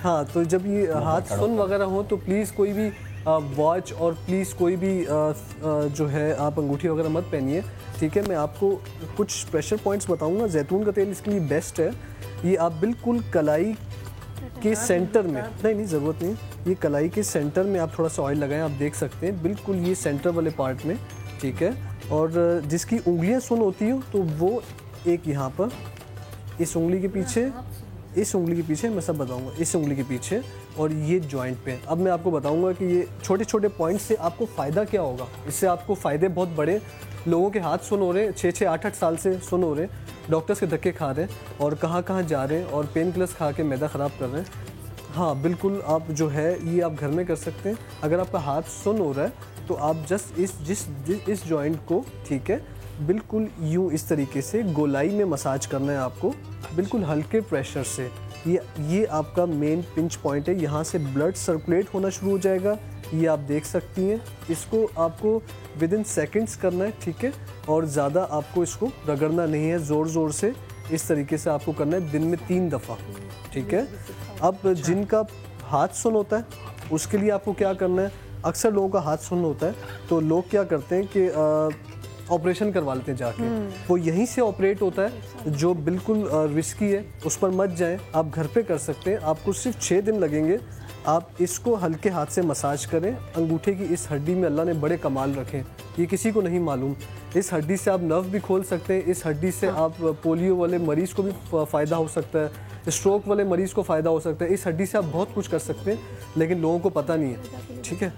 हाँ, तो जब ये हाथ सुन वगैरह हो तो प्लीज़ कोई भी वॉच और प्लीज़ कोई भी जो है आप अंगूठी वगैरह मत पहनिए, ठीक है। मैं आपको कुछ प्रेशर पॉइंट्स बताऊंगा। जैतून का तेल इसके लिए बेस्ट है। ये आप बिल्कुल कलाई के सेंटर में, नहीं ज़रूरत नहीं, ये कलाई के सेंटर में आप थोड़ा सा ऑयल लगाएं। आप देख सकते हैं बिल्कुल ये सेंटर वाले पार्ट में, ठीक है। और जिसकी उंगलियां सुन होती हो तो वो एक यहाँ पर, इस उंगली के पीछे, इस उंगली के पीछे, मैं सब बताऊंगा, इस उंगली के पीछे और ये जॉइंट पे। अब मैं आपको बताऊंगा कि ये छोटे छोटे पॉइंट से आपको फ़ायदा क्या होगा। इससे आपको फ़ायदे बहुत बड़े। लोगों के हाथ सुन हो रहे हैं, 6-6, 8-8 साल से सुन हो रहे हैं, डॉक्टर्स के धक्के खा रहे हैं और कहाँ कहाँ जा रहे हैं और पेन किलर्स खा के मैदा ख़राब कर रहे हैं। हाँ बिल्कुल, आप जो है ये आप घर में कर सकते हैं। अगर आपका हाथ सुन हो रहा है तो आप जस्ट इस जॉइंट को, ठीक है, बिल्कुल यूँ इस तरीके से गोलाई में मसाज करना है आपको, बिल्कुल हल्के प्रेशर से। ये आपका मेन पिंच पॉइंट है। यहाँ से ब्लड सर्कुलेट होना शुरू हो जाएगा, ये आप देख सकती हैं। इसको आपको विद इन सेकेंड्स करना है, ठीक है, और ज़्यादा आपको इसको रगड़ना नहीं है, ज़ोर ज़ोर से इस तरीके से आपको करना है, दिन में 3 दफ़ा, ठीक है। अब जिनका हाथ सुन होता है उसके लिए आपको क्या करना है। अक्सर लोगों का हाथ सुन होता है तो लोग क्या करते हैं कि ऑपरेशन करवा लेते हैं जाके, वो यहीं से ऑपरेट होता है, जो बिल्कुल रिस्की है, उस पर मत जाएं। आप घर पे कर सकते हैं, आपको सिर्फ 6 दिन लगेंगे। आप इसको हल्के हाथ से मसाज करें। अंगूठे की इस हड्डी में अल्लाह ने बड़े कमाल रखे, ये किसी को नहीं मालूम। इस हड्डी से आप नर्व भी खोल सकते हैं, इस हड्डी से आप पोलियो वाले मरीज़ को भी फ़ायदा हो सकता है, स्ट्रोक वाले मरीज़ को फ़ायदा हो सकता है। इस हड्डी से आप बहुत कुछ कर सकते हैं, लेकिन लोगों को पता नहीं है, ठीक है।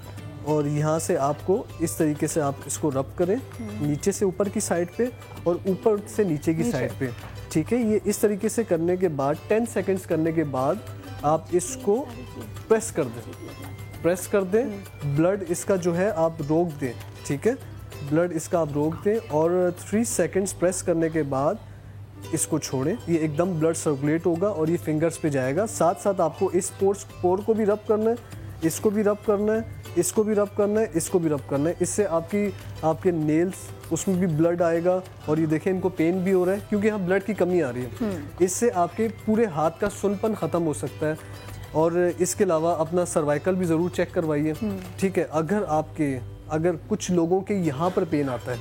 और यहाँ से आपको इस तरीके से आप इसको रब करें, नीचे से ऊपर की साइड पे और ऊपर से नीचे की साइड पे, ठीक है। ये इस तरीके से करने के बाद 10 सेकंड्स करने के बाद आप इसको प्रेस कर दें, प्रेस कर दें। ब्लड इसका जो है आप रोक दें, ठीक है, ब्लड इसका आप रोक दें और 3 सेकंड्स प्रेस करने के बाद इसको छोड़ें। ये एकदम ब्लड सर्कुलेट होगा और ये फिंगर्स पे जाएगा। साथ साथ आपको इस पोर को भी रब करना है, इसको भी रब करना है, इसको भी रब करना है, इसको भी रब करना है। इससे आपके नेल्स, उसमें भी ब्लड आएगा और ये देखें इनको पेन भी हो रहा है क्योंकि यहाँ ब्लड की कमी आ रही है। इससे आपके पूरे हाथ का सुनपन ख़त्म हो सकता है। और इसके अलावा अपना सर्वाइकल भी ज़रूर चेक करवाइए, ठीक है। अगर कुछ लोगों के यहाँ पर पेन आता है,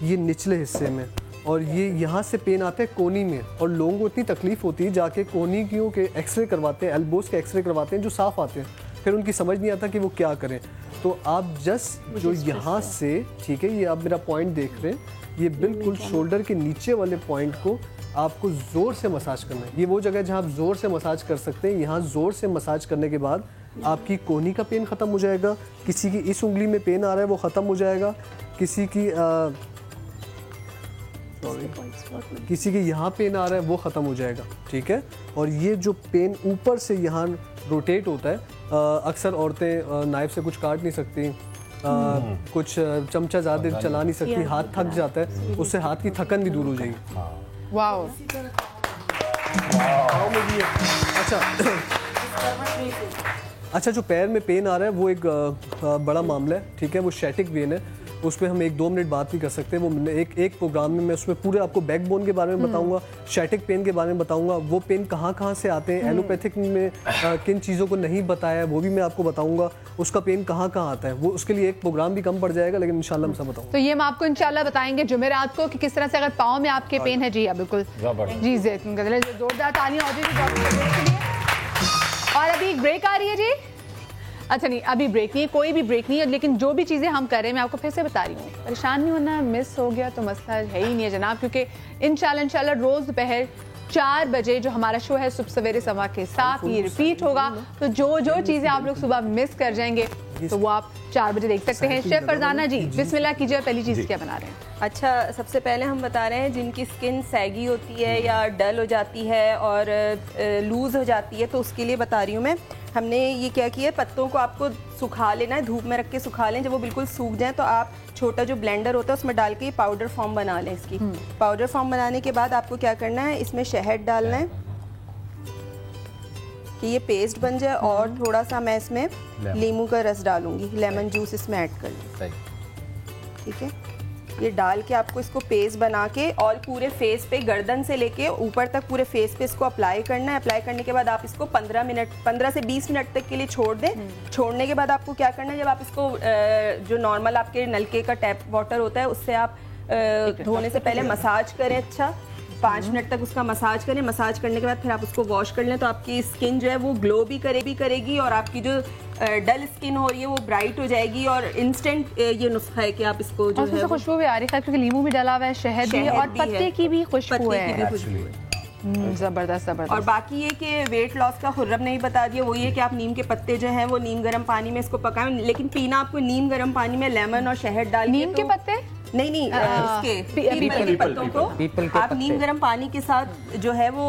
ये निचले हिस्से में, और ये यहाँ से पेन आता है कोहनी में, और लोगों को इतनी तकलीफ होती है, जाके कोहनियों के एक्सरे करवाते हैं, एल्बोस के एक्सरे करवाते हैं जो साफ आते हैं, फिर उनकी समझ नहीं आता कि वो क्या करें। तो आप जस्ट जो यहाँ से, ठीक है, ये आप मेरा पॉइंट देख रहे हैं, ये बिल्कुल शोल्डर के नीचे वाले पॉइंट को आपको ज़ोर से मसाज करना है। ये वो जगह है जहाँ आप ज़ोर से मसाज कर सकते हैं। यहाँ ज़ोर से मसाज करने के बाद आपकी कोहनी का पेन ख़त्म हो जाएगा। किसी की इस उंगली में पेन आ रहा है वो ख़त्म हो जाएगा, किसी की यहाँ पेन आ रहा है वो ख़त्म हो जाएगा, ठीक है। और ये जो पेन ऊपर से यहाँ रोटेट होता है, अक्सर औरतें नाइफ से कुछ काट नहीं सकती, कुछ चमचा ज़्यादा चला नहीं सकती, हाथ थक जाता है, उससे हाथ की थकन भी दूर हो जाएगी। वाओ। अच्छा, जो पैर में पेन आ रहा है वो एक बड़ा मामला है, ठीक है, वो शैटिक वेन है। उस पर हम 1-2 मिनट बात नहीं कर सकते। वो एक प्रोग्राम में मैं उसमें पूरे आपको बैकबोन के बारे में बताऊंगा, शैटिक पेन के बारे में बताऊंगा, वो पेन कहाँ से आते हैं, एलोपैथिक में किन चीज़ों को नहीं बताया वो भी मैं आपको बताऊंगा, उसका पेन कहाँ आता है। वो उसके लिए एक प्रोग्राम भी कम पड़ जाएगा, लेकिन इंशाल्लाह मैं सब बताऊंगा। तो ये हम आपको इंशाल्लाह बताएंगे जुमेरात को कि किस तरह से अगर पाँव में आपके पेन है। जी हाँ बिल्कुल जी, जोरदार तालियां हो जाएगी। और अभी एक ब्रेक आ रही है जी। अच्छा नहीं, अभी ब्रेक नहीं है, कोई भी ब्रेक नहीं है, लेकिन जो भी चीज़ें हम कर रहे हैं मैं आपको फिर से बता रही हूँ। परेशान नहीं होना, मिस हो गया तो मसला है ही नहीं है जनाब, क्योंकि इंशाल्लाह रोज़ दोपहर 4 बजे जो हमारा शो है सुबह सवेरे समा के साथ ये रिपीट होगा। तो जो चीज़ें आप लोग सुबह मिस कर जाएंगे तो वो आप 4 बजे देख सकते हैं। शेफ फरजाना जी बिस्मिल्लाह कीजिए, पहली चीज़ क्या बना रहे हैं? अच्छा, सबसे पहले हम बता रहे हैं जिनकी स्किन सैगी होती है या डल हो जाती है और लूज़ हो जाती है, तो उसके लिए बता रही हूँ मैं। हमने ये क्या किया, पत्तों को आपको सुखा लेना है, धूप में रख के सुखा लें। जब वो बिल्कुल सूख जाए तो आप छोटा जो ब्लेंडर होता है उसमें डाल के पाउडर फॉर्म बना लें इसकी। पाउडर फॉर्म बनाने के बाद आपको क्या करना है, इसमें शहद डालना है कि ये पेस्ट बन जाए, और थोड़ा सा मैं इसमें नींबू का रस डालूंगी, लेमन जूस इसमें ऐड कर लूँ। ठीक है, ये डाल के आपको इसको पेस्ट बना के और पूरे फेस पे, गर्दन से लेके ऊपर तक पूरे फेस पे इसको अप्लाई करना है। अप्लाई करने के बाद आप इसको 15 से 20 मिनट तक के लिए छोड़ दें। छोड़ने के बाद आपको क्या करना है, जब आप इसको जो नॉर्मल आपके नलके का टैप वाटर होता है उससे आप धोने से पहले मसाज करें। अच्छा 5 मिनट तक उसका मसाज करें। मसाज करने के बाद फिर आप उसको वॉश कर लें, तो आपकी स्किन जो है वो ग्लो भी करेगी और आपकी जो डल स्किन हो रही है वो ब्राइट हो जाएगी। और इंस्टेंट ये नुस्खा है कि आप इसको जो है खुशबू भी आ रही है, क्योंकि नींबू भी डाला हुआ है, शहद भी है और पत्ते की भी खुशबू है। जबरदस्त। और बाकी ये कि वेट लॉस का खुर्रम नहीं बता दिया, वो ये कि आप नीम के पत्ते जो है वो नीम गर्म पानी में इसको पकाएं, लेकिन पीना आपको नीम गर्म पानी में लेमन और शहद डाल के। नीम के पत्ते नहीं, इसके पीपल के पत्तों को आप नीम गर्म पानी के साथ जो है वो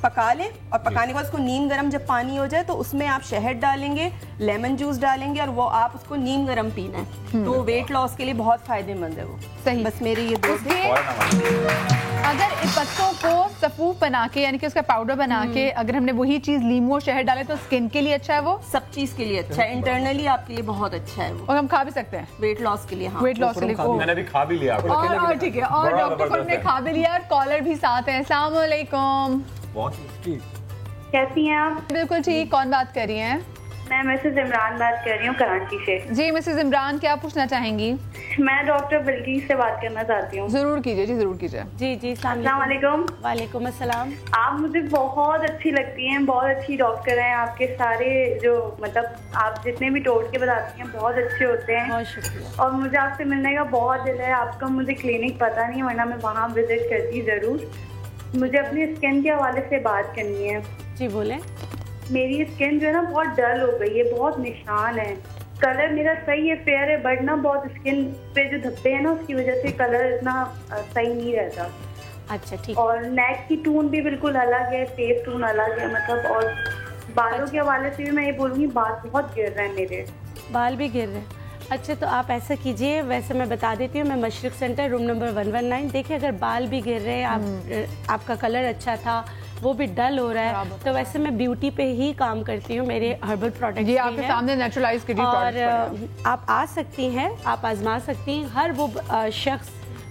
पका लें, और पकाने के बाद उसको नीम गर्म जब पानी हो जाए तो उसमें आप शहद डालेंगे, लेमन जूस डालेंगे, और वो आप उसको नीम गर्म पीना है। तो वेट लॉस के लिए बहुत फायदेमंद है वो। सही, बस मेरे ये दो थे। अगर इन पत्तों को सफूफ बना के, यानी कि उसका पाउडर बना के अगर हमने वही चीज लीमू और शहद डाले तो स्किन के लिए अच्छा है, वो सब चीज के लिए अच्छा है, इंटरनली आपके लिए बहुत अच्छा है वो। और हम खा भी सकते हैं वेट लॉस के लिए। हाँ, वेट लॉस के लिए मैंने भी खा भी लिया। और ठीक है, और डॉक्टर फरम ने खा भी लिया, और कॉलर भी साथ है। अस्सलाम वालेकुम। कैसी हैं आप? बिल्कुल ठीक। कौन बात कर रही हैं? मैं मिसेस इमरान बात कर रही हूँ कराची से। जी मिसेस इमरान, क्या पूछना चाहेंगी? मैं डॉक्टर बिल्किस से बात करना चाहती हूँ। जरूर कीजिए जी, जरूर कीजिए। जी अस्सलाम वालेकुम। वालेकुम अस्सलाम। आप मुझे बहुत अच्छी लगती हैं, बहुत अच्छी डॉक्टर हैं। आपके सारे जो मतलब आप जितने भी टोटके बताती हैं बहुत अच्छे होते हैं। बहुत शुक्रिया। और मुझे आपसे मिलने का बहुत दिल है। आपका मुझे क्लिनिक पता नहीं, वरना मैं वहाँ विजिट करती जरूर। मुझे अपनी स्किन के हवाले से बात करनी है। जी बोले। मेरी स्किन जो है ना बहुत डल हो गई है, बहुत निशान है। कलर मेरा सही है, फेयर है, बट ना बहुत स्किन पे जो धब्बे हैं ना उसकी वजह से कलर इतना सही नहीं रहता। अच्छा ठीक। और नेक की टून भी बिल्कुल अलग है, फेस टून अलग है मतलब। और बालों के हवाले से भी मैं ये बोलूँगी, बाल बहुत गिर रहे हैं मेरे। बाल भी गिर रहे हैं? अच्छा तो आप ऐसा कीजिए, वैसे मैं बता देती हूँ, मैं मशरक सेंटर रूम नंबर 119। देखिए अगर बाल भी गिर रहे हैं, आपका कलर अच्छा था, वो भी डल हो रहा है, तो वैसे मैं ब्यूटी पे ही काम करती हूँ। मेरे हर्बल प्रोडक्ट ये आपके सामने नेचुरलाइज के और आप आ सकती हैं, आप आजमा सकती हैं। हर वो शख्स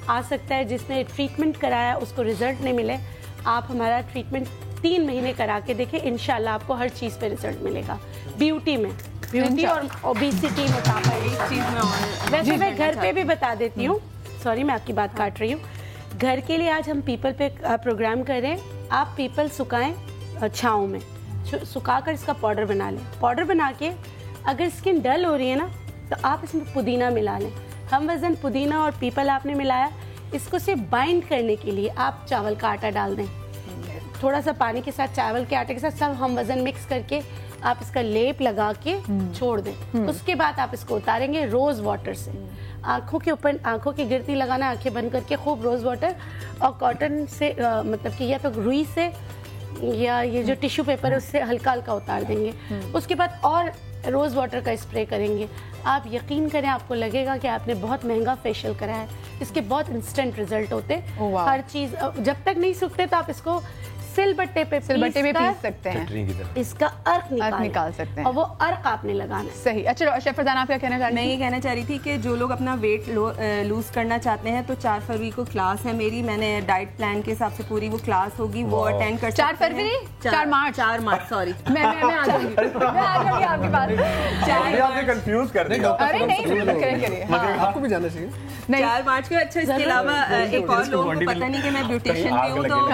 आ सकता है जिसने ट्रीटमेंट कराया उसको रिजल्ट नहीं मिले। आप हमारा ट्रीटमेंट 3 महीने करा के देखें, इंशाल्लाह आपको हर चीज़ पे रिजल्ट मिलेगा। ब्यूटी में, ब्यूटी और ओबेसिटी, मोटापा, एक चीज़ में। वैसे मैं घर पे भी बता देती हूँ, सॉरी मैं आपकी बात काट रही हूँ। घर के लिए आज हम पीपल पे प्रोग्राम कर रहे हैं। आप पीपल सुखाएं छाँव में, सुखाकर इसका पाउडर बना लें। पाउडर बना के अगर स्किन डल हो रही है ना तो आप इसमें पुदीना मिला लें। हम वज़न पुदीना और पीपल आपने मिलाया, इसको सिर्फ बाइंड करने के लिए आप चावल का आटा डाल दें, थोड़ा सा पानी के साथ, चावल के आटे के साथ सब हम वज़न मिक्स करके आप इसका लेप लगा के छोड़ दें। उसके बाद आप इसको उतारेंगे रोज़ वाटर से। आँखों के ऊपर, आँखों की गिरती लगाना, आँखें बंद करके खूब रोज़ वाटर और कॉटन से मतलब कि या तो रुई से या ये जो टिश्यू पेपर है उससे हल्का हल्का उतार देंगे। उसके बाद और रोज़ वाटर का स्प्रे करेंगे। आप यकीन करें, आपको लगेगा कि आपने बहुत महंगा फेशियल करा है। इसके बहुत इंस्टेंट रिजल्ट होते। हर चीज़ जब तक नहीं सूखते तो आप इसको सिलबट्टे पे पीस सकते हैं, इसका अर्क निकाल सकते हैं और वो अर्क आपने लगाना है। सही। अच्छा शेफ फरजान, आप क्या कहना चाह रही मैं ये कहना चाह रही थी कि जो लोग अपना वेट लूज करना चाहते हैं तो 4 फरवरी को क्लास है मेरी, मैंने डाइट प्लान के हिसाब से पूरी वो क्लास होगी, वो अटेंड कर 4 फरवरी 4 मार्च सॉरी मैं आ जाऊंगी, मैं आ जाऊंगी आपके पास। आपने कंफ्यूज कर दिया। अरे नहीं, आपको भी जाना चाहिए 4 मार्च को। अच्छा, इसके अलावा एक और लोगों को पता नहीं कि मैं ब्यूटिशियन भी हूँ, तो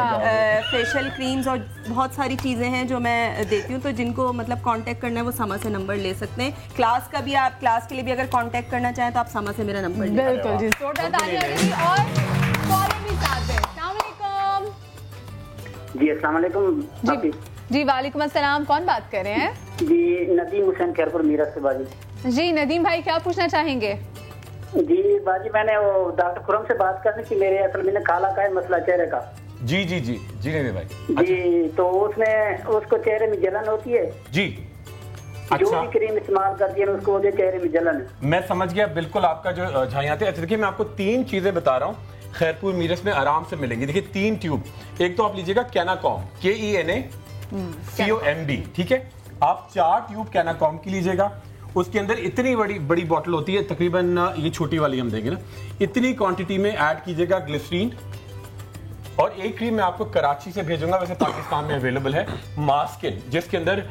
फेशियल क्रीम्स और बहुत सारी चीज़ें हैं जो मैं देती हूँ, तो जिनको मतलब कांटेक्ट करना है वो समा से नंबर ले सकते हैं। क्लास का भी, आप क्लास के लिए भी अगर कांटेक्ट करना चाहें तो आप समा से मेरा नंबर ले। बिल्कुल जी, और कॉलर भी साथ है। अस्सलाम वालेकुम। जी अस्सलाम वालेकुम। जी वालेकुम अस्सलाम, कौन बात कर रहे हैं? जी नदीम हुसैन खैरपुर मीरत से बाजी। जी नदीम भाई, क्या पूछना चाहेंगे? जी बाजी, मैंने वो डॉक्टर खुरम से बात करनी थी, मेरे असल में काला का है मसला चेहरे का। जी जी जी जी नहीं भाई जी, तो उसमें उसको चेहरे में जलन होती है जी। जो भी क्रीम इस्तेमाल करती है उसको चेहरे में जलन है। मैं समझ गया बिल्कुल आपका जो झाइयाँ थे। अच्छा देखिए, मैं आपको 3 चीजें बता रहा हूँ, खैरपुर मीरस में आराम से मिलेंगी। देखिए 3 ट्यूब, एक तो आप लीजिएगा कैनाकॉम, KENACOMD, ठीक है। आप 4 ट्यूब कैनाकॉम की लीजिएगा, उसके अंदर इतनी बड़ी बॉटल होती है, तकरीबन ये छोटी वाली हम देंगे ना, इतनी क्वांटिटी में ऐड कीजिएगा ग्लिसरीन। और एक क्रीम मैं आपको कराची से भेजूंगा, वैसे पाकिस्तान में अवेलेबल है, मास्किन, जिसके अंदर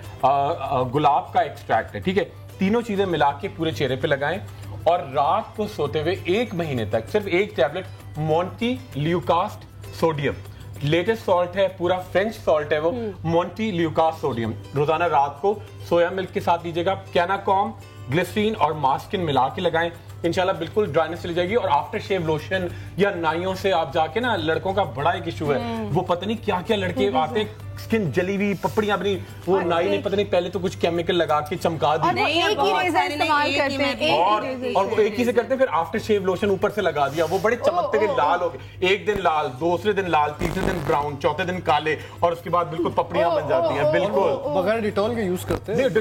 गुलाब का एक्सट्रैक्ट है, ठीक है। तीनों चीजें मिला के पूरे चेहरे पे लगाएं और रात को सोते हुए 1 महीने तक सिर्फ 1 tablet montelukast sodium, latest salt है, पूरा फ्रेंच सॉल्ट है वो, मोंटी ल्यूकास्ट सोडियम, रोजाना रात को सोया मिल्क के साथ लीजिएगा। कैनाकॉम, ग्लिसरीन और मास्किन मिला के लगाएं, इंशाल्लाह बिल्कुल ड्राइनेस चली जाएगी। और आफ्टर शेव लोशन या नाइयों से आप जाके ना, लड़कों का बड़ा एक इशू है, वो पता नहीं क्या क्या लड़के आते हैं, स्किन जली हुई, पपड़ियां अपनी, वो नाई ने पता नहीं पहले तो कुछ केमिकल लगा के चमका दी, एक ही रेज़र इस्तेमाल करते हैं, और वो एक ही से करते हैं, फिर आफ्टर शेव लोशन ऊपर से लगा दिया, वो बड़े चमकते हुए लाल हो गए, एक दिन लाल, दूसरे दिन लाल, तीसरे दिन ब्राउन, चौथे दिन काले, और उसके बाद बिल्कुल पपड़ियां बन जाती हैं। बिल्कुल बगैर डिटॉल के यूज करते हैं।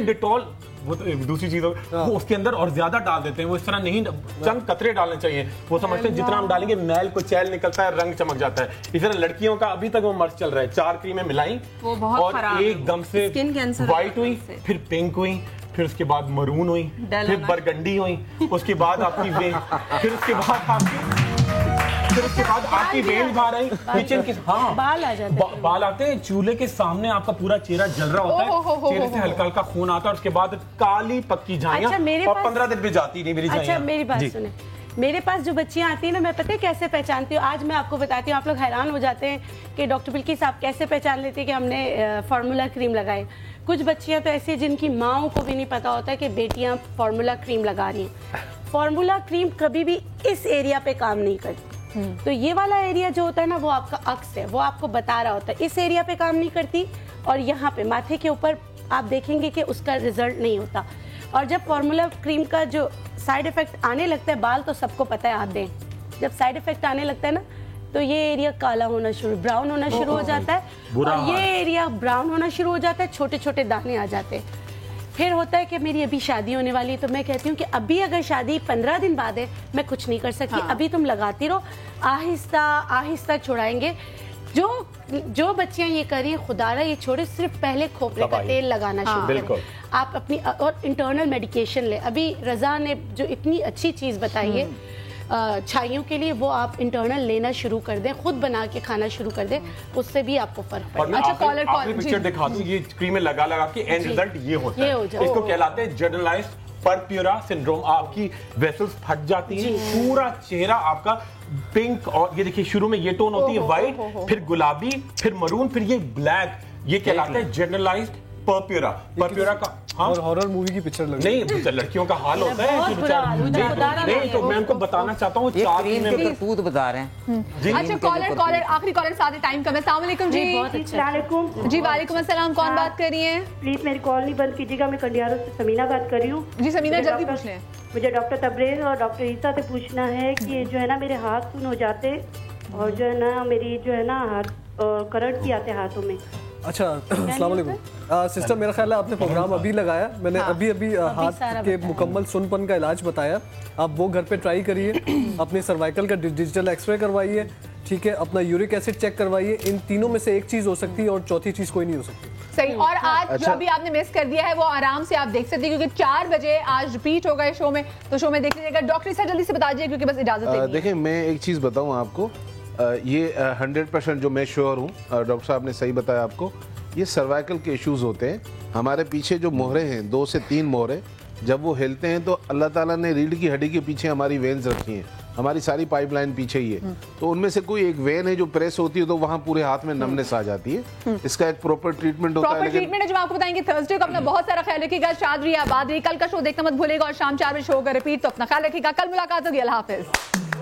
डिटॉल वो तो दूसरी चीज वो उसके अंदर और ज्यादा डाल देते हैं, वो इस तरह नहीं, चंद कतरे डालने चाहिए। वो समझते हैं जितना हम डालेंगे मैल को चैल निकलता है, रंग चमक जाता है। इस तरह लड़कियों का अभी तक वो मर्ज चल रहा है, 4 क्रीमें मिलाई और एकदम से व्हाइट हुई, फिर पिंक हुई, फिर उसके बाद मरून हुई, फिर बरगंडी हुई, उसके बाद आपकी फिर उसके बाद आपकी वेल बाहर आई, किचन के बाल आते हैं, चूल्हे के सामने आपका पूरा चेहरा जल रहा होता है, चेहरे से हल्का हल्का खून आता है, और उसके बाद काली पक्की झाइयां, और 15 दिन भी जाती नहीं मेरी झाइयां। अच्छा मेरी बात सुने, मेरे पास जो बच्चियां आती हैं ना, मैं पता है कैसे पहचानती हूँ, आज मैं आपको बताती हूँ, आप लोग हैरान हो जाते हैं कि डॉक्टर बिल्किस आप कैसे पहचान लेते हैं कि हमने फार्मूला क्रीम लगाई। कुछ बच्चियां तो ऐसी हैं जिनकी माओं को भी नहीं पता होता है कि बेटियां फार्मूला क्रीम लगा रही हैं। फार्मूला क्रीम कभी भी इस एरिया पे काम नहीं करती, तो ये वाला एरिया जो होता है ना, वो आपका अक्स है, वो आपको बता रहा होता है, इस एरिया पे काम नहीं करती, और यहाँ पे माथे के ऊपर आप देखेंगे कि उसका रिजल्ट नहीं होता। और जब फार्मूला क्रीम का जो साइड इफेक्ट आने लगता है, बाल तो सबको पता है आते हैं, जब साइड इफेक्ट आने लगता है ना, तो ये एरिया काला होना शुरू, ब्राउन होना शुरू हो जाता है, और ये एरिया ब्राउन होना शुरू हो जाता है, छोटे छोटे दाने आ जाते हैं। फिर होता है कि मेरी अभी शादी होने वाली है, तो मैं कहती हूँ कि अभी अगर शादी 15 दिन बाद है, मैं कुछ नहीं कर सकती, अभी तुम लगाती रहो, आहिस्ता आहिस्ता छुड़ाएंगे। जो बच्चियां ये कर रही है, खुदारा ये छोड़े, सिर्फ पहले खोपरे का तेल लगाना शुरू करें। आप अपनी और इंटरनल मेडिकेशन ले, अभी रजा ने जो इतनी अच्छी चीज बताई है छाइयों के लिए, वो आप इंटरनल लेना शुरू कर दें, खुद बना के खाना शुरू कर दें, उससे भी आपको फर्क पड़ेगा। अच्छा कॉलर पिक्चर दिखा दूं, ये क्रीमें लगा के एंड रिजल्ट ये होता है, इसको कहलाते हैं जनरलाइज्ड परप्यूरा सिंड्रोम। आपकी वेसल्स फट जाती हैं, पूरा चेहरा आपका पिंक, और ये देखिए शुरू में ये टोन होती है व्हाइट, फिर गुलाबी, फिर मरून, फिर ये ब्लैक, ये कहलाता है जनरलाइज्ड परप्यूरा का। और हॉरर मूवी की पिक्चर लग नहीं, लड़कियों का हाल होता है नहीं, तो मैं उनको बताना चाहता हूँ, 4 करतूत बता रहे हैं। अच्छा कॉलर आखिरी कॉलर साथ टाइम कम है। अस्सलाम वालेकुम जी। जी वालेकुम अस्सलाम, कौन बात कर रही है? प्लीज मेरी कॉल नहीं बंद कीजिएगा, मैं कंडियारों से समीना बात कर रही हूँ। जी समीना जल्दी पूछ लें। मुझे डॉक्टर तबरेज और डॉक्टर ईसा से पूछना है कि जो है ना मेरे हाथ सुन हो जाते, और जो है ना मेरी जो है ना हाथ करंट भी आते हाथों में। अच्छा अस्सलाम वालेकुम सिस्टर, मेरा ख्याल है आपने प्रोग्राम अभी लगाया, मैंने अभी हाथ के मुकम्मल सुनपन का इलाज बताया, आप वो घर पे ट्राई करिए, अपने सर्वाइकल का डिजिटल एक्सरे करवाइए, ठीक है, अपना यूरिक एसिड चेक करवाइए। इन तीनों में से एक चीज हो सकती है और चौथी चीज कोई नहीं हो सकती। सही। और आज जो अभी आपने मिस कर दिया है वो आराम से आप देख सकते हैं, क्योंकि 4 बजे आज रिपीट होगा इस शो में, तो शो में देख लीजिएगा। डॉक्टर साहब जल्दी से बता दीजिए, क्योंकि बस इजाजत देखिए मैं एक चीज बताऊं आपको, ये 100% जो मैं श्योर हूँ, डॉक्टर साहब ने सही बताया आपको, ये सर्वाइकल के इश्यूज होते हैं। हमारे पीछे जो मोहरे हैं, 2 से 3 मोहरे, जब वो हिलते हैं तो अल्लाह ताला ने रीढ़ की हड्डी के पीछे हमारी वेन्स रखी हैं, हमारी सारी पाइपलाइन पीछे ही है, तो उनमें से कोई एक वेन है जो प्रेस होती है तो वहाँ पूरे हाथ में नमनेस आ जाती है। इसका एक प्रॉपर ट्रीटमेंट होता है। प्रॉपर ट्रीटमेंट है जो आपको बताएंगे थर्सडे को। अपना बहुत सारा ख्याल रखिएगा। शाद रही आबाद रही। कल का शो देखना मत भूलिएगा और शाम 4 बजे शो का रिपीट। तो अपना ख्याल रखिएगा। कल मुलाकात होगी। अल्लाह हाफिज।